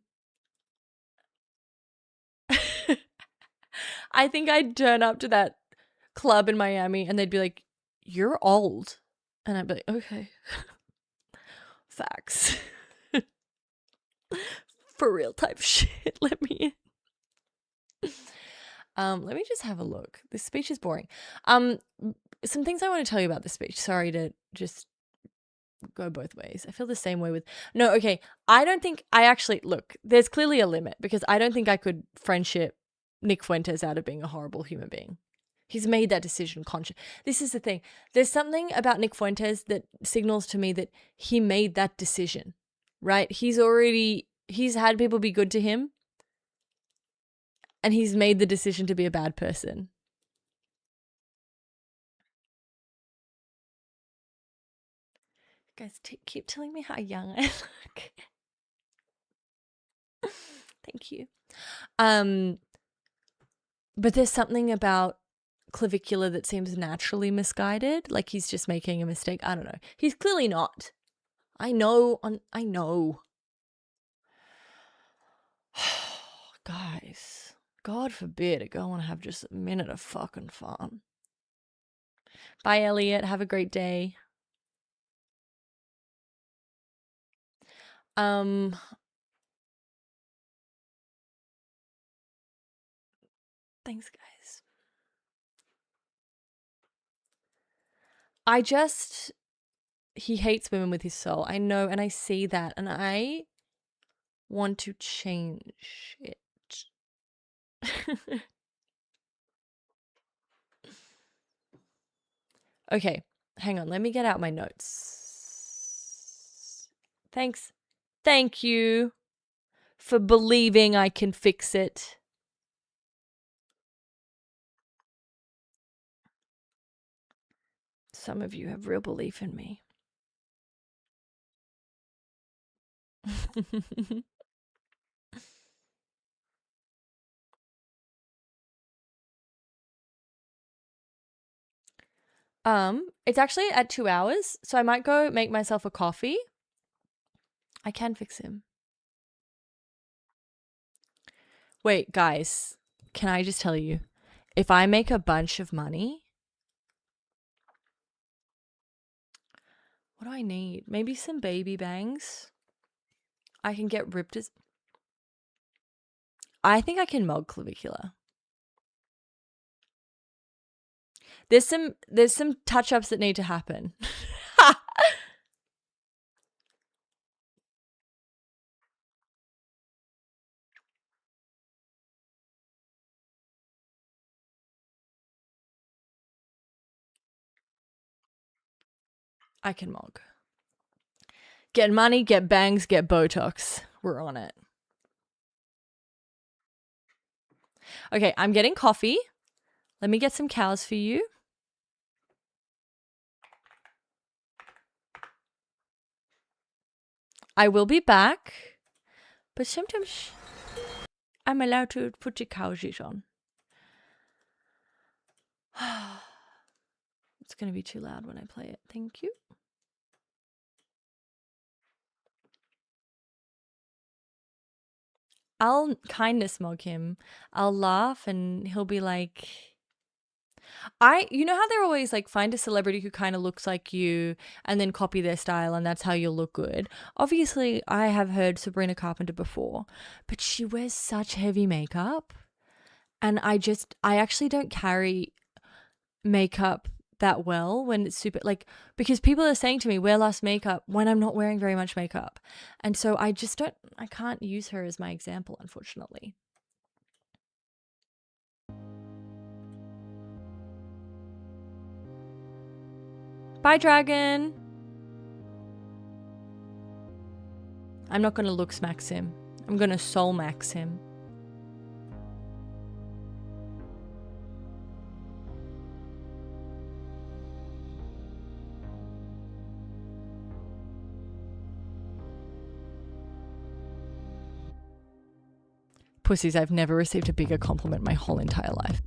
I think I'd turn up to that club in Miami and they'd be like, you're old. And I'd be like, okay. Facts. For real type shit. Let me in. Let me just have a look. This speech is boring. Some things I want to tell you about this speech. Sorry to just go both ways. I feel the same way with... No, okay. I don't think... I actually... Look, there's clearly a limit because I don't think I could friendship Nick Fuentes out of being a horrible human being. He's made that decision conscious. This is the thing. There's something about Nick Fuentes that signals to me that he made that decision, right? He's had people be good to him and he's made the decision to be a bad person. Guys, keep telling me how young I look. Thank you. But there's something about clavicular that seems naturally misguided, like he's just making a mistake. I don't know. He's clearly not. I know. Guys, God forbid I go and have just a minute of fucking fun. Bye, Elliot. Have a great day. Thanks, guys. He hates women with his soul. I know, and I see that, and I want to change it. Okay, hang on. Let me get out my notes. Thanks. Thank you for believing I can fix it. Some of you have real belief in me. It's actually at 2 hours, so I might go make myself a coffee. I can fix him. Wait, guys, can I just tell you, if I make a bunch of money, what do I need? Maybe some baby bangs. I can get ripped as... I think I can mug clavicular. There's some touch-ups that need to happen. I can mug. Get money, get bangs, get Botox. We're on it. Okay, I'm getting coffee. Let me get some cows for you. I will be back. But sometimes I'm allowed to put the cow shit on. It's going to be too loud when I play it. Thank you. I'll kindness mug him. I'll laugh and he'll be like... You know how they're always like, find a celebrity who kind of looks like you and then copy their style and that's how you'll look good. Obviously, I have heard Sabrina Carpenter before, but she wears such heavy makeup. And I actually don't carry makeup that well when it's super, like, because people are saying to me, wear less makeup when I'm not wearing very much makeup. And so I can't use her as my example, unfortunately. Bye, dragon. I'm not going to looks max him. I'm going to soul max him. Pussies, I've never received a bigger compliment my whole entire life.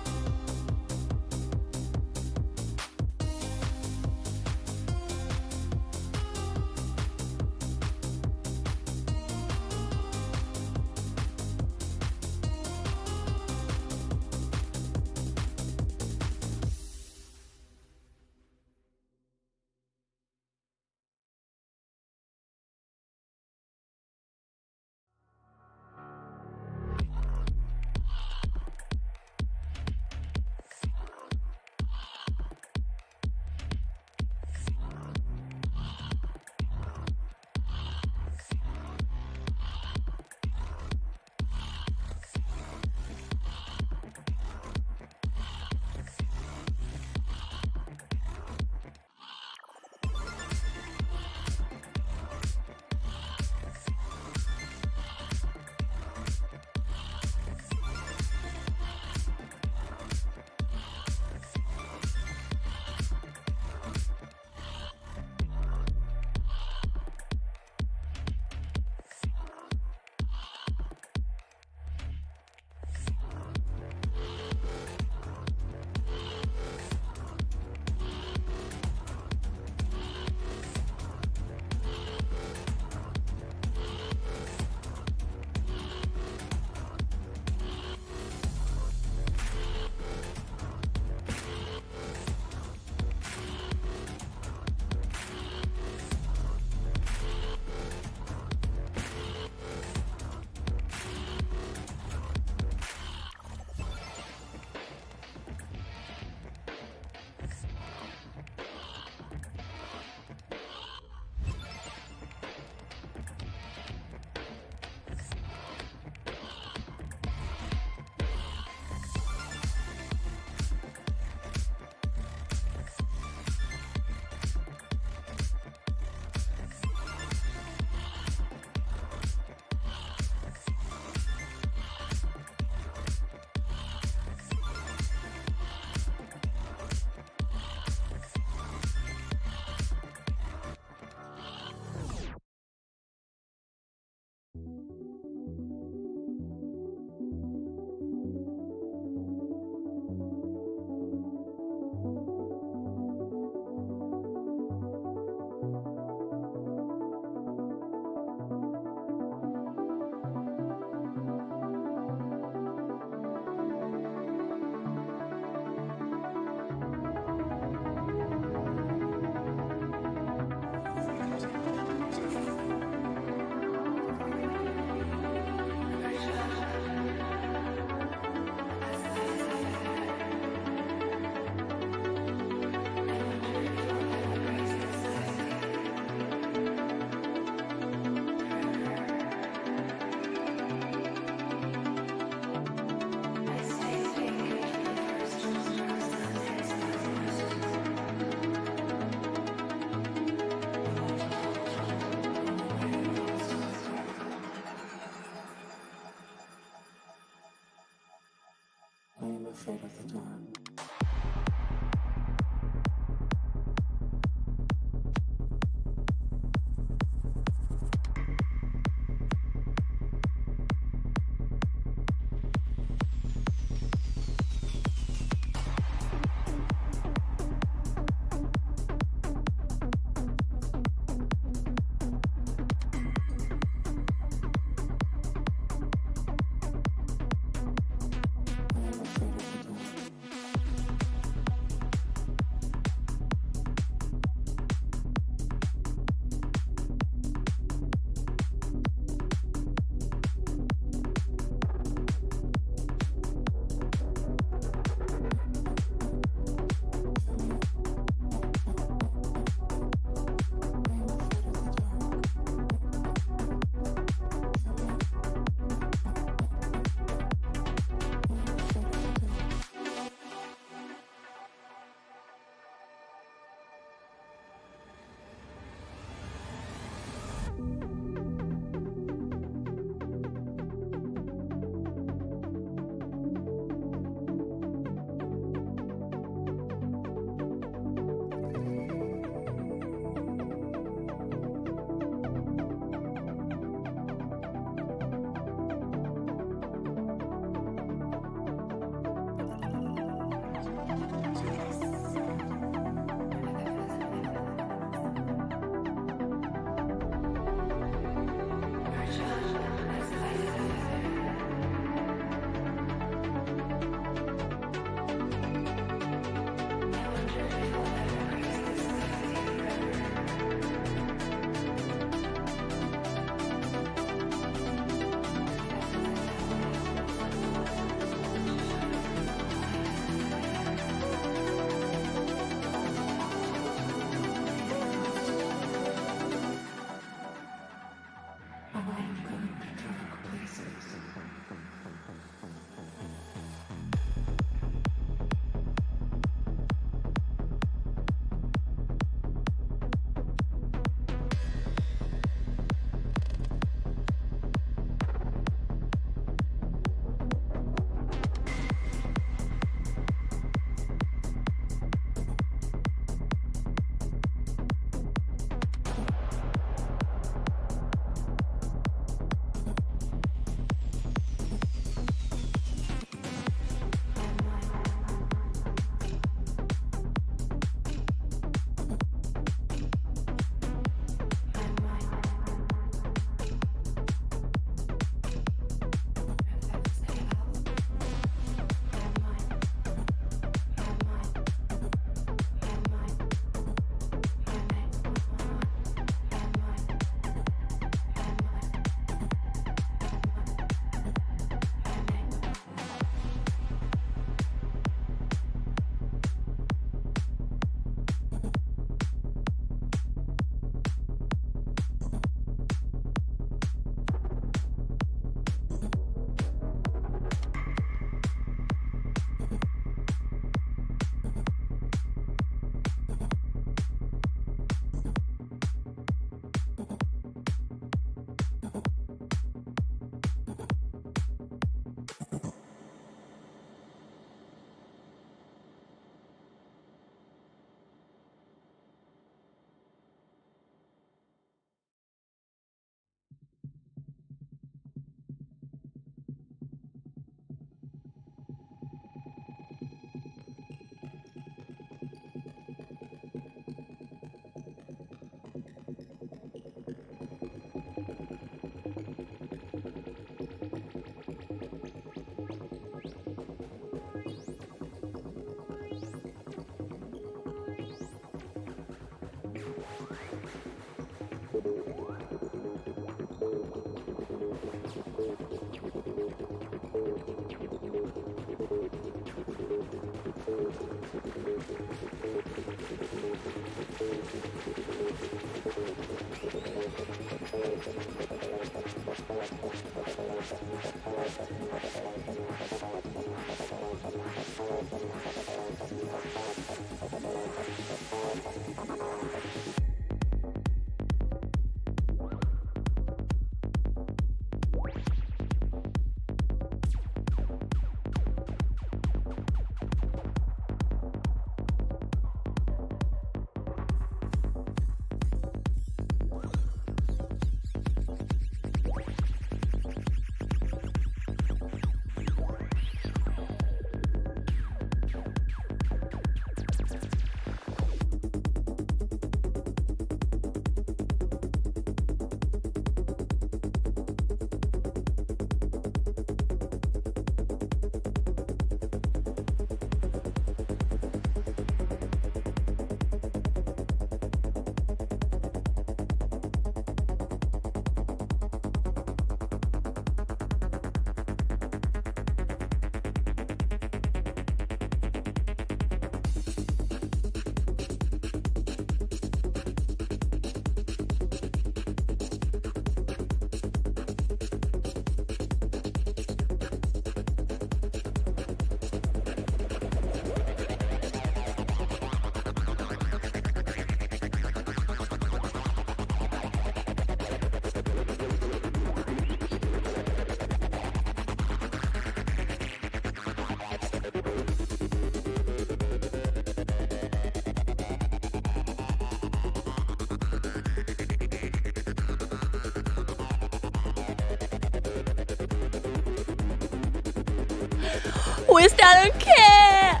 West, I don't care.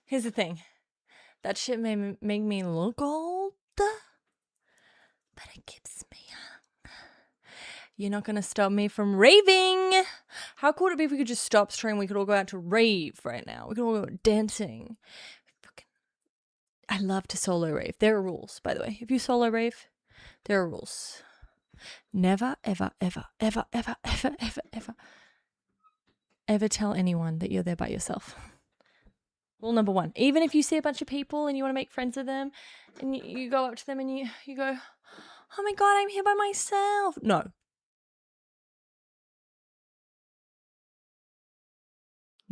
Here's the thing. That shit may make me look old, but it keeps me young. You're not gonna stop me from raving. How cool would it be if we could just stop stream? We could all go out to rave right now. We could all go dancing. I love to solo rave. There are rules, by the way. If you solo rave, there are rules. Never, ever, ever, ever, ever, ever, ever, ever, ever tell anyone that you're there by yourself. Rule number 1. Even if you see a bunch of people and you want to make friends with them and you go up to them and you go, oh my God, I'm here by myself. No.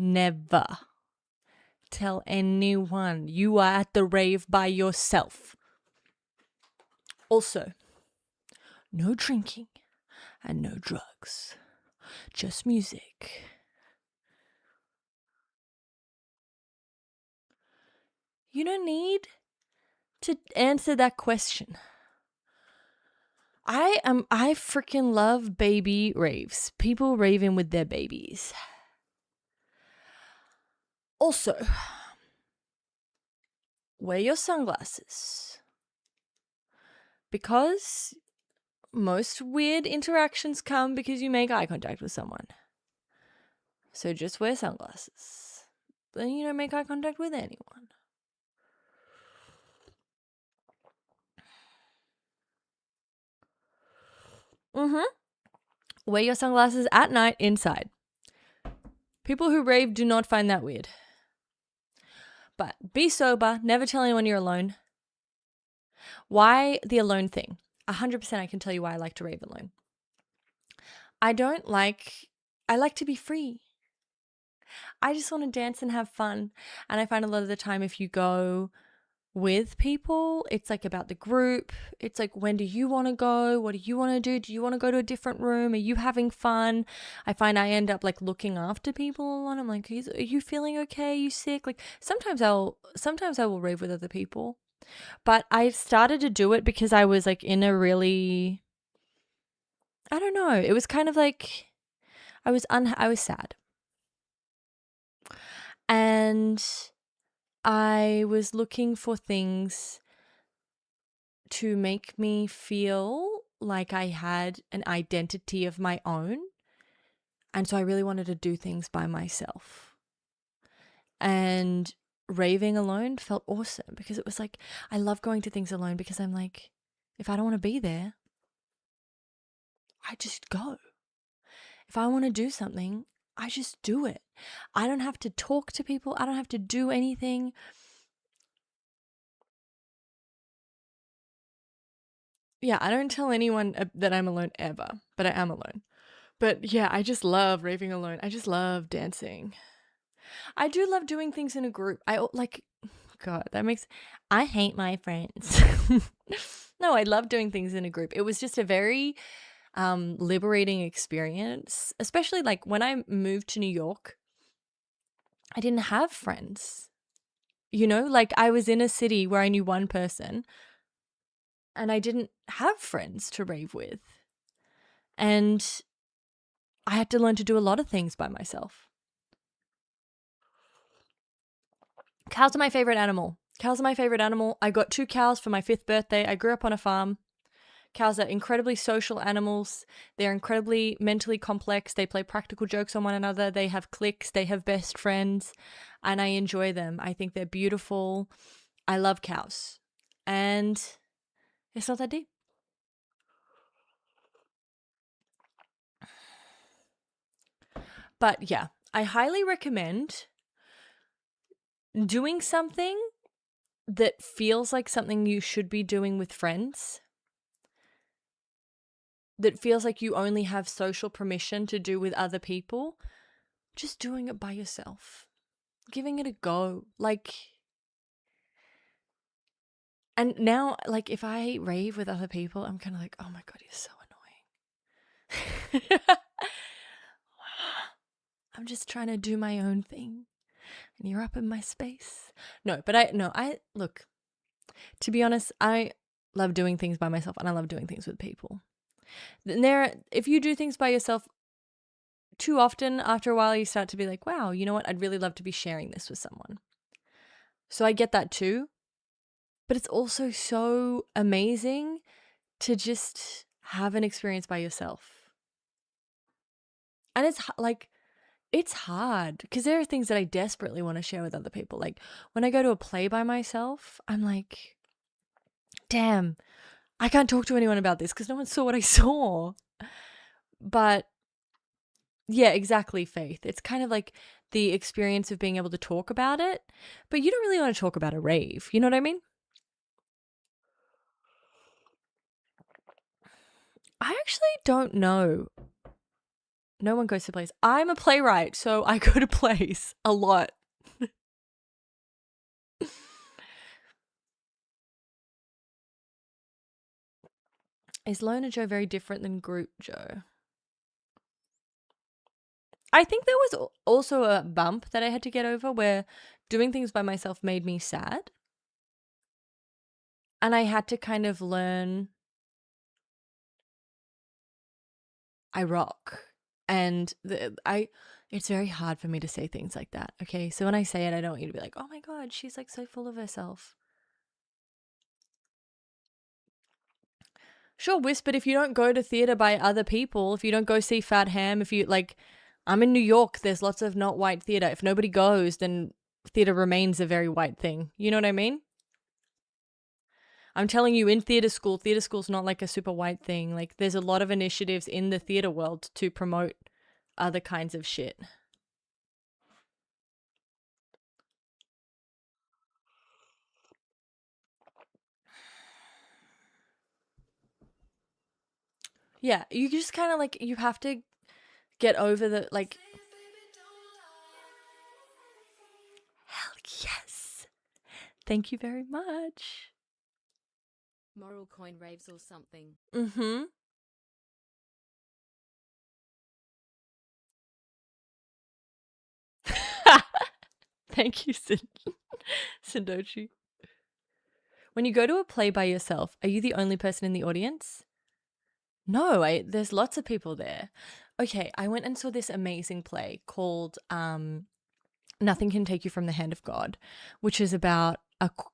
Never tell anyone you are at the rave by yourself. Also, no drinking and no drugs. Just music. You don't need to answer that question. I freaking love baby raves. People raving with their babies. Also, wear your sunglasses. Because most weird interactions come because you make eye contact with someone. So just wear sunglasses. Then you don't make eye contact with anyone. Wear your sunglasses at night inside. People who rave do not find that weird. But be sober. Never tell anyone you're alone. Why the alone thing? 100% I can tell you why I like to rave alone. I like to be free. I just want to dance and have fun. And I find a lot of the time if you go with people, it's like about the group. It's like, when do you want to go? What do you want to do? Do you want to go to a different room? Are you having fun? I find I end up like looking after people a lot. I'm like, are you feeling okay? Are you sick? Like sometimes I will rave with other people. But I started to do it because I was like in a really, I don't know. It was kind of like I was sad. And I was looking for things to make me feel like I had an identity of my own. And so I really wanted to do things by myself. And raving alone felt awesome because it was like, I love going to things alone because I'm like, if I don't want to be there, I just go. If I want to do something, I just do it. I don't have to talk to people. I don't have to do anything. Yeah, I don't tell anyone that I'm alone ever, but I am alone. But yeah, I just love raving alone. I just love dancing. I do love doing things in a group. God, I hate my friends. No, I love doing things in a group. It was just a very liberating experience, especially like when I moved to New York. I didn't have friends. Like I was in a city where I knew one person and I didn't have friends to rave with. And I had to learn to do a lot of things by myself. Cows are my favorite animal. I got 2 cows for my 5th birthday. I grew up on a farm. Cows are incredibly social animals. They're incredibly mentally complex. They play practical jokes on one another. They have cliques. They have best friends. And I enjoy them. I think they're beautiful. I love cows. And it's not that deep. But yeah, I highly recommend doing something that feels like something you should be doing with friends, that feels like you only have social permission to do with other people, just doing it by yourself, giving it a go. And now, if I rave with other people, I'm kind of like, oh my God, you're so annoying. I'm just trying to do my own thing and you're up in my space. Look, to be honest, I love doing things by myself and I love doing things with people. If you do things by yourself too often, after a while, you start to be like, wow, you know what? I'd really love to be sharing this with someone. So I get that too. But it's also so amazing to just have an experience by yourself. And it's hard because there are things that I desperately want to share with other people. Like when I go to a play by myself, I'm like, damn, I can't talk to anyone about this because no one saw what I saw. But yeah, exactly, Faith. It's kind of like the experience of being able to talk about it, but you don't really want to talk about a rave. You know what I mean? I actually don't know. No one goes to plays. I'm a playwright, so I go to plays a lot. Is Loner Joe very different than Group Joe? I think there was also a bump that I had to get over where doing things by myself made me sad. And I had to kind of learn I rock. And it's very hard for me to say things like that. Okay. So when I say it, I don't want you to be like, oh my God, she's like so full of herself. Sure, Wisp, but if you don't go to theater by other people, if you don't go see Fat Ham, if you I'm in New York, there's lots of not white theater. If nobody goes, then theater remains a very white thing. You know what I mean? I'm telling you, in theater school's not like a super white thing. Like there's a lot of initiatives in the theater world to promote other kinds of shit. Yeah, you just kind of you have to get over the hell yes. Thank you very much. Moral coin raves or something. Mm-hmm. Thank you, Sindochi. When you go to a play by yourself, are you the only person in the audience? No, there's lots of people there. Okay, I went and saw this amazing play called Nothing Can Take You from the Hand of God, which is about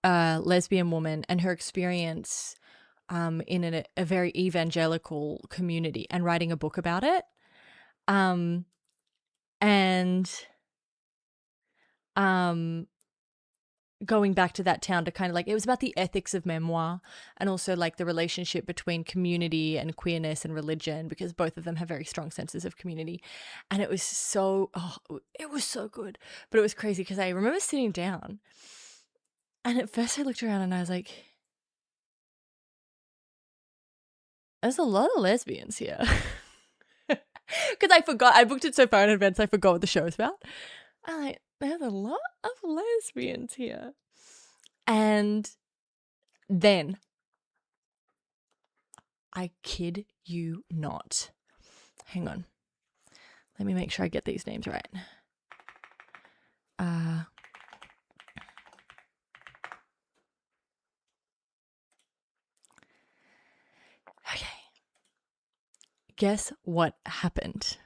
a lesbian woman and her experience in a very evangelical community and writing a book about it. And going back to that town to kind of like, it was about the ethics of memoir and also like the relationship between community and queerness and religion, because both of them have very strong senses of community. And it was so, it was so good. But it was crazy because I remember sitting down and at first I looked around and I was like, there's a lot of lesbians here. Because I forgot, I booked it so far in advance, I forgot what the show was about. I'm like, there's a lot of lesbians here. And then, I kid you not. Hang on. Let me make sure I get these names right. Okay. Guess what happened?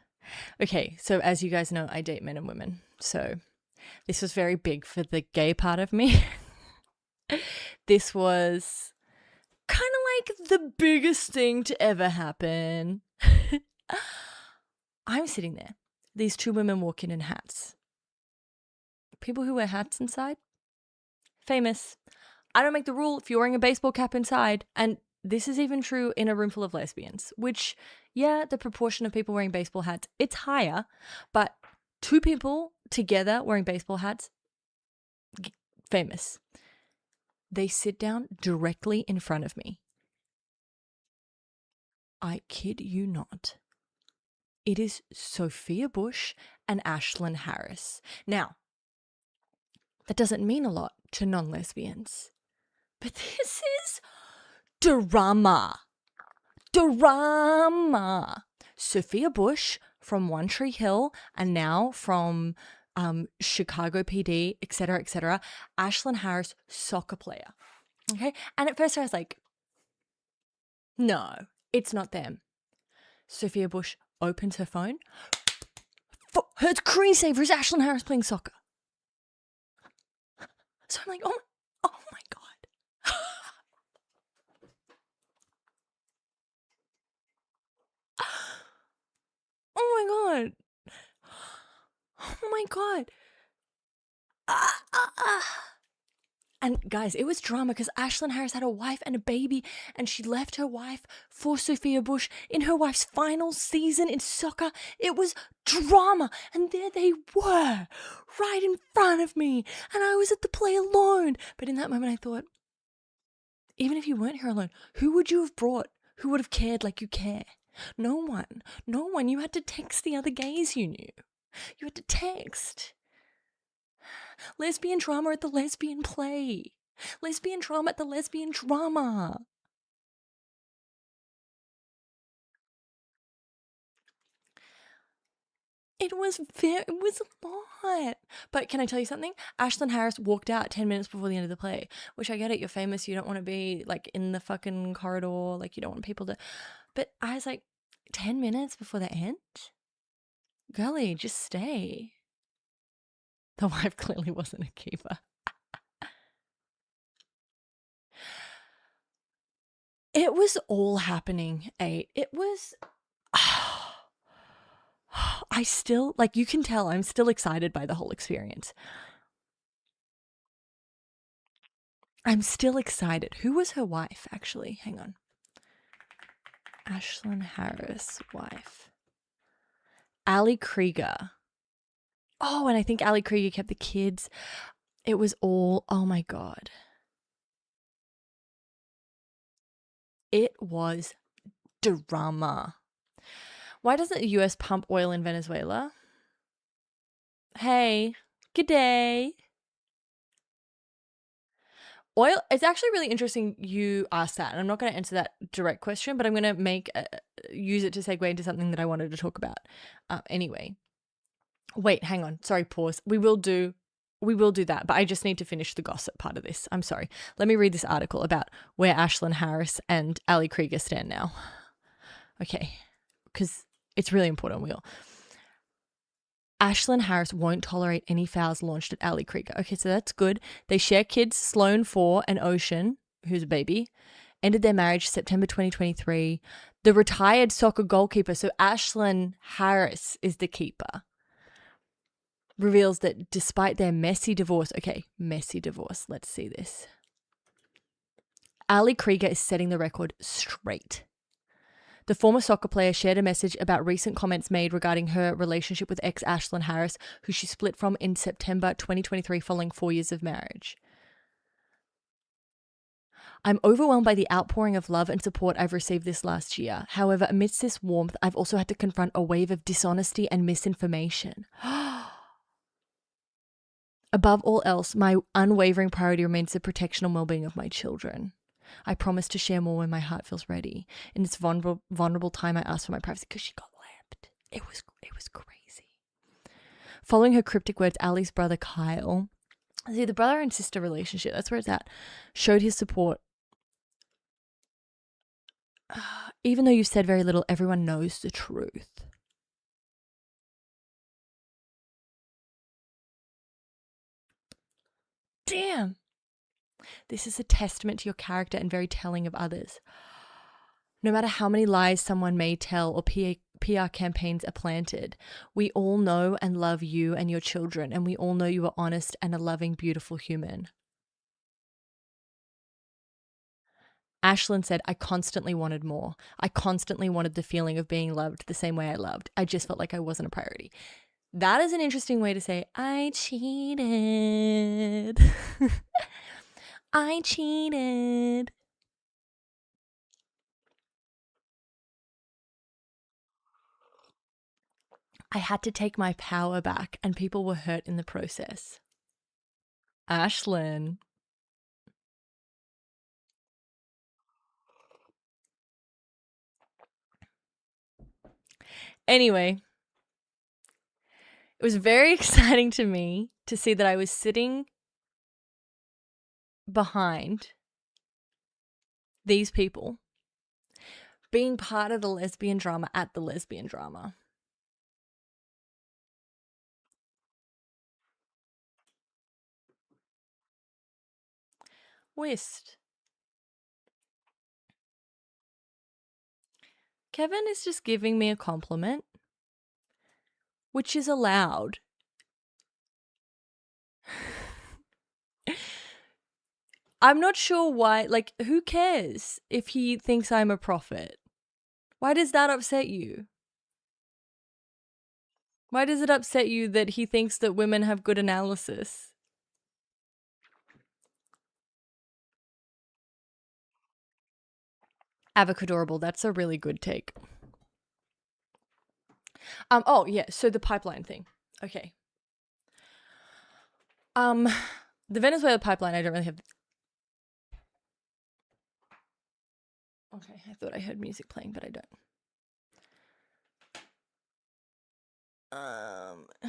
Okay, so as you guys know, I date men and women. So this was very big for the gay part of me. This was kind of like the biggest thing to ever happen. I'm sitting there. These two women walk in hats. People who wear hats inside, famous. I don't make the rule if you're wearing a baseball cap inside. And this is even true in a room full of lesbians, which, yeah, the proportion of people wearing baseball hats, it's higher. But two people together wearing baseball hats, famous. They sit down directly in front of me. I kid you not. It is Sophia Bush and Ashlyn Harris. Now, that doesn't mean a lot to non-lesbians, but this is drama. Drama. Sophia Bush from One Tree Hill and now from Chicago PD, etc., etc. Ashlyn Harris, soccer player. Okay, and at first I was like, no, it's not them. Sophia Bush opens her phone. Her screensaver is Ashlyn Harris playing soccer. So I'm like, oh my God. Oh my God. Oh my God. And guys, it was drama because Ashlyn Harris had a wife and a baby, and she left her wife for Sophia Bush in her wife's final season in soccer. It was drama. And there they were, right in front of me. And I was at the play alone. But in that moment, I thought, even if you weren't here alone, who would you have brought? Who would have cared like you care? No one. No one. You had to text the other gays you knew. You had to text. Lesbian drama at the lesbian play. Lesbian drama at the lesbian drama. It was a lot. But can I tell you something? Ashlyn Harris walked out 10 minutes before the end of the play, which I get it. You're famous. You don't want to be like in the fucking corridor. Like you don't want people to. But I was like, 10 minutes before the end? Girlie, just stay. The wife clearly wasn't a keeper. It was all happening, 8. It was... I still, like, you can tell I'm still excited by the whole experience. I'm still excited. Who was her wife, actually? Hang on. Ashlyn Harris' wife. Ali Krieger. Oh, and I think Ali Krieger kept the kids. It was all, oh my God. It was drama. Why doesn't the US pump oil in Venezuela? Hey, good day. Oil, it's actually really interesting you asked that, and I'm not going to answer that direct question, but I'm going to use it to segue into something that I wanted to talk about. Anyway, wait, hang on. Sorry, pause. We will do that, but I just need to finish the gossip part of this. I'm sorry. Let me read this article about where Ashlyn Harris and Ali Krieger stand now. Okay, because it's really important, Will. Ashlyn Harris won't tolerate any fouls launched at Ali Krieger. Okay, so that's good. They share kids, Sloan 4 and Ocean, who's a baby, ended their marriage September 2023. The retired soccer goalkeeper, so Ashlyn Harris is the keeper. reveals that despite their messy divorce, let's see this. Ali Krieger is setting the record straight. The former soccer player shared a message about recent comments made regarding her relationship with ex Ashlyn Harris, who she split from in September 2023 following 4 years of marriage. I'm overwhelmed by the outpouring of love and support I've received this last year. However, amidst this warmth, I've also had to confront a wave of dishonesty and misinformation. Above all else, my unwavering priority remains the protection and well-being of my children. I promise to share more when my heart feels ready. In this vulnerable time, I asked for my privacy because she got lamped. It was crazy. Following her cryptic words, Ali's brother Kyle, see, the brother and sister relationship, that's where it's at, showed his support. Even though you've said very little, everyone knows the truth. Damn. This is a testament to your character and very telling of others. No matter how many lies someone may tell or PR campaigns are planted, we all know and love you and your children, and we all know you are honest and a loving, beautiful human. Ashlyn said, I constantly wanted more. I constantly wanted the feeling of being loved the same way I loved. I just felt like I wasn't a priority. That is an interesting way to say, I cheated. I cheated. I had to take my power back, and people were hurt in the process. Ashlyn. Anyway, it was very exciting to me to see that I was sitting behind these people, being part of the lesbian drama at the lesbian drama. Whist. Kevin is just giving me a compliment, which is allowed. I'm not sure why, like, who cares if he thinks I'm a prophet? Why does that upset you? Why does it upset you that he thinks that women have good analysis? Avocadorable, that's a really good take. Oh yeah, so the pipeline thing. Okay. The Venezuela pipeline, I don't really have. Okay, I thought I heard music playing, but I don't.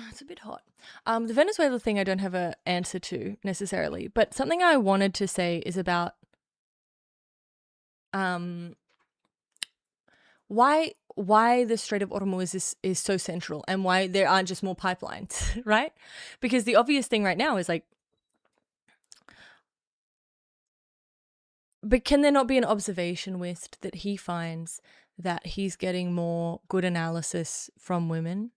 It's a bit hot. The Venezuela thing I don't have an answer to necessarily, but something I wanted to say is about why the Strait of Hormuz is so central and why there aren't just more pipelines, right? Because the obvious thing right now is like, but can there not be an observation with that he finds that he's getting more good analysis from women?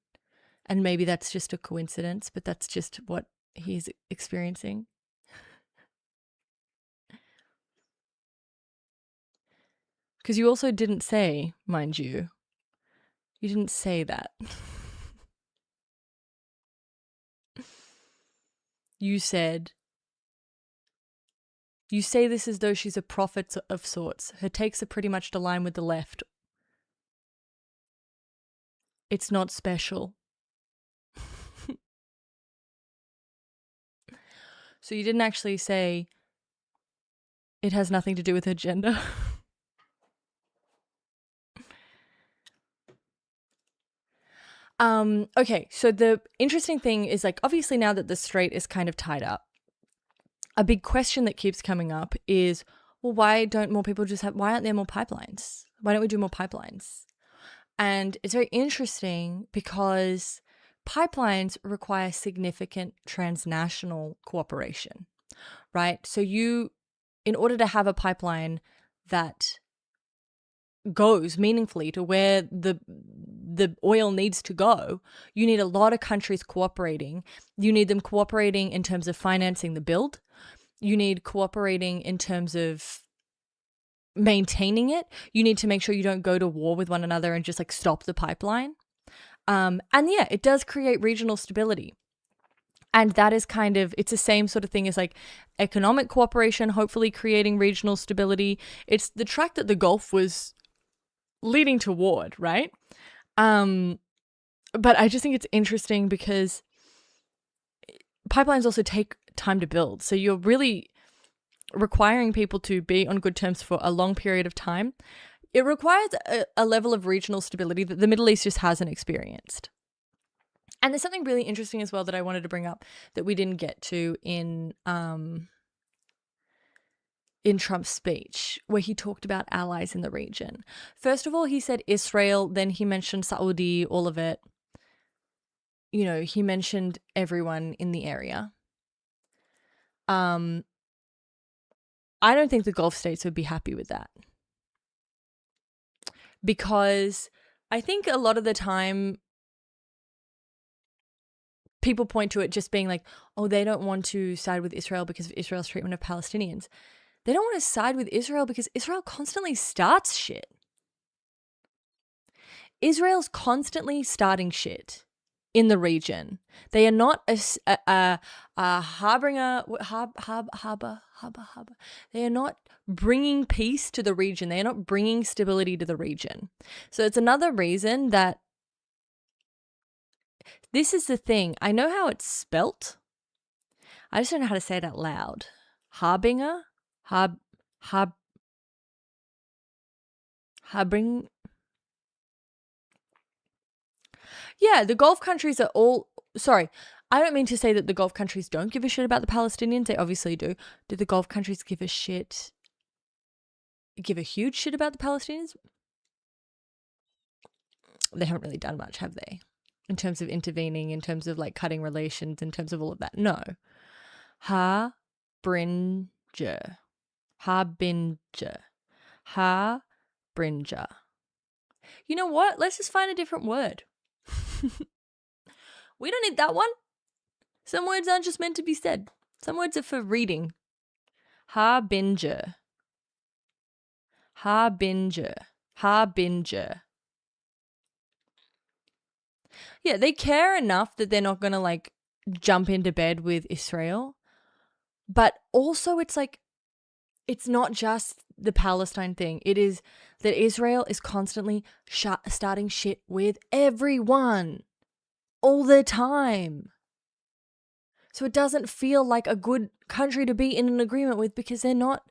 And maybe that's just a coincidence, but that's just what he's experiencing. Because you also didn't say, mind you, you didn't say that. You say this as though she's a prophet of sorts. Her takes are pretty much to line with the left. It's not special. So you didn't actually say it has nothing to do with her gender. Okay, so the interesting thing is, like, obviously now that the strait is kind of tied up, a big question that keeps coming up is, well, why don't more people why aren't there more pipelines? Why don't we do more pipelines? And it's very interesting because pipelines require significant transnational cooperation, right? So in order to have a pipeline that goes meaningfully to where the oil needs to go, you need a lot of countries cooperating. You need them cooperating in terms of financing the build. You need cooperating in terms of maintaining it. You need to make sure you don't go to war with one another and just like stop the pipeline. And yeah, it does create regional stability. And that is kind of, it's the same sort of thing as like economic cooperation, hopefully creating regional stability. It's the track that the Gulf was leading toward, right? But I just think it's interesting because pipelines also take time to build. So you're really requiring people to be on good terms for a long period of time. It requires a level of regional stability that the Middle East just hasn't experienced. And there's something really interesting as well that I wanted to bring up that we didn't get to in Trump's speech, where he talked about allies in the region. First of all, he said Israel, then he mentioned Saudi, all of it. You know, he mentioned everyone in the area. I don't think the Gulf states would be happy with that. Because I think a lot of the time people point to it just being like, oh, they don't want to side with Israel because of Israel's treatment of Palestinians. They don't want to side with Israel because Israel constantly starts shit. Israel's constantly starting shit in the region. They are not a harbinger, harbor. They are not bringing peace to the region. They are not bringing stability to the region. So it's another reason that this is the thing. I know how it's spelt. I just don't know how to say it out loud. Harbinger? Harbing. Yeah, the Gulf countries are all. Sorry, I don't mean to say that the Gulf countries don't give a shit about the Palestinians. They obviously do. Do the Gulf countries give a shit? Give a huge shit about the Palestinians? They haven't really done much, have they? In terms of intervening, in terms of like cutting relations, in terms of all of that. No. Harbinger. Harbinger. Harbinger. You know what? Let's just find a different word. We don't need that one. Some words aren't just meant to be said. Some words are for reading. Harbinger. Harbinger. Harbinger. Yeah, they care enough that they're not going to like jump into bed with Israel. But also it's like, it's not just the Palestine thing. It is that Israel is constantly starting shit with everyone all the time. So it doesn't feel like a good country to be in an agreement with because they're not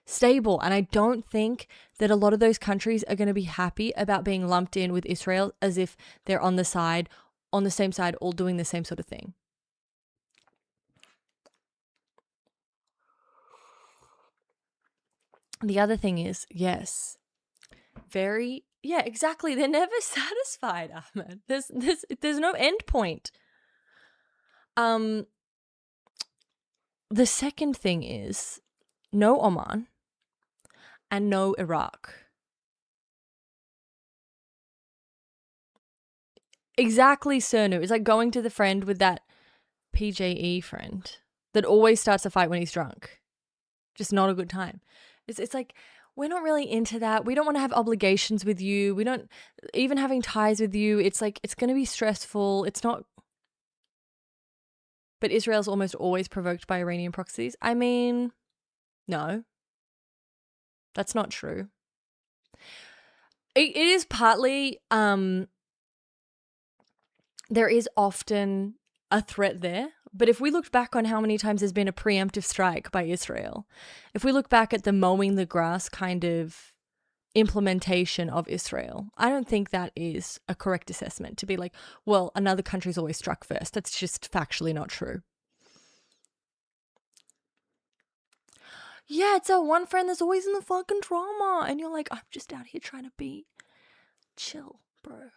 stable. And I don't think that a lot of those countries are going to be happy about being lumped in with Israel as if they're on the same side, all doing the same sort of thing. The other thing is, yes, yeah, exactly. They're never satisfied, Ahmed. There's no end point. The second thing is no Oman and no Iraq. Exactly, Cernu. It's like going to the friend with that PJE friend that always starts a fight when he's drunk. Just not a good time. It's like, we're not really into that. We don't want to have obligations with you. We don't, even having ties with you, it's like, it's going to be stressful. It's not. But Israel's almost always provoked by Iranian proxies. I mean, no. That's not true. It is partly, there is often a threat there. But if we looked back on how many times there's been a preemptive strike by Israel, if we look back at the mowing the grass kind of implementation of Israel, I don't think that is a correct assessment to be like, well, another country's always struck first. That's just factually not true. Yeah, it's our one friend that's always in the fucking drama. And you're like, I'm just out here trying to be chill, bro.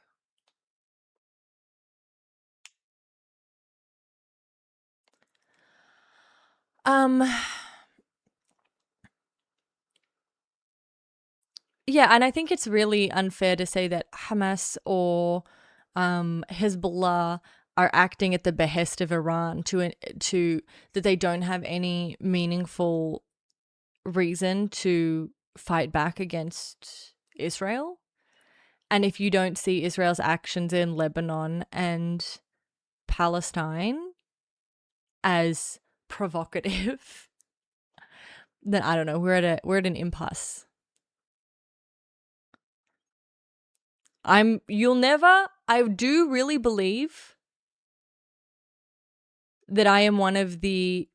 Yeah, and I think it's really unfair to say that Hamas or Hezbollah are acting at the behest of Iran to that they don't have any meaningful reason to fight back against Israel. And if you don't see Israel's actions in Lebanon and Palestine as provocative, then I don't know, we're at an impasse. I do really believe that I am one of the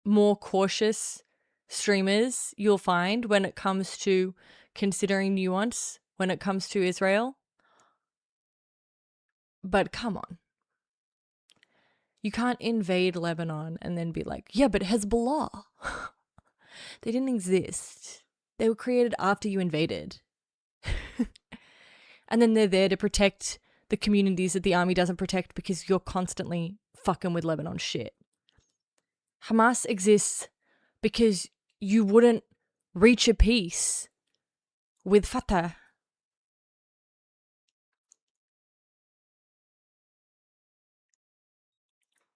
more cautious streamers you'll find when it comes to considering nuance when it comes to Israel. But come on. You can't invade Lebanon and then be like, yeah, but Hezbollah. They didn't exist. They were created after you invaded. And then they're there to protect the communities that the army doesn't protect because you're constantly fucking with Lebanon shit. Hamas exists because you wouldn't reach a peace with Fatah.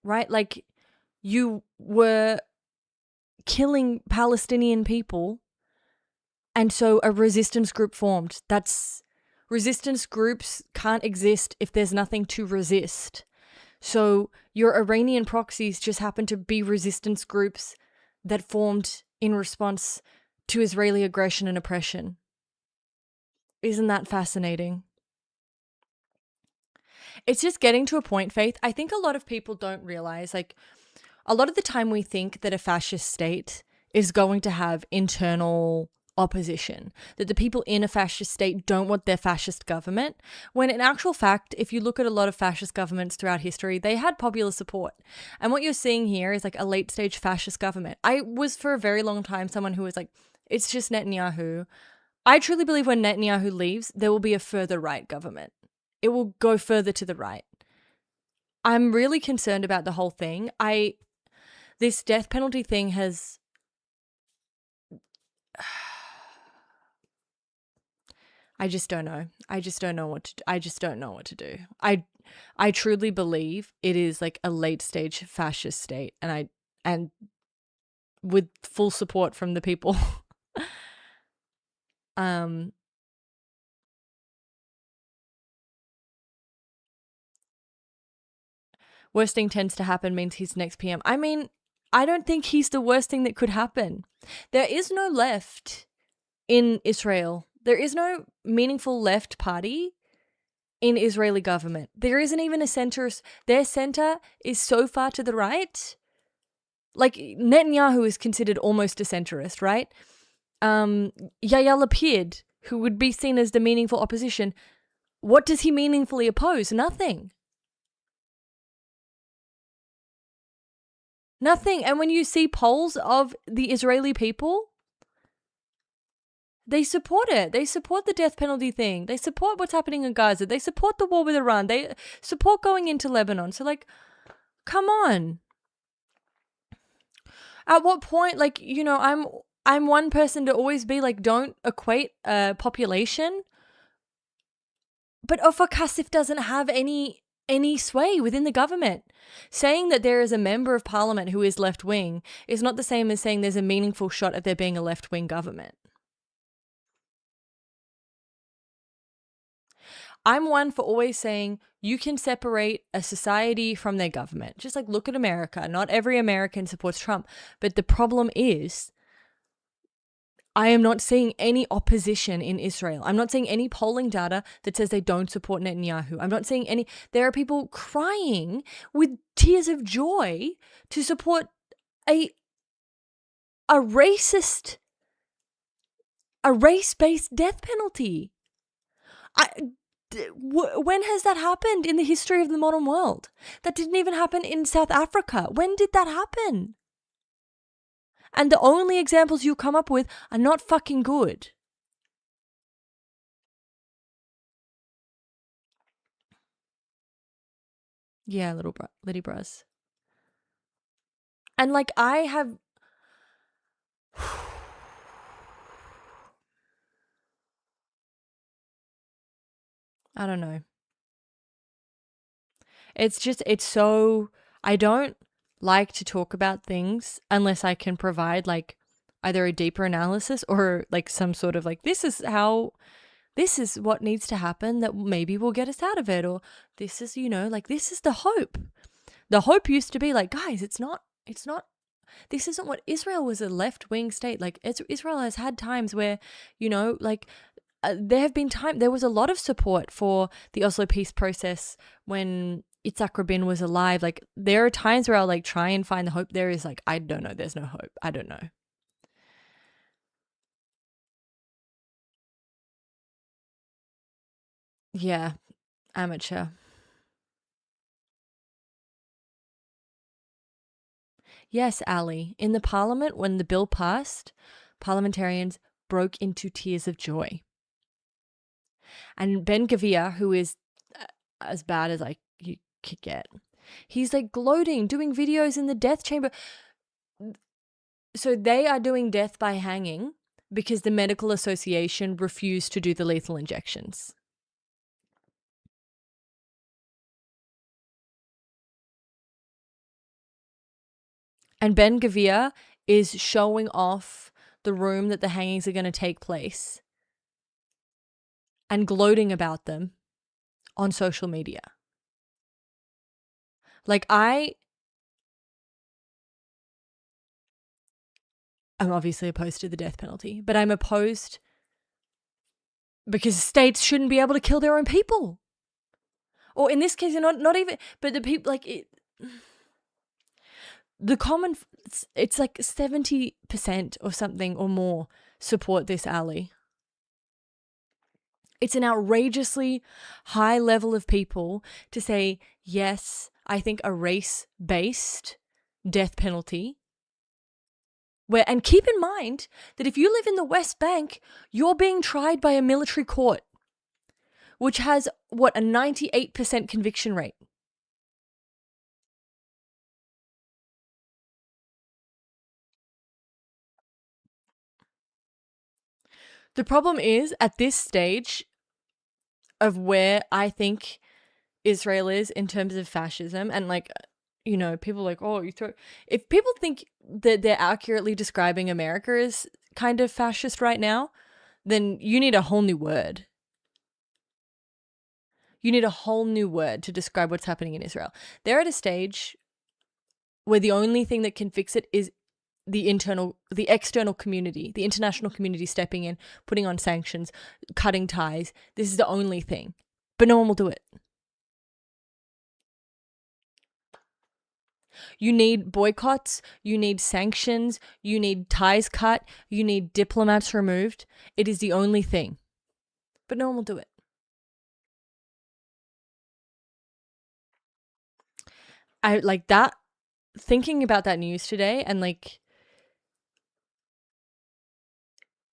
Right? Like, you were killing Palestinian people, and so a resistance group formed. Resistance groups can't exist if there's nothing to resist. So your Iranian proxies just happen to be resistance groups that formed in response to Israeli aggression and oppression. Isn't that fascinating? It's just getting to a point, Faith. I think a lot of people don't realize, like, a lot of the time we think that a fascist state is going to have internal opposition, that the people in a fascist state don't want their fascist government, when in actual fact, if you look at a lot of fascist governments throughout history, they had popular support. And what you're seeing here is like a late stage fascist government. I was for a very long time someone who was like, it's just Netanyahu. I truly believe when Netanyahu leaves, there will be a further right government. It will go further to the right. I'm really concerned about the whole thing. This death penalty thing has I just don't know. I just don't know what to do. I truly believe it is like a late stage fascist state, and with full support from the people. Worst thing tends to happen means he's next PM. I mean, I don't think he's the worst thing that could happen. There is no left in Israel. There is no meaningful left party in Israeli government. There isn't even a centrist. Their center is so far to the right. Like, Netanyahu is considered almost a centrist, right? Yair Lapid, who would be seen as the meaningful opposition, what does he meaningfully oppose? Nothing. Nothing. And when you see polls of the Israeli people, they support it. They support the death penalty thing. They support what's happening in Gaza. They support the war with Iran. They support going into Lebanon. So, like, come on. At what point, like, you know, I'm one person to always be like, don't equate population. But Ofer Kassif doesn't have any sway within the government. Saying that there is a member of parliament who is left-wing is not the same as saying there's a meaningful shot at there being a left-wing government. I'm one for always saying you can separate a society from their government. Just like, look at America. Not every American supports Trump. But the problem is, I am not seeing any opposition in Israel. I'm not seeing any polling data that says they don't support Netanyahu. I'm not seeing any. There are people crying with tears of joy to support a racist, a race-based death penalty. When has that happened in the history of the modern world? That didn't even happen in South Africa. When did that happen? And the only examples you come up with are not fucking good. Yeah, little bros. And like, I have I don't know. It's so, I don't like to talk about things unless I can provide like either a deeper analysis or like some sort of like, this is what needs to happen that maybe will get us out of it. Or this is, like this is the hope. The hope used to be like, guys, it's not, this isn't what Israel was, a left wing state. Like Israel has had times where, like there was a lot of support for the Oslo peace process when Yitzhak Rabin was alive. Like there are times where I'll like try and find the hope. There is like, I don't know. There's no hope. I don't know. Yeah. Amateur. Yes, Ali. In the parliament, when the bill passed, parliamentarians broke into tears of joy. And Ben Gavir, who is as bad as you could get, he's like gloating, doing videos in the death chamber. So they are doing death by hanging because the medical association refused to do the lethal injections. And Ben Gavir is showing off the room that the hangings are going to take place and gloating about them on social media. Like I'm obviously opposed to the death penalty, but I'm opposed because states shouldn't be able to kill their own people. Or in this case, not even, but the people like it. The common, it's like 70% or something or more support this, Ali. It's an outrageously high level of people to say, yes, I think a race-based death penalty and keep in mind that if you live in the West Bank, you're being tried by a military court, which has, a 98% conviction rate. The problem is, at this stage of where I think Israel is in terms of fascism, and like, people are like, oh, if people think that they're accurately describing America as kind of fascist right now, then you need a whole new word. You need a whole new word to describe what's happening in Israel. They're at a stage where the only thing that can fix it is the external community, the international community stepping in, putting on sanctions, cutting ties. This is the only thing. But no one will do it. You need boycotts, you need sanctions, you need ties cut, you need diplomats removed. It is the only thing. But no one will do it. I like that, thinking about that news today, and like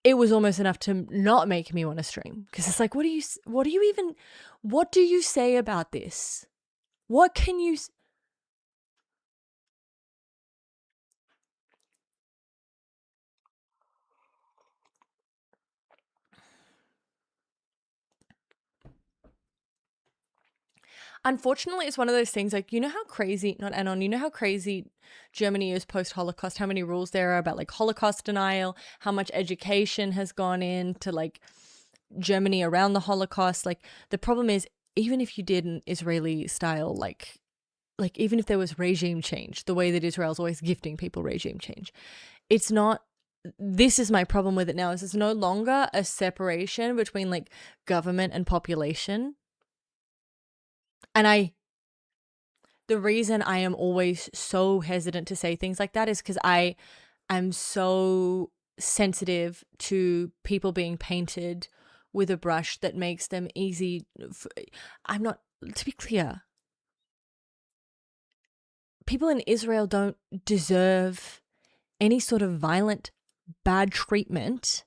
it was almost enough to not make me want to stream, because it's like, what do you say about this? What can you Unfortunately, it's one of those things, like, how crazy, not Anon, how crazy Germany is post-Holocaust, how many rules there are about like Holocaust denial, how much education has gone into like Germany around the Holocaust. Like the problem is, even if you did an Israeli style, like even if there was regime change, the way that Israel's always gifting people regime change, it's not, this is my problem with it now, is it's no longer a separation between like government and population. And the reason I am always so hesitant to say things like that is because I am so sensitive to people being painted with a brush that makes them easy. I'm not, to be clear, people in Israel don't deserve any sort of violent, bad treatment,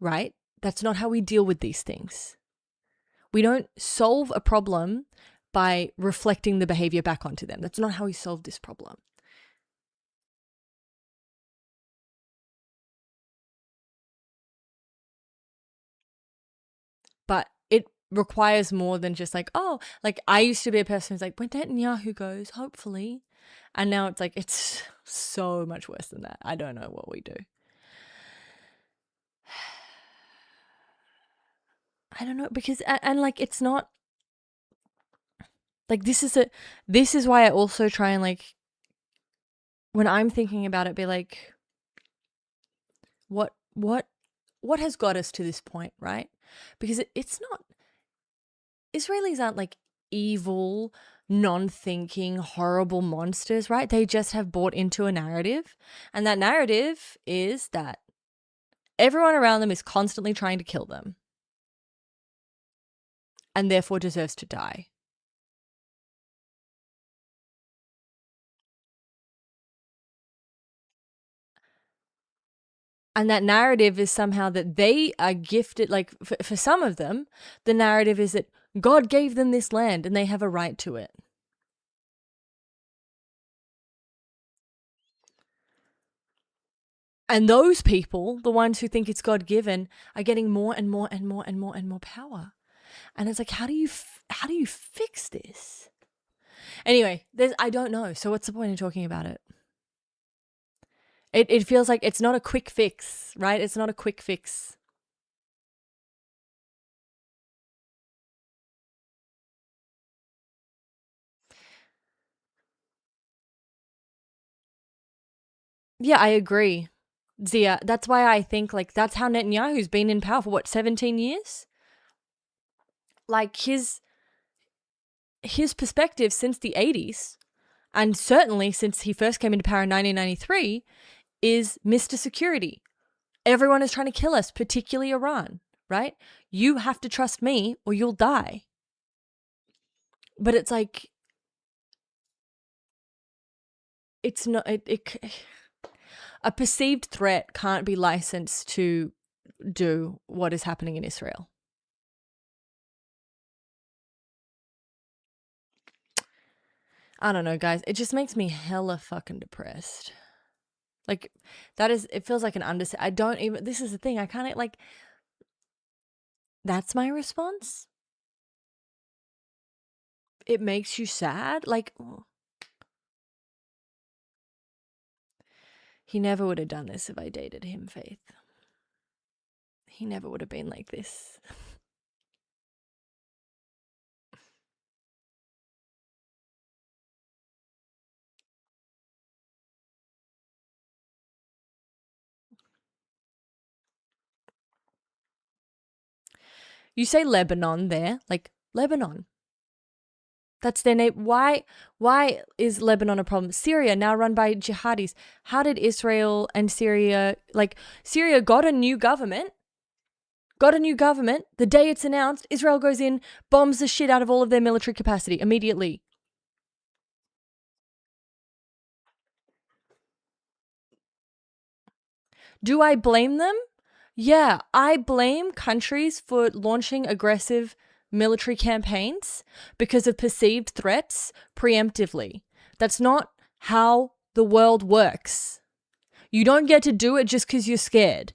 right? That's not how we deal with these things. We don't solve a problem by reflecting the behavior back onto them. That's not how we solve this problem. But requires more than just like, oh, like I used to be a person who's like, when Netanyahu goes, hopefully. And now it's like, it's so much worse than that. I don't know what we do. I don't know, because, and like, it's not, like, this is why I also try and like, when I'm thinking about it, be like, what has got us to this point, right? Because it's not, Israelis aren't like evil, non-thinking, horrible monsters, right? They just have bought into a narrative. And that narrative is that everyone around them is constantly trying to kill them and therefore deserves to die. And that narrative is somehow that they are gifted, like for some of them, the narrative is that God gave them this land and they have a right to it. And those people, the ones who think it's God-given, are getting more and more and more and more and more power. And it's like, how do you fix this? Anyway, I don't know. So what's the point in talking about it? It feels like it's not a quick fix, right? It's not a quick fix. Yeah, I agree, Zia. That's why I think like that's how Netanyahu's been in power for what, 17 years? Like his perspective since the 80s, and certainly since he first came into power in 1993, is Mr. Security. Everyone is trying to kill us, particularly Iran, right? You have to trust me or you'll die. But it's like, it's not, a perceived threat can't be licensed to do what is happening in Israel. I don't know, guys. It just makes me hella fucking depressed. Like, it feels like an understatement. This is the thing. I can't, like, that's my response. It makes you sad. Like, he never would have done this if I dated him, Faith. He never would have been like this. You say Lebanon there, like Lebanon. That's their name. Why is Lebanon a problem? Syria, now run by jihadis. How did Israel and Syria, like Syria got a new government. The day it's announced, Israel goes in, bombs the shit out of all of their military capacity immediately. Do I blame them? Yeah, I blame countries for launching aggressive military campaigns because of perceived threats preemptively. That's not how the world works. You don't get to do it just because you're scared.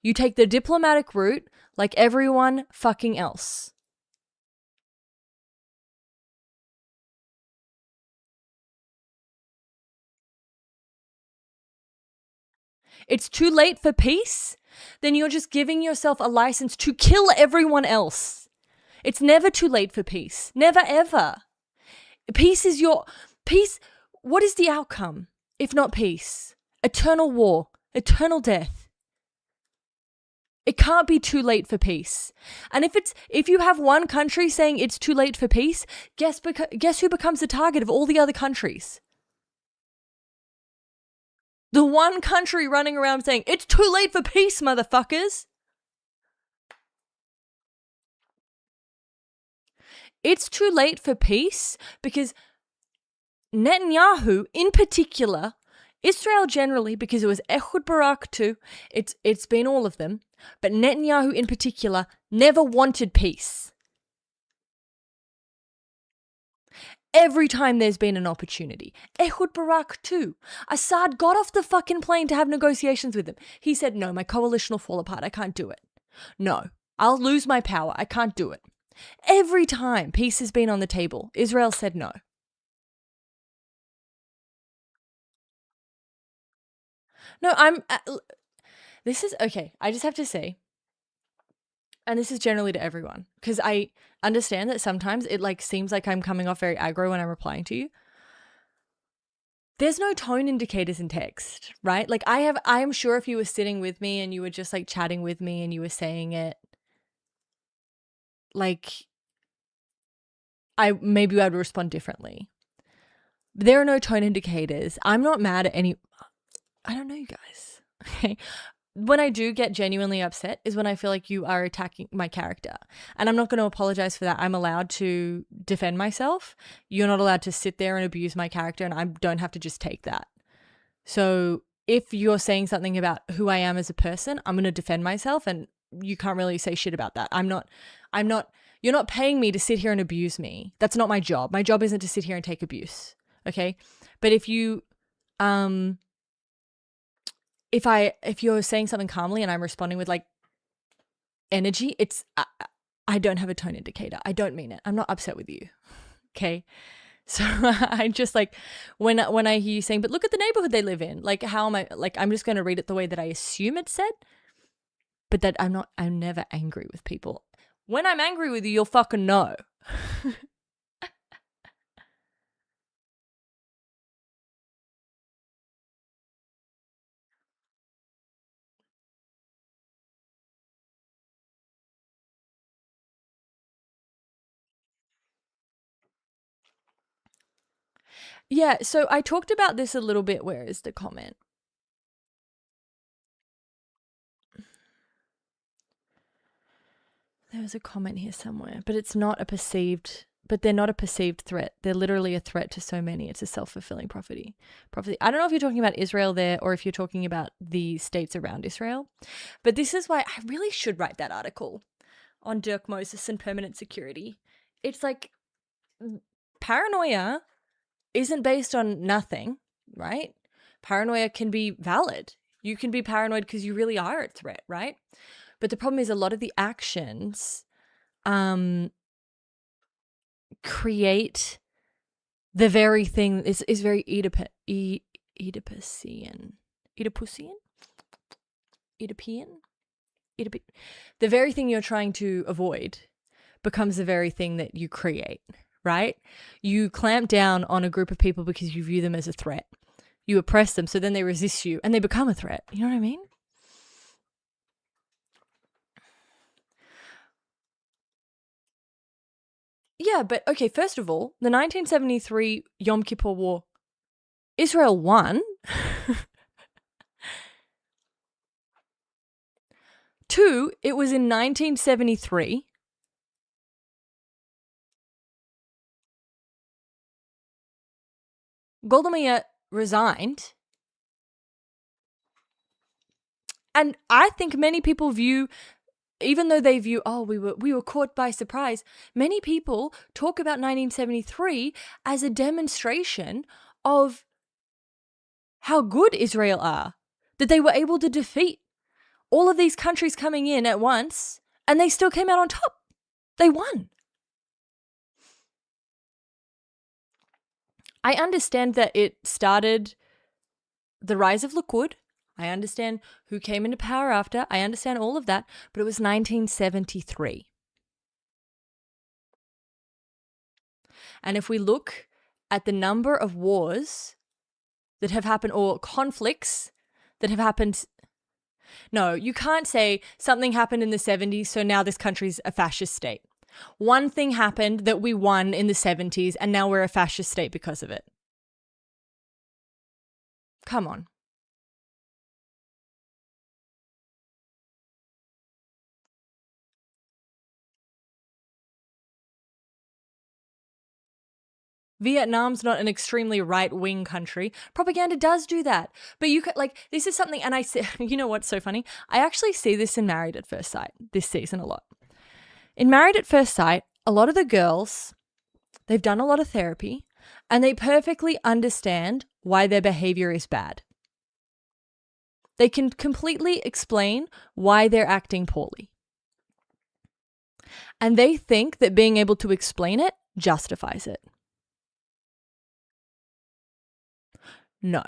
You take the diplomatic route like everyone fucking else. It's too late for peace? Then you're just giving yourself a license to kill everyone else. It's never too late for peace. Never, ever. Peace. What is the outcome if not peace? Eternal war, eternal death. It can't be too late for peace. And if you have one country saying it's too late for peace, guess who becomes the target of all the other countries? The one country running around saying, it's too late for peace, motherfuckers. It's too late for peace because Netanyahu, in particular, Israel generally, because it was Ehud Barak too, it's been all of them, but Netanyahu in particular never wanted peace. Every time there's been an opportunity. Ehud Barak too. Assad got off the fucking plane to have negotiations with him. He said, no, my coalition will fall apart. I can't do it. No, I'll lose my power. I can't do it. Every time peace has been on the table, Israel said no. No, this is okay. I just have to say, and this is generally to everyone, because I understand that sometimes it like seems like I'm coming off very aggro when I'm replying to you. There's no tone indicators in text, right? Like I am sure if you were sitting with me and you were just like chatting with me and you were saying it, like maybe I'd respond differently. There are no tone indicators. I'm not mad at any. I don't know you guys. Okay. When I do get genuinely upset is when I feel like you are attacking my character. And I'm not going to apologize for that. I'm allowed to defend myself. You're not allowed to sit there and abuse my character, and I don't have to just take that. So if you're saying something about who I am as a person, I'm going to defend myself, and you can't really say shit about that. You're not paying me to sit here and abuse me. That's not my job. My job isn't to sit here and take abuse. Okay. But if you, if you're saying something calmly and I'm responding with like energy, I don't have a tone indicator. I don't mean it. I'm not upset with you. Okay. So I just like when I hear you saying, but look at the neighborhood they live in. Like, how am I, like, I'm just going to read it the way that I assume it's said, but that I'm never angry with people. When I'm angry with you, you'll fucking know. Yeah, so I talked about this a little bit. Where is the comment? There was a comment here somewhere, but they're not a perceived threat. They're literally a threat to so many. It's a self-fulfilling prophecy. I don't know if you're talking about Israel there or if you're talking about the states around Israel, but this is why I really should write that article on Dirk Moses and permanent security. It's like paranoia isn't based on nothing, right? Paranoia can be valid. You can be paranoid because you really are a threat, right? But the problem is a lot of the actions create the very thing is very Oedipian. The very thing you're trying to avoid becomes the very thing that you create, right? You clamp down on a group of people because you view them as a threat. You oppress them, so then they resist you and they become a threat. You know what I mean? Yeah, but okay, first of all, the 1973 Yom Kippur War, Israel won. Two, it was in 1973. Golda Meir resigned. And I think many people view, even though they view, oh, we were caught by surprise, many people talk about 1973 as a demonstration of how good Israel are, that they were able to defeat all of these countries coming in at once, and they still came out on top. They won. I understand that it started the rise of Likud. I understand who came into power after. I understand all of that, but it was 1973. And if we look at the number of wars that have happened or conflicts that have happened, no, you can't say something happened in the 70s, so now this country's a fascist state. One thing happened that we won in the 70s, and now we're a fascist state because of it. Come on. Vietnam's not an extremely right-wing country. Propaganda does do that. But you could, like, this is something, and I see, you know what's so funny? I actually see this in Married at First Sight this season a lot. In Married at First Sight, a lot of the girls, they've done a lot of therapy, and they perfectly understand why their behavior is bad. They can completely explain why they're acting poorly. And they think that being able to explain it justifies it. No.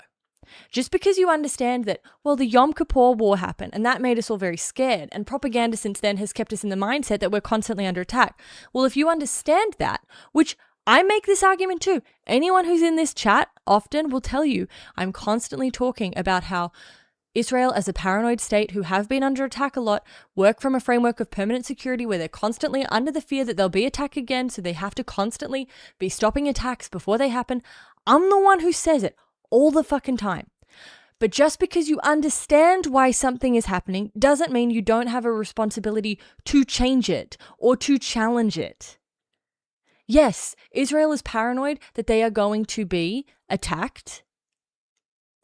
Just because you understand that, well, the Yom Kippur War happened and that made us all very scared, and propaganda since then has kept us in the mindset that we're constantly under attack. Well, if you understand that, which I make this argument too, anyone who's in this chat often will tell you I'm constantly talking about how Israel as a paranoid state who have been under attack a lot work from a framework of permanent security where they're constantly under the fear that they'll be attacked again, so they have to constantly be stopping attacks before they happen. I'm the one who says it all the fucking time. But just because you understand why something is happening doesn't mean you don't have a responsibility to change it or to challenge it. Yes, Israel is paranoid that they are going to be attacked,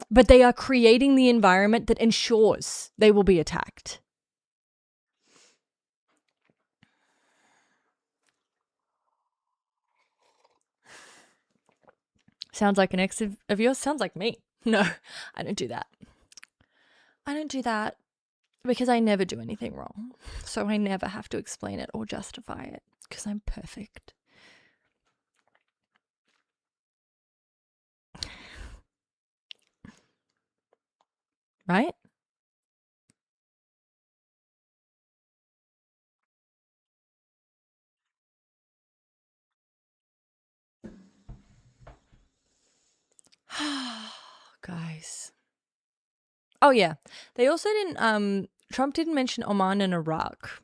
but they are creating the environment that ensures they will be attacked. Sounds like an ex of yours? Sounds like me. No, I don't do that. I don't do that because I never do anything wrong. So I never have to explain it or justify it because I'm perfect. Right? Guys. Oh yeah. They also didn't Trump didn't mention Oman and Iraq,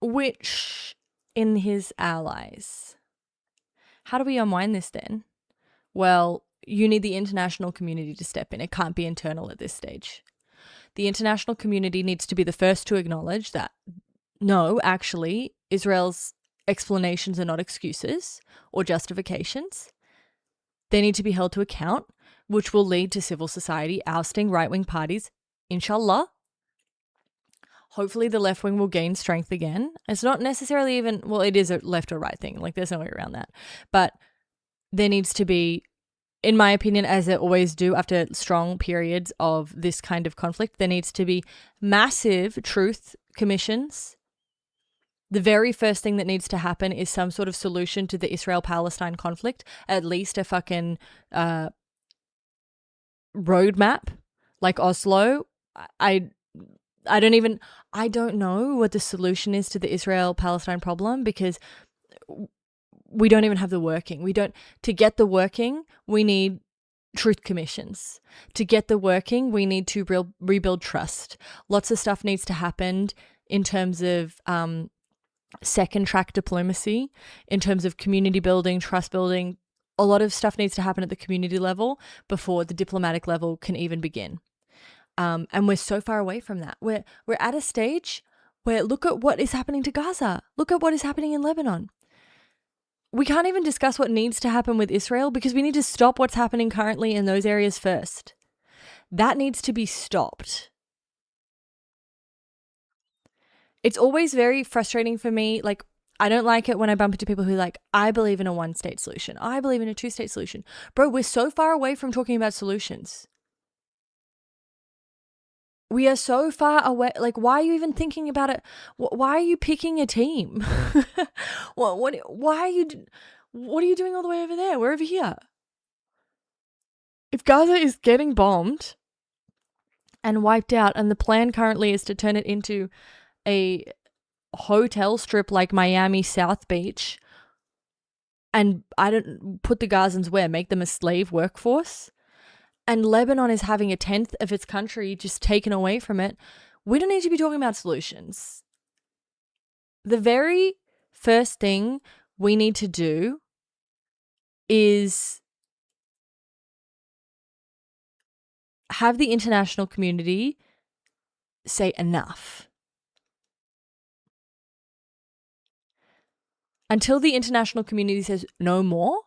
which in his allies. How do we unwind this then? Well, you need the international community to step in. It can't be internal at this stage. The international community needs to be the first to acknowledge that, no, actually, Israel's explanations are not excuses or justifications. They need to be held to account, which will lead to civil society ousting right-wing parties, inshallah. Hopefully the left wing will gain strength again. It's not necessarily even, well, it is a left or right thing. Like, there's no way around that. But there needs to be, in my opinion, as they always do after strong periods of this kind of conflict, there needs to be massive truth commissions. The very first thing that needs to happen is some sort of solution to the Israel-Palestine conflict, at least a fucking roadmap like Oslo. I don't know what the solution is to the Israel-Palestine problem because we don't even have the working. To get the working, we need truth commissions. To get the working, we need to rebuild trust. Lots of stuff needs to happen in terms of second track diplomacy, in terms of community building, trust building. A lot of stuff needs to happen at the community level before the diplomatic level can even begin. And we're so far away from that. We're at a stage where look at what is happening to Gaza. Look at what is happening in Lebanon. We can't even discuss what needs to happen with Israel because we need to stop what's happening currently in those areas first. That needs to be stopped. It's always very frustrating for me. Like, I don't like it when I bump into people who are like, I believe in a one-state solution. I believe in a two-state solution. Bro, we're so far away from talking about solutions. We are so far away. Like, why are you even thinking about it? Why are you picking a team? What are you doing all the way over there? We're over here. If Gaza is getting bombed and wiped out, and the plan currently is to turn it into a hotel strip like Miami South Beach, and I don't put the Gazans where? Make them a slave workforce? And Lebanon is having a tenth of its country just taken away from it. We don't need to be talking about solutions. The very first thing we need to do is have the international community say enough. Until the international community says no more,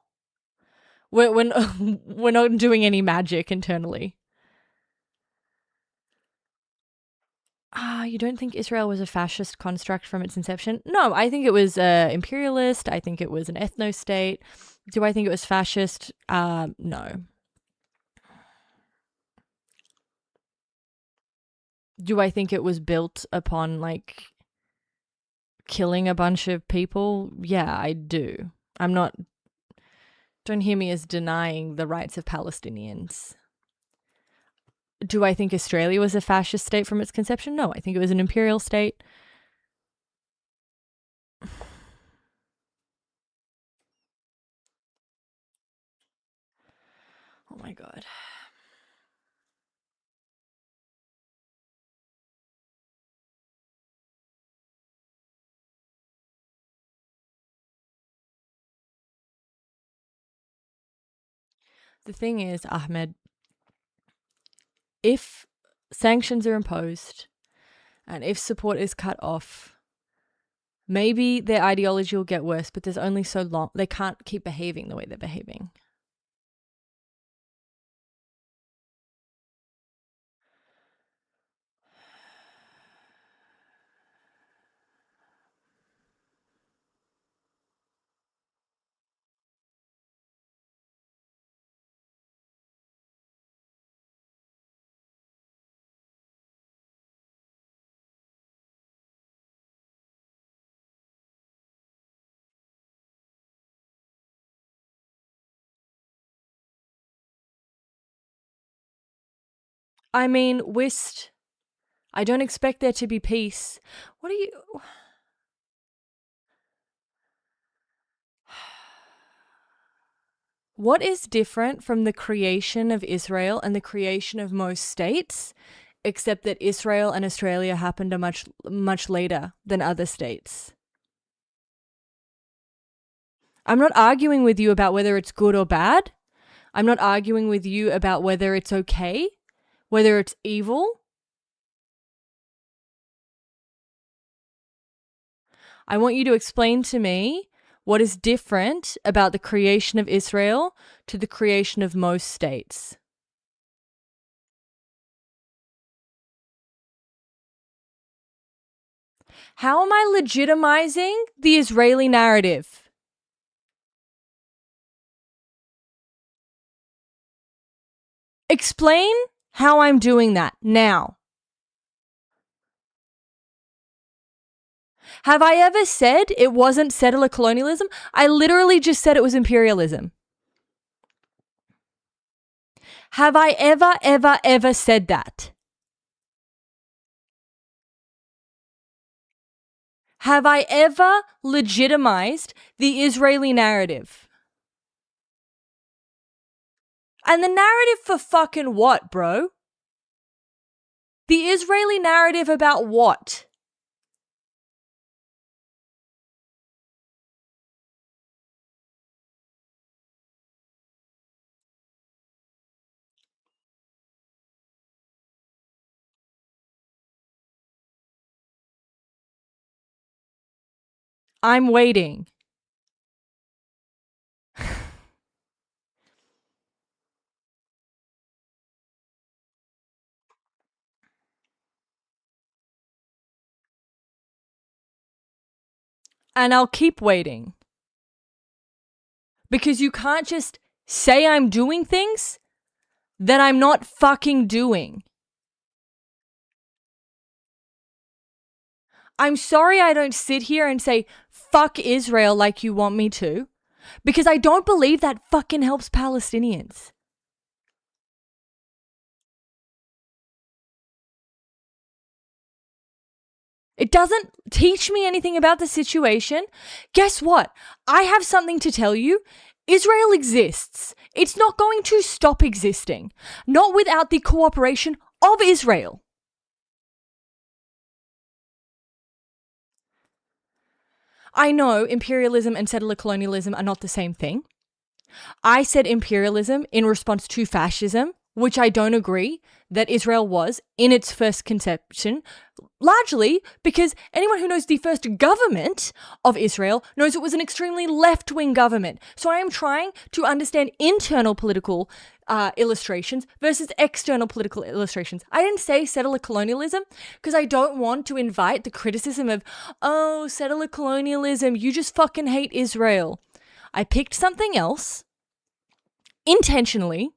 we're not doing any magic internally. You don't think Israel was a fascist construct from its inception? No, I think it was imperialist. I think it was an ethno-state. Do I think it was fascist? No. Do I think it was built upon, like, killing a bunch of people? Yeah, I do. Don't hear me as denying the rights of Palestinians. Do I think Australia was a fascist state from its conception? No, I think it was an imperial state. Oh my God. The thing is, Ahmed, if sanctions are imposed and if support is cut off, maybe their ideology will get worse, but there's only so long. They can't keep behaving the way they're behaving. I mean, whist. I don't expect there to be peace. What are you... What is different from the creation of Israel and the creation of most states, except that Israel and Australia happened a much later than other states? I'm not arguing with you about whether it's good or bad. I'm not arguing with you about whether it's okay, whether it's evil. I want you to explain to me what is different about the creation of Israel to the creation of most states. How am I legitimizing the Israeli narrative? Explain how I'm doing that now. Have I ever said it wasn't settler colonialism? I literally just said it was imperialism. Have I ever said that? Have I ever legitimized the Israeli narrative? And the narrative for fucking what, bro? The Israeli narrative about what? I'm waiting. And I'll keep waiting. Because you can't just say I'm doing things that I'm not fucking doing. I'm sorry I don't sit here and say fuck Israel like you want me to, because I don't believe that fucking helps Palestinians. It doesn't teach me anything about the situation. Guess what? I have something to tell you. Israel exists. It's not going to stop existing. Not without the cooperation of Israel. I know imperialism and settler colonialism are not the same thing. I said imperialism in response to fascism, which I don't agree that Israel was in its first conception, largely because anyone who knows the first government of Israel knows it was an extremely left-wing government. So I am trying to understand internal political illustrations versus external political illustrations. I didn't say settler colonialism because I don't want to invite the criticism of, oh, settler colonialism, you just fucking hate Israel. I picked something else intentionally.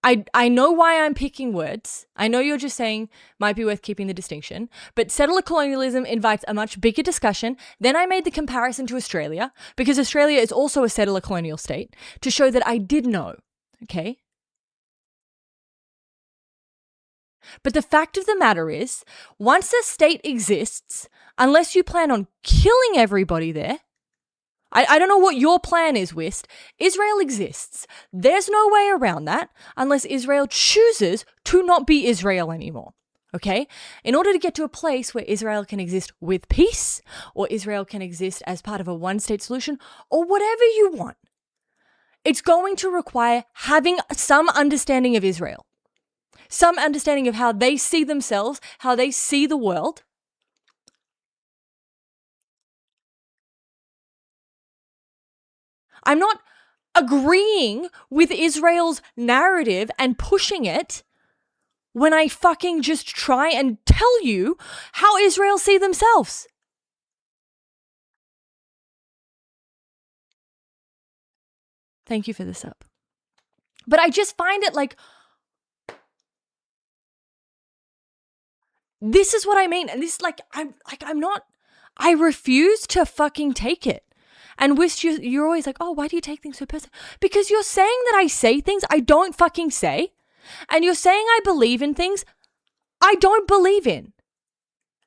I know why I'm picking words. I know you're just saying might be worth keeping the distinction, but settler colonialism invites a much bigger discussion. Then I made the comparison to Australia, because Australia is also a settler colonial state, to show that I did know, okay? But the fact of the matter is, once a state exists, unless you plan on killing everybody there, I don't know what your plan is, Wist. Israel exists. There's no way around that unless Israel chooses to not be Israel anymore. Okay? In order to get to a place where Israel can exist with peace, or Israel can exist as part of a one-state solution, or whatever you want, it's going to require having some understanding of Israel, some understanding of how they see themselves, how they see the world. I'm not agreeing with Israel's narrative and pushing it when I fucking just try and tell you how Israel see themselves. Thank you for the sub. But I just find it like, this is what I mean. And this, I refuse to fucking take it. And Wish, you're always like, oh, why do you take things so personal? Because you're saying that I say things I don't fucking say. And you're saying I believe in things I don't believe in.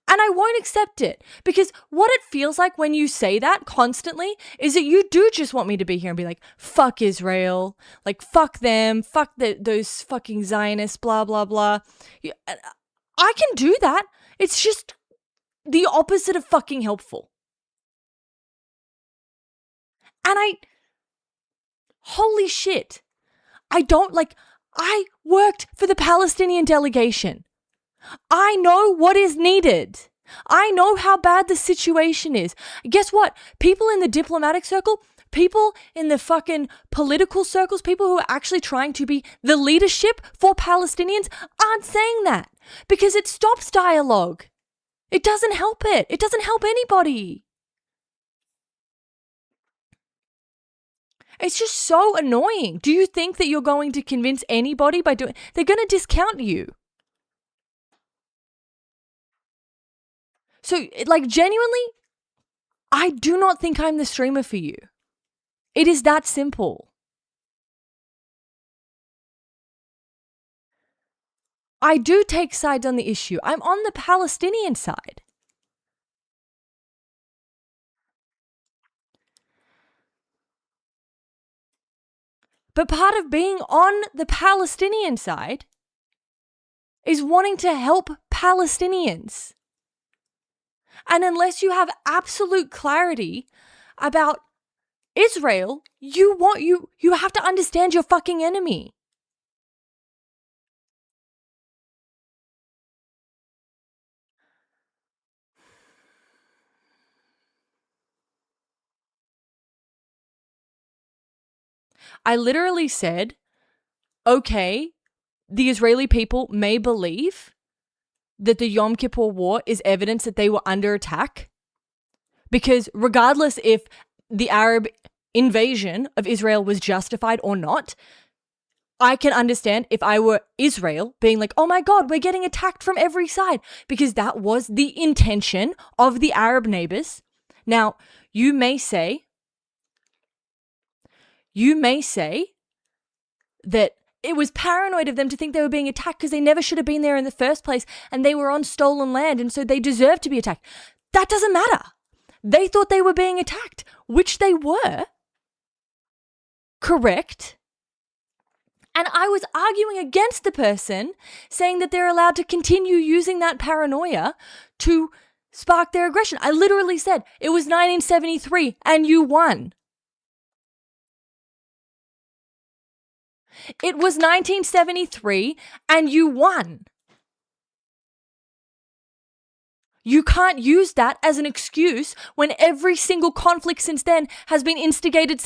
And I won't accept it. Because what it feels like when you say that constantly is that you do just want me to be here and be like, fuck Israel. Like, fuck them. Fuck those fucking Zionists, blah, blah, blah. I can do that. It's just the opposite of fucking helpful. And holy shit, I worked for the Palestinian delegation. I know what is needed. I know how bad the situation is. Guess what? People in the diplomatic circle, people in the fucking political circles, people who are actually trying to be the leadership for Palestinians aren't saying that because it stops dialogue. It doesn't help it. It doesn't help anybody. It's just so annoying. Do you think that you're going to convince anybody by doing... They're going to discount you. So, genuinely, I do not think I'm the streamer for you. It is that simple. I do take sides on the issue. I'm on the Palestinian side. But part of being on the Palestinian side is wanting to help Palestinians. And unless you have absolute clarity about Israel, you have to understand your fucking enemy. I literally said, okay, the Israeli people may believe that the Yom Kippur War is evidence that they were under attack, because regardless if the Arab invasion of Israel was justified or not, I can understand if I were Israel being like, oh my God, we're getting attacked from every side, because that was the intention of the Arab neighbors. Now, you may say that it was paranoid of them to think they were being attacked because they never should have been there in the first place and they were on stolen land and so they deserve to be attacked. That doesn't matter. They thought they were being attacked, which they were. Correct. And I was arguing against the person saying that they're allowed to continue using that paranoia to spark their aggression. I literally said it was 1973 and you won. It was 1973 and you won. You can't use that as an excuse when every single conflict since then has been instigated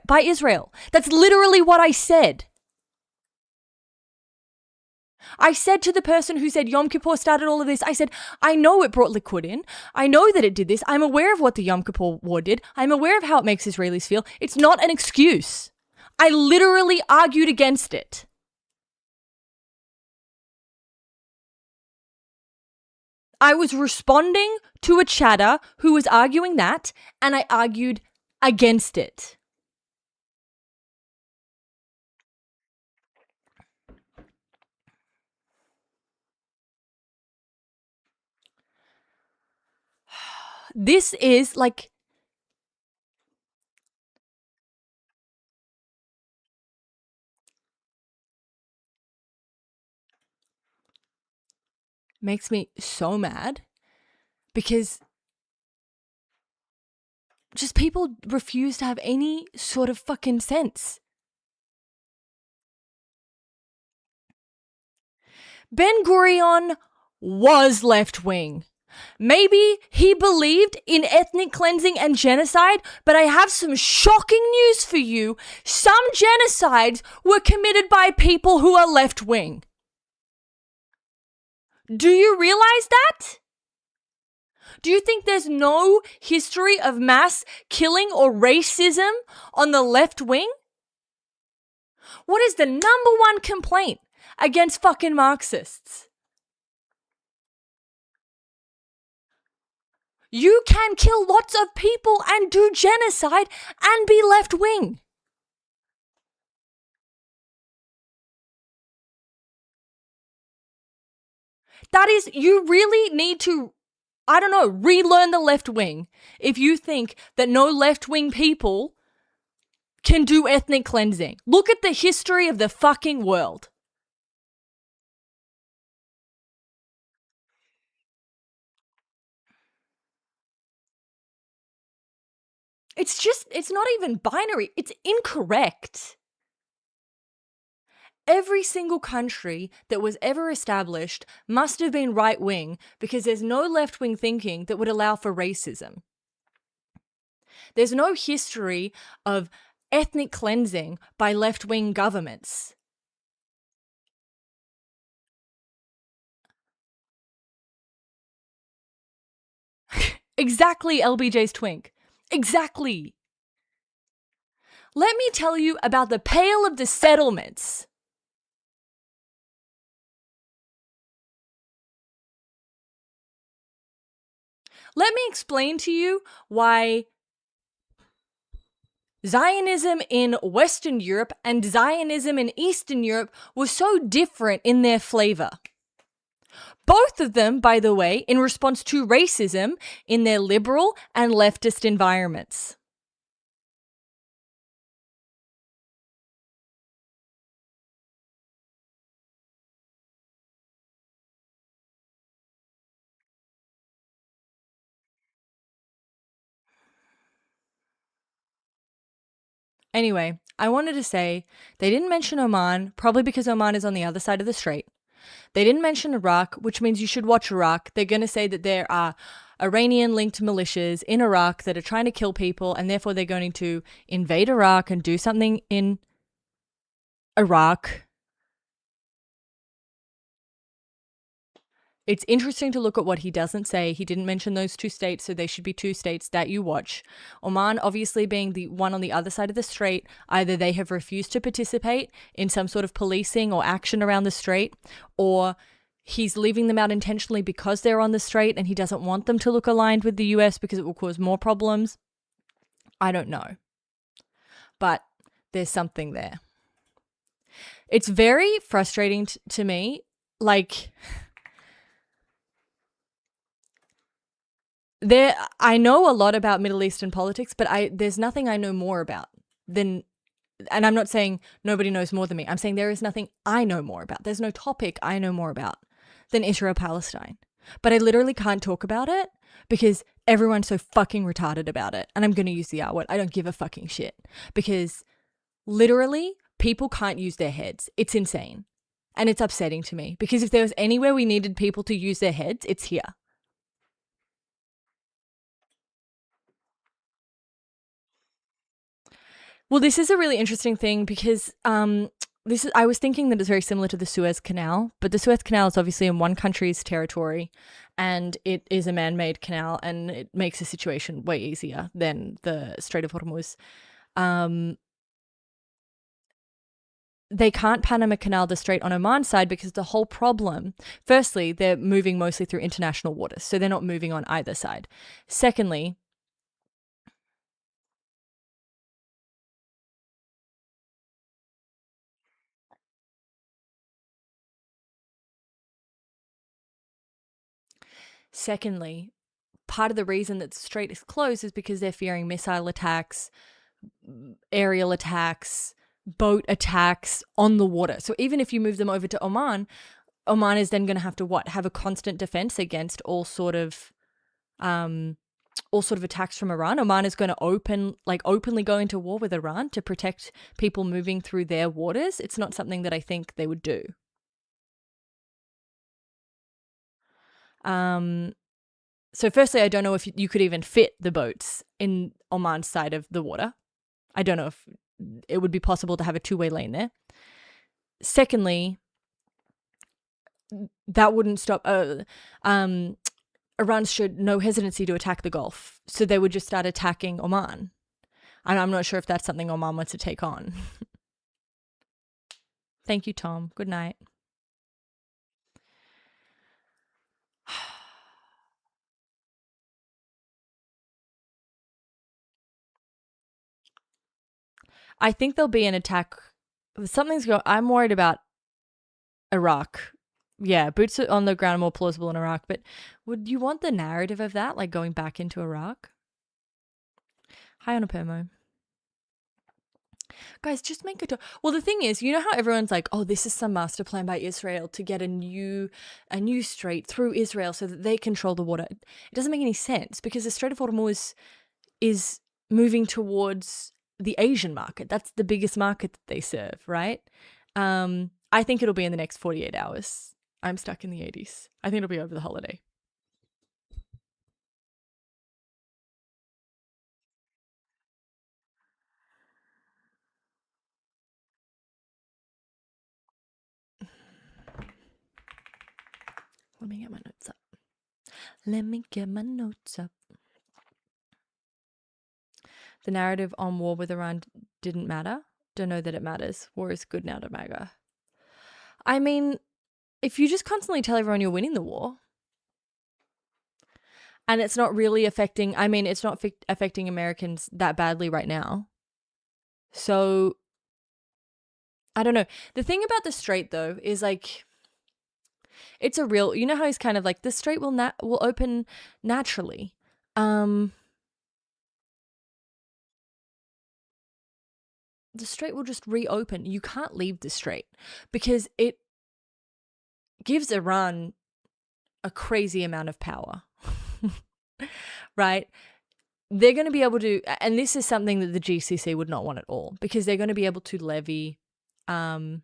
by Israel. That's literally what I said. I said to the person who said Yom Kippur started all of this, I said, I know it brought liquid in. I know that it did this. I'm aware of what the Yom Kippur War did. I'm aware of how it makes Israelis feel. It's not an excuse. I literally argued against it. I was responding to a chatter who was arguing that, and I argued against it. This is like, makes me so mad because just people refuse to have any sort of fucking sense. Ben-Gurion was left-wing. Maybe he believed in ethnic cleansing and genocide, but I have some shocking news for you. Some genocides were committed by people who are left-wing. Do you realize that? Do you think there's no history of mass killing or racism on the left wing? What is the number one complaint against fucking Marxists? You can kill lots of people and do genocide and be left wing. That is, you really need to, I don't know, relearn the left wing if you think that no left wing people can do ethnic cleansing. Look at the history of the fucking world. It's not even binary. It's incorrect. Every single country that was ever established must have been right-wing because there's no left-wing thinking that would allow for racism. There's no history of ethnic cleansing by left-wing governments. Exactly, LBJ's twink. Exactly. Let me tell you about the Pale of the Settlements. Let me explain to you why Zionism in Western Europe and Zionism in Eastern Europe were so different in their flavor. Both of them, by the way, in response to racism in their liberal and leftist environments. Anyway, I wanted to say they didn't mention Oman, probably because Oman is on the other side of the strait. They didn't mention Iraq, which means you should watch Iraq. They're going to say that there are Iranian-linked militias in Iraq that are trying to kill people, and therefore they're going to invade Iraq and do something in Iraq. It's interesting to look at what he doesn't say. He didn't mention those two states, so they should be two states that you watch. Oman obviously being the one on the other side of the strait. Either they have refused to participate in some sort of policing or action around the strait, or he's leaving them out intentionally because they're on the strait and he doesn't want them to look aligned with the US because it will cause more problems. I don't know. But there's something there. It's very frustrating to me. Like, I know a lot about Middle Eastern politics, but there's nothing I know more about than, and I'm not saying nobody knows more than me. I'm saying there is nothing I know more about. There's no topic I know more about than Israel-Palestine. But I literally can't talk about it because everyone's so fucking retarded about it. And I'm going to use the R word. I don't give a fucking shit. Because literally, people can't use their heads. It's insane. And it's upsetting to me. Because if there was anywhere we needed people to use their heads, it's here. Well, this is a really interesting thing because I was thinking that it's very similar to the Suez Canal, but the Suez Canal is obviously in one country's territory and it is a man-made canal and it makes the situation way easier than the Strait of Hormuz. they can't Panama Canal the Strait on Oman's side because the whole problem, firstly, they're moving mostly through international waters, so they're not moving on either side. Secondly, part of the reason that the strait is closed is because they're fearing missile attacks, aerial attacks, boat attacks on the water. So even if you move them over to Oman, Oman is then going to have to what? Have a constant defense against all sort of attacks from Iran. Oman is going to openly go into war with Iran to protect people moving through their waters. It's not something that I think they would do. So firstly, I don't know if you could even fit the boats in Oman's side of the water. I don't know if it would be possible to have a two-way lane there. Secondly, that wouldn't stop. Iran showed no hesitancy to attack the Gulf, so they would just start attacking Oman. And I'm not sure if that's something Oman wants to take on. Thank you, Tom. Good night. I think there'll be an attack. Something's going. I'm worried about Iraq. Yeah, boots on the ground are more plausible in Iraq, but would you want the narrative of that, like going back into Iraq? Hi on a permo. Guys, just make it. Well, the thing is, you know how everyone's like, "Oh, this is some master plan by Israel to get a new strait through Israel so that they control the water." It doesn't make any sense because the Strait of Hormuz is moving towards the Asian market. That's the biggest market that they serve, right? I think it'll be in the next 48 hours. I'm stuck in the 80s. I think it'll be over the holiday. Let me get my notes up. The narrative on war with Iran didn't matter. Don't know that it matters. War is good now to MAGA. I mean, if you just constantly tell everyone you're winning the war, and it's not really affecting, it's not affecting Americans that badly right now. So, I don't know. The thing about the strait, though, is like, it's a real, you know how he's kind of like, the strait will open naturally. The strait will just reopen. You can't leave the strait because it gives Iran a crazy amount of power, right? They're going to be able to, and this is something that the GCC would not want at all, because they're going to be able to levy a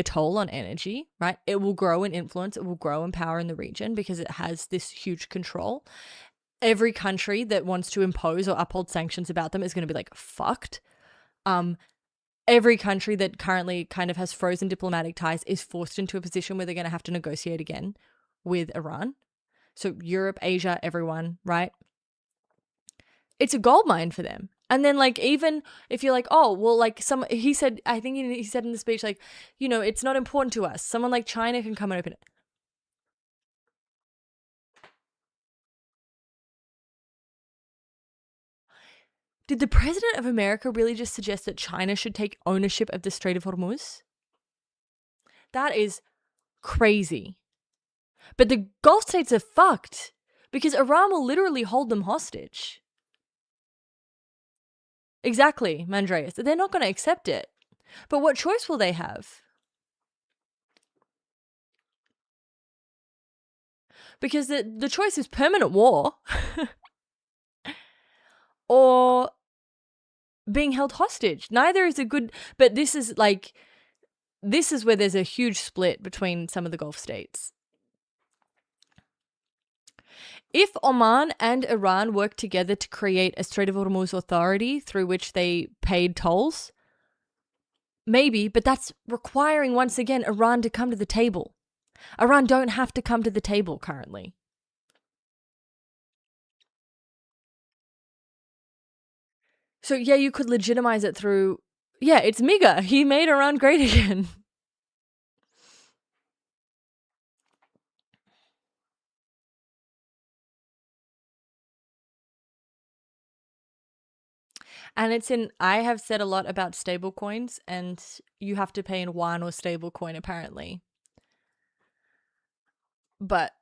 toll on energy, right? It will grow in influence. It will grow in power in the region because it has this huge control. Every country that wants to impose or uphold sanctions about them is going to be like fucked. Every country that currently kind of has frozen diplomatic ties is forced into a position where they're going to have to negotiate again with Iran. So Europe, Asia, everyone, right? It's a goldmine for them. And then, like, even if you're like, oh, well, like, he said in the speech, like, you know, it's not important to us. Someone like China can come and open it. Did the president of America really just suggest that China should take ownership of the Strait of Hormuz? That is crazy. But the Gulf states are fucked because Iran will literally hold them hostage. Exactly, Mandreas. They're not going to accept it. But what choice will they have? Because the choice is permanent war or being held hostage. Neither is a good, but this is where there's a huge split between some of the Gulf states. If Oman and Iran worked together to create a Strait of Hormuz authority through which they paid tolls, maybe, but that's requiring, once again, Iran to come to the table. Iran don't have to come to the table currently. So yeah, you could legitimize it through, yeah, it's MIGA. He made Iran great again. And I have said a lot about stablecoins, and you have to pay in yuan or stablecoin apparently. But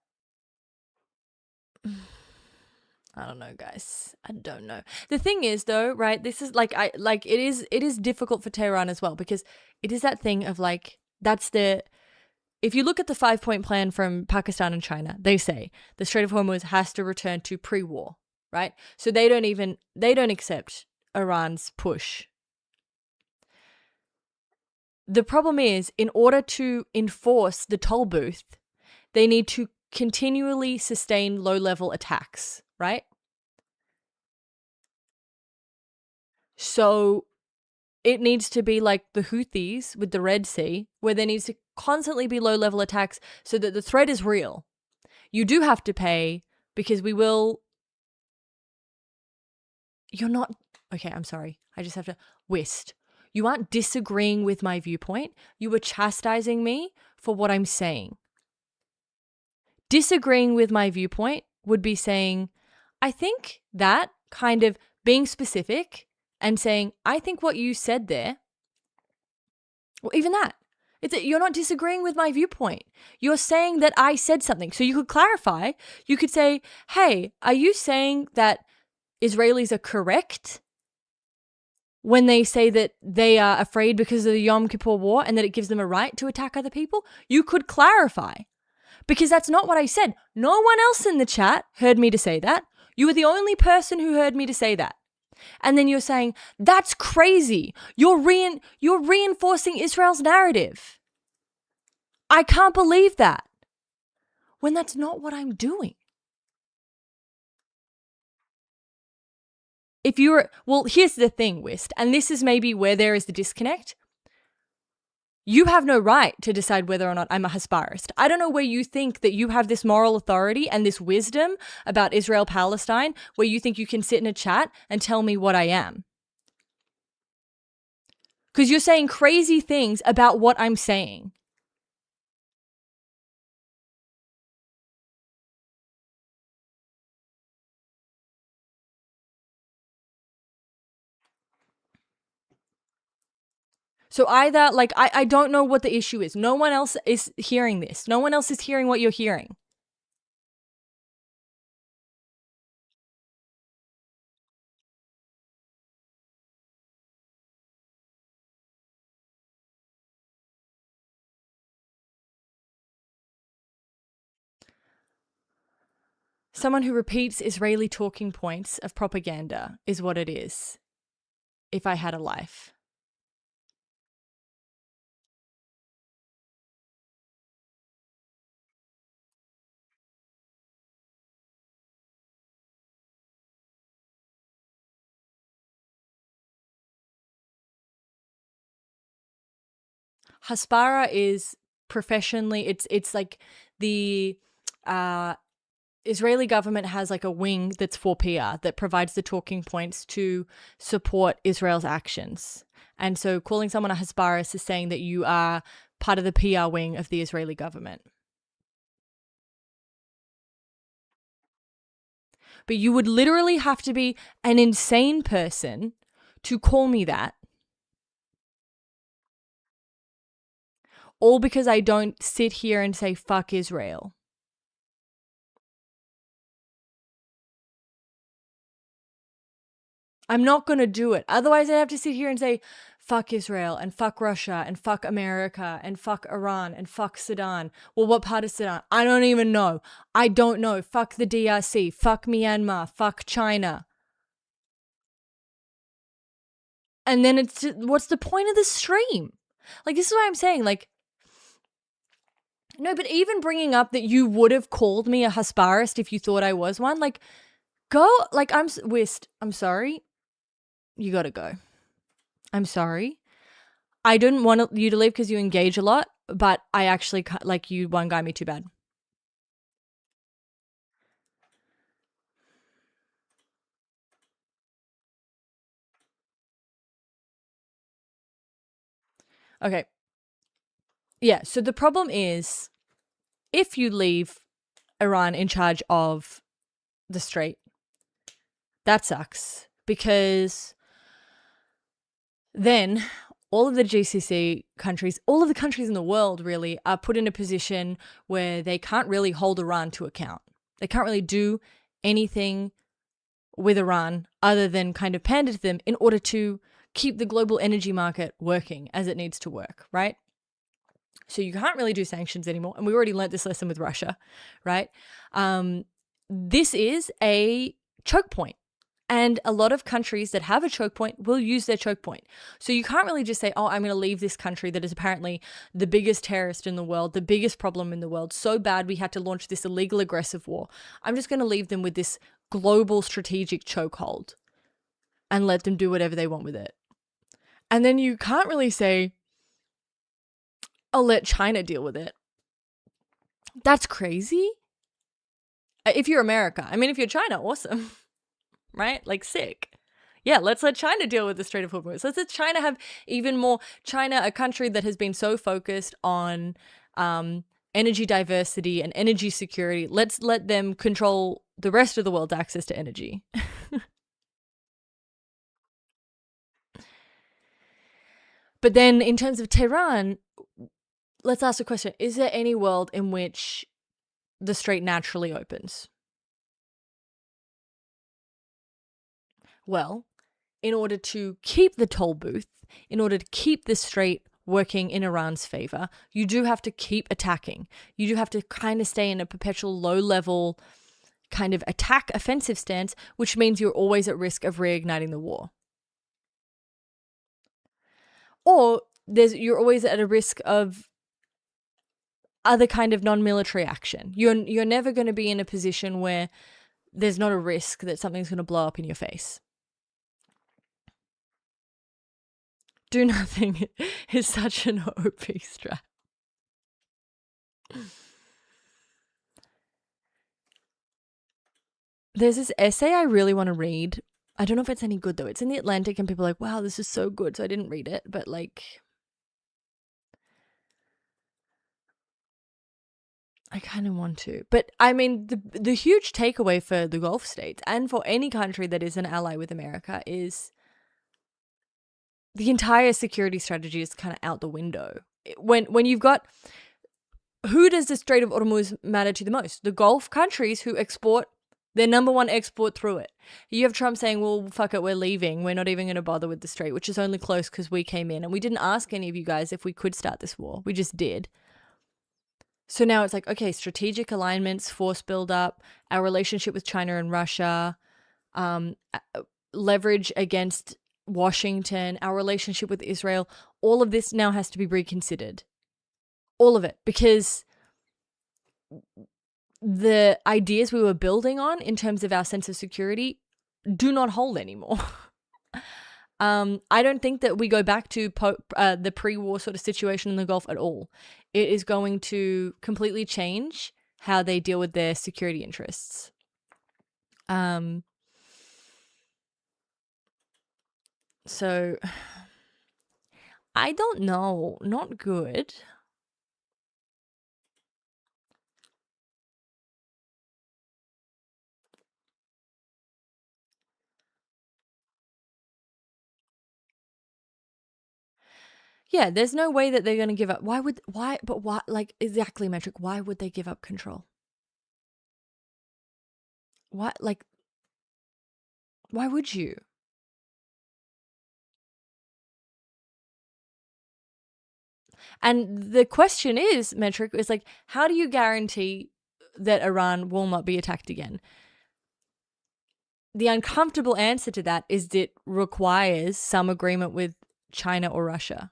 I don't know, guys. I don't know. The thing is though, right? This is like it is difficult for Tehran as well, because it is that thing of like, if you look at the 5-point plan from Pakistan and China, they say the Strait of Hormuz has to return to pre-war, right? So they don't accept Iran's push. The problem is, in order to enforce the toll booth, they need to continually sustain low-level attacks, right? So it needs to be like the Houthis with the Red Sea, where there needs to constantly be low-level attacks so that the threat is real. You do have to pay, because you're not, okay, I'm sorry. I just have to, Wist, you aren't disagreeing with my viewpoint. You were chastising me for what I'm saying. Disagreeing with my viewpoint would be saying, I think that, kind of being specific and saying, I think what you said there, well, even that, you're not disagreeing with my viewpoint. You're saying that I said something. So you could clarify. You could say, hey, are you saying that Israelis are correct when they say that they are afraid because of the Yom Kippur War and that it gives them a right to attack other people? You could clarify, because that's not what I said. No one else in the chat heard me to say that. You were the only person who heard me to say that. And then you're saying, that's crazy. You're reinforcing Israel's narrative. I can't believe that. When that's not what I'm doing. Well, here's the thing, Wist, and this is maybe where there is the disconnect. You have no right to decide whether or not I'm a Hasbarist. I don't know where you think that you have this moral authority and this wisdom about Israel-Palestine, where you think you can sit in a chat and tell me what I am. Because you're saying crazy things about what I'm saying. So either, like, I don't know what the issue is. No one else is hearing this. No one else is hearing what you're hearing. Someone who repeats Israeli talking points of propaganda is what it is, if I had a life. Hasbara is professionally, it's like the Israeli government has like a wing that's for PR that provides the talking points to support Israel's actions. And so calling someone a Hasbarist is saying that you are part of the PR wing of the Israeli government. But you would literally have to be an insane person to call me that. All because I don't sit here and say, fuck Israel. I'm not going to do it. Otherwise, I'd have to sit here and say, fuck Israel and fuck Russia and fuck America and fuck Iran and fuck Sudan. Well, what part of Sudan? I don't even know. I don't know. Fuck the DRC. Fuck Myanmar. Fuck China. And then it's just, what's the point of the stream? Like, this is what I'm saying. Like, no, but even bringing up that you would have called me a Hasbarist if you thought I was one, like, go, like, Wist, I'm sorry. You gotta go. I'm sorry. I didn't want you to leave because you engage a lot, but I actually, like, you one guy me too bad. Okay. Yeah, so the problem is if you leave Iran in charge of the Strait, that sucks because then all of the GCC countries, all of the countries in the world really are put in a position where they can't really hold Iran to account. They can't really do anything with Iran other than kind of pander to them in order to keep the global energy market working as it needs to work, right? So you can't really do sanctions anymore. And we already learnt this lesson with Russia, right? This is a choke point. And a lot of countries that have a choke point will use their choke point. So you can't really just say, oh, I'm going to leave this country that is apparently the biggest terrorist in the world, the biggest problem in the world, so bad we had to launch this illegal aggressive war. I'm just going to leave them with this global strategic chokehold and let them do whatever they want with it. And then you can't really say, I'll let China deal with it. That's crazy. If you're America, I mean, if you're China, awesome. Right? Like, sick. Yeah, let's let China deal with the Strait of Hormuz. Let's let China have even more. China, a country that has been so focused on energy diversity and energy security, let's let them control the rest of the world's access to energy. But then in terms of Tehran, let's ask a question. Is there any world in which the strait naturally opens? Well, in order to keep the toll booth, in order to keep the strait working in Iran's favor, you do have to keep attacking. You do have to kind of stay in a perpetual low-level kind of attack offensive stance, which means you're always at risk of reigniting the war. Or you're always at a risk of other kind of non-military action. You're never going to be in a position where there's not a risk that something's going to blow up in your face. Do nothing is such an OP strat. There's this essay I really want to read. I don't know if it's any good though. It's in The Atlantic and people are like, wow, this is so good. So I didn't read it, but like, I kind of want to. But I mean, the huge takeaway for the Gulf states and for any country that is an ally with America is the entire security strategy is kind of out the window. When you've got, who does the Strait of Hormuz matter to the most? The Gulf countries who export their number one export through it. You have Trump saying, well, fuck it, we're leaving. We're not even going to bother with the strait, which is only close because we came in and we didn't ask any of you guys if we could start this war. We just did. So now it's like, okay, strategic alignments, force buildup, our relationship with China and Russia, leverage against Washington, our relationship with Israel, all of this now has to be reconsidered. All of it, because the ideas we were building on in terms of our sense of security do not hold anymore. I don't think that we go back to the pre-war sort of situation in the Gulf at all. It is going to completely change how they deal with their security interests. So I don't know, not good. Yeah, there's no way that they're going to give up. Why, like, exactly, Metric, why would they give up control? Why would you? And the question is, Metric, is like, how do you guarantee that Iran will not be attacked again? The uncomfortable answer to that is that it requires some agreement with China or Russia.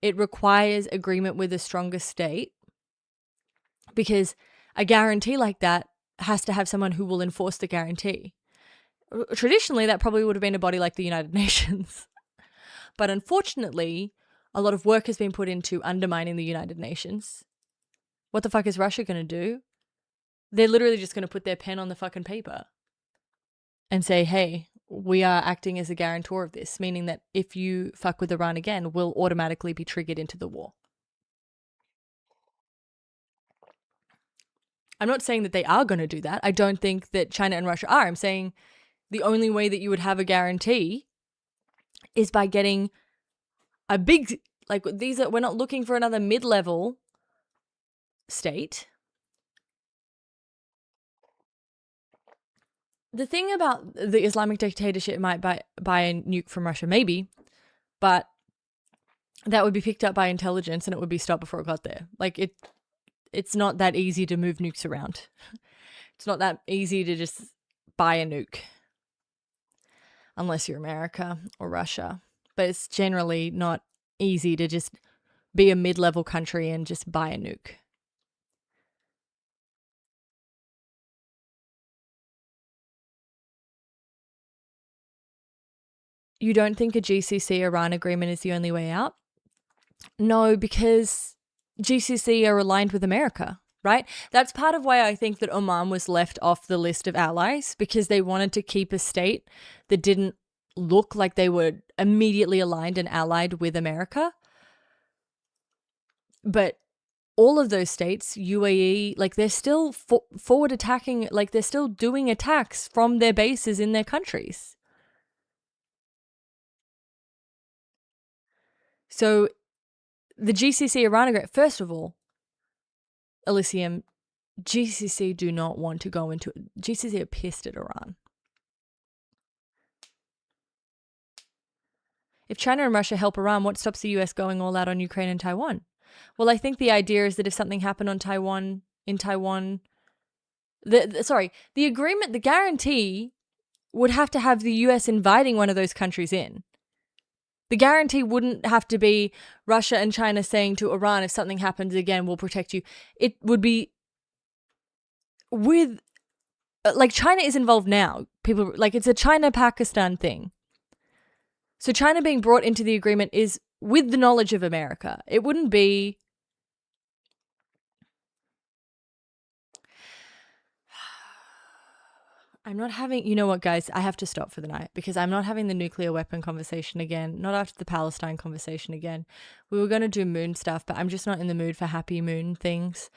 It requires agreement with a stronger state, because a guarantee like that has to have someone who will enforce the guarantee. Traditionally, that probably would have been a body like the United Nations. But unfortunately, a lot of work has been put into undermining the United Nations. What the fuck is Russia going to do? They're literally just going to put their pen on the fucking paper and say, hey, we are acting as a guarantor of this, meaning that if you fuck with Iran again, we'll automatically be triggered into the war. I'm not saying that they are going to do that. I don't think that China and Russia are. I'm saying the only way that you would have a guarantee is by getting a big, like these are, we're not looking for another mid-level state. The thing about the Islamic dictatorship might buy a nuke from Russia, maybe, but that would be picked up by intelligence and it would be stopped before it got there. Like it's not that easy to move nukes around. It's not that easy to just buy a nuke. Unless you're America or Russia. But it's generally not easy to just be a mid-level country and just buy a nuke. You don't think a GCC-Iran agreement is the only way out? No, because GCC are aligned with America, right? That's part of why I think that Oman was left off the list of allies, because they wanted to keep a state that didn't look like they were immediately aligned and allied with America. But all of those states, UAE, like they're still forward attacking, like they're still doing attacks from their bases in their countries. So the GCC Iran agreement, first of all, Elysium, GCC do not want to go into it. GCC are pissed at Iran. If China and Russia help Iran, what stops the US going all out on Ukraine and Taiwan? Well, I think the idea is that if something happened on Taiwan, the agreement, the guarantee would have to have the US inviting one of those countries in. The guarantee wouldn't have to be Russia and China saying to Iran, if something happens again, we'll protect you. It would be with, like, China is involved now. People, like, it's a China-Pakistan thing. So China being brought into the agreement is with the knowledge of America. It wouldn't be... I'm not having... You know what, guys? I have to stop for the night because I'm not having the nuclear weapon conversation again. Not after the Palestine conversation again. We were going to do moon stuff, but I'm just not in the mood for happy moon things.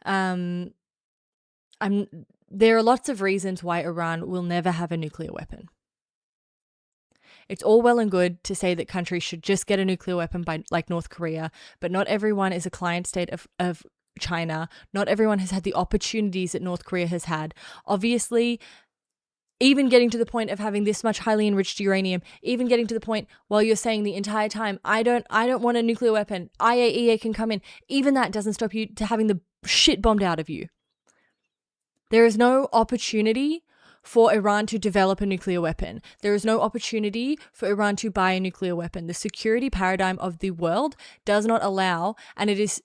There are lots of reasons why Iran will never have a nuclear weapon. It's all well and good to say that countries should just get a nuclear weapon by, like North Korea, but not everyone is a client state of China. Not everyone has had the opportunities that North Korea has had. Obviously, even getting to the point of having this much highly enriched uranium, even getting to the point while you're saying the entire time, I don't want a nuclear weapon, IAEA can come in, even that doesn't stop you to having the shit bombed out of you. There is no opportunity for Iran to develop a nuclear weapon. There is no opportunity for Iran to buy a nuclear weapon. The security paradigm of the world does not allow, and it is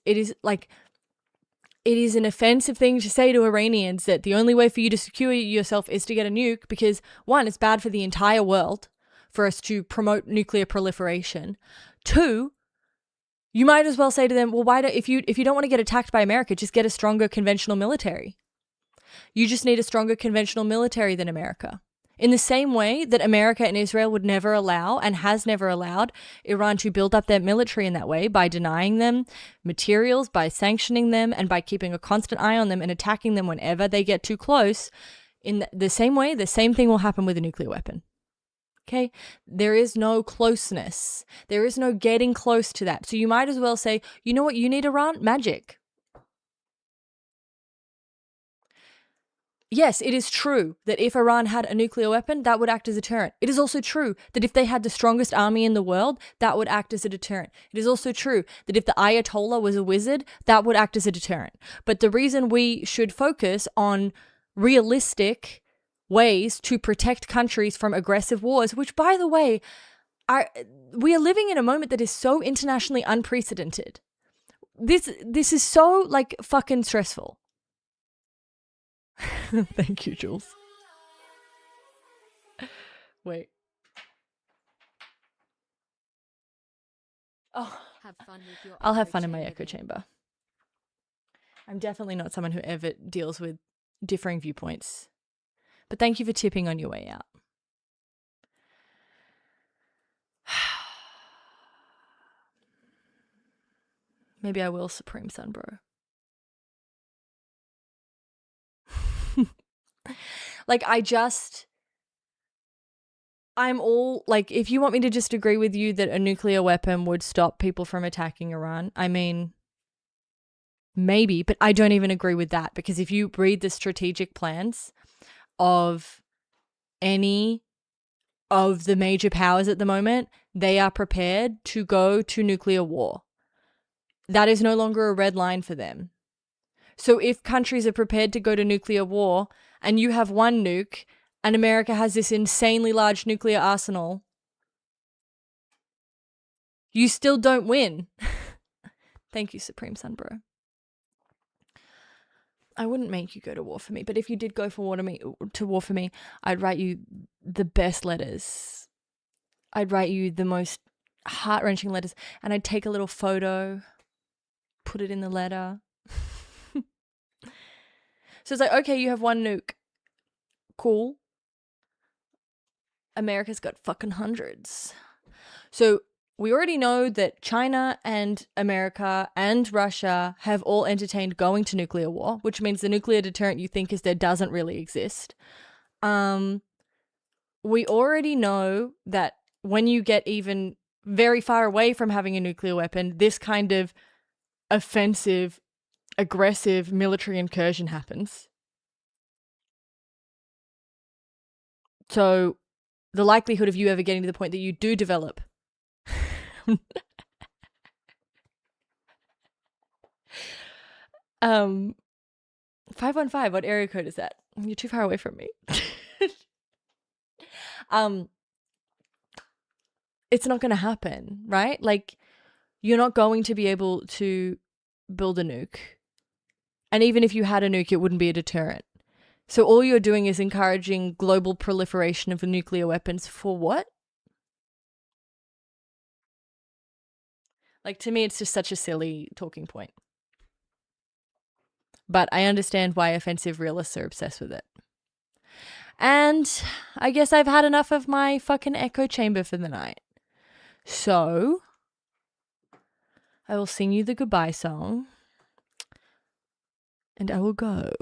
an offensive thing to say to Iranians that the only way for you to secure yourself is to get a nuke because, one, it's bad for the entire world for us to promote nuclear proliferation. Two, you might as well say to them, well, if you don't want to get attacked by America, just get a stronger conventional military. You just need a stronger conventional military than America. In the same way that America and Israel would never allow and has never allowed Iran to build up their military in that way by denying them materials, by sanctioning them, and by keeping a constant eye on them and attacking them whenever they get too close, in the same way, the same thing will happen with a nuclear weapon. Okay? There is no closeness. There is no getting close to that. So you might as well say, you know what you need, Iran? Magic. Yes, it is true that if Iran had a nuclear weapon, that would act as a deterrent. It is also true that if they had the strongest army in the world, that would act as a deterrent. It is also true that if the Ayatollah was a wizard, that would act as a deterrent. But the reason we should focus on realistic ways to protect countries from aggressive wars, which, by the way, we are living in a moment that is so internationally unprecedented. This is so, like, fucking stressful. Thank you, Jules. Wait. Oh, Have fun with your I'll have echo fun in my chamber echo then. chamber. I'm definitely not someone who ever deals with differing viewpoints. But thank you for tipping on your way out. Maybe I will, Supreme Sun Bro. Like, I'm all, like, if you want me to just agree with you that a nuclear weapon would stop people from attacking Iran, I mean, maybe, but I don't even agree with that, because if you read the strategic plans of any of the major powers at the moment, they are prepared to go to nuclear war. That is no longer a red line for them. So if countries are prepared to go to nuclear war and you have one nuke and America has this insanely large nuclear arsenal, you still don't win. Thank you, Supreme Sun Bro. I wouldn't make you go to war for me, but if you did go to war for me, I'd write you the best letters. I'd write you the most heart-wrenching letters, and I'd take a little photo, put it in the letter. So it's like, okay, you have one nuke. Cool. America's got fucking hundreds. So we already know that China and America and Russia have all entertained going to nuclear war, which means the nuclear deterrent you think is there doesn't really exist. We already know that when you get even very far away from having a nuclear weapon, this kind of offensive, aggressive military incursion happens. So the likelihood of you ever getting to the point that you do develop 515, what area code is that? You're too far away from me. It's not going to happen, right? Like, you're not going to be able to build a nuke. And even if you had a nuke, it wouldn't be a deterrent. So all you're doing is encouraging global proliferation of nuclear weapons for what? Like, to me, it's just such a silly talking point. But I understand why offensive realists are obsessed with it. And I guess I've had enough of my fucking echo chamber for the night. So I will sing you the goodbye song. And I will go.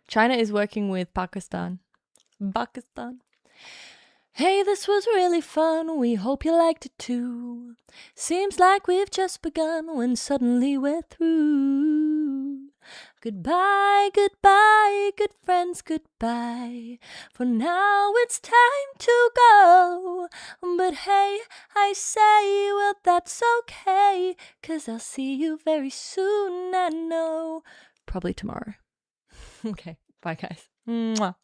China is working with Pakistan. Hey, this was really fun. We hope you liked it too. Seems like we've just begun when suddenly we're through. Goodbye, goodbye, good friends, goodbye. For now it's time to go. But hey, I say, well, that's okay. 'Cause I'll see you very soon, I know. Probably tomorrow. Okay, bye guys. Mwah.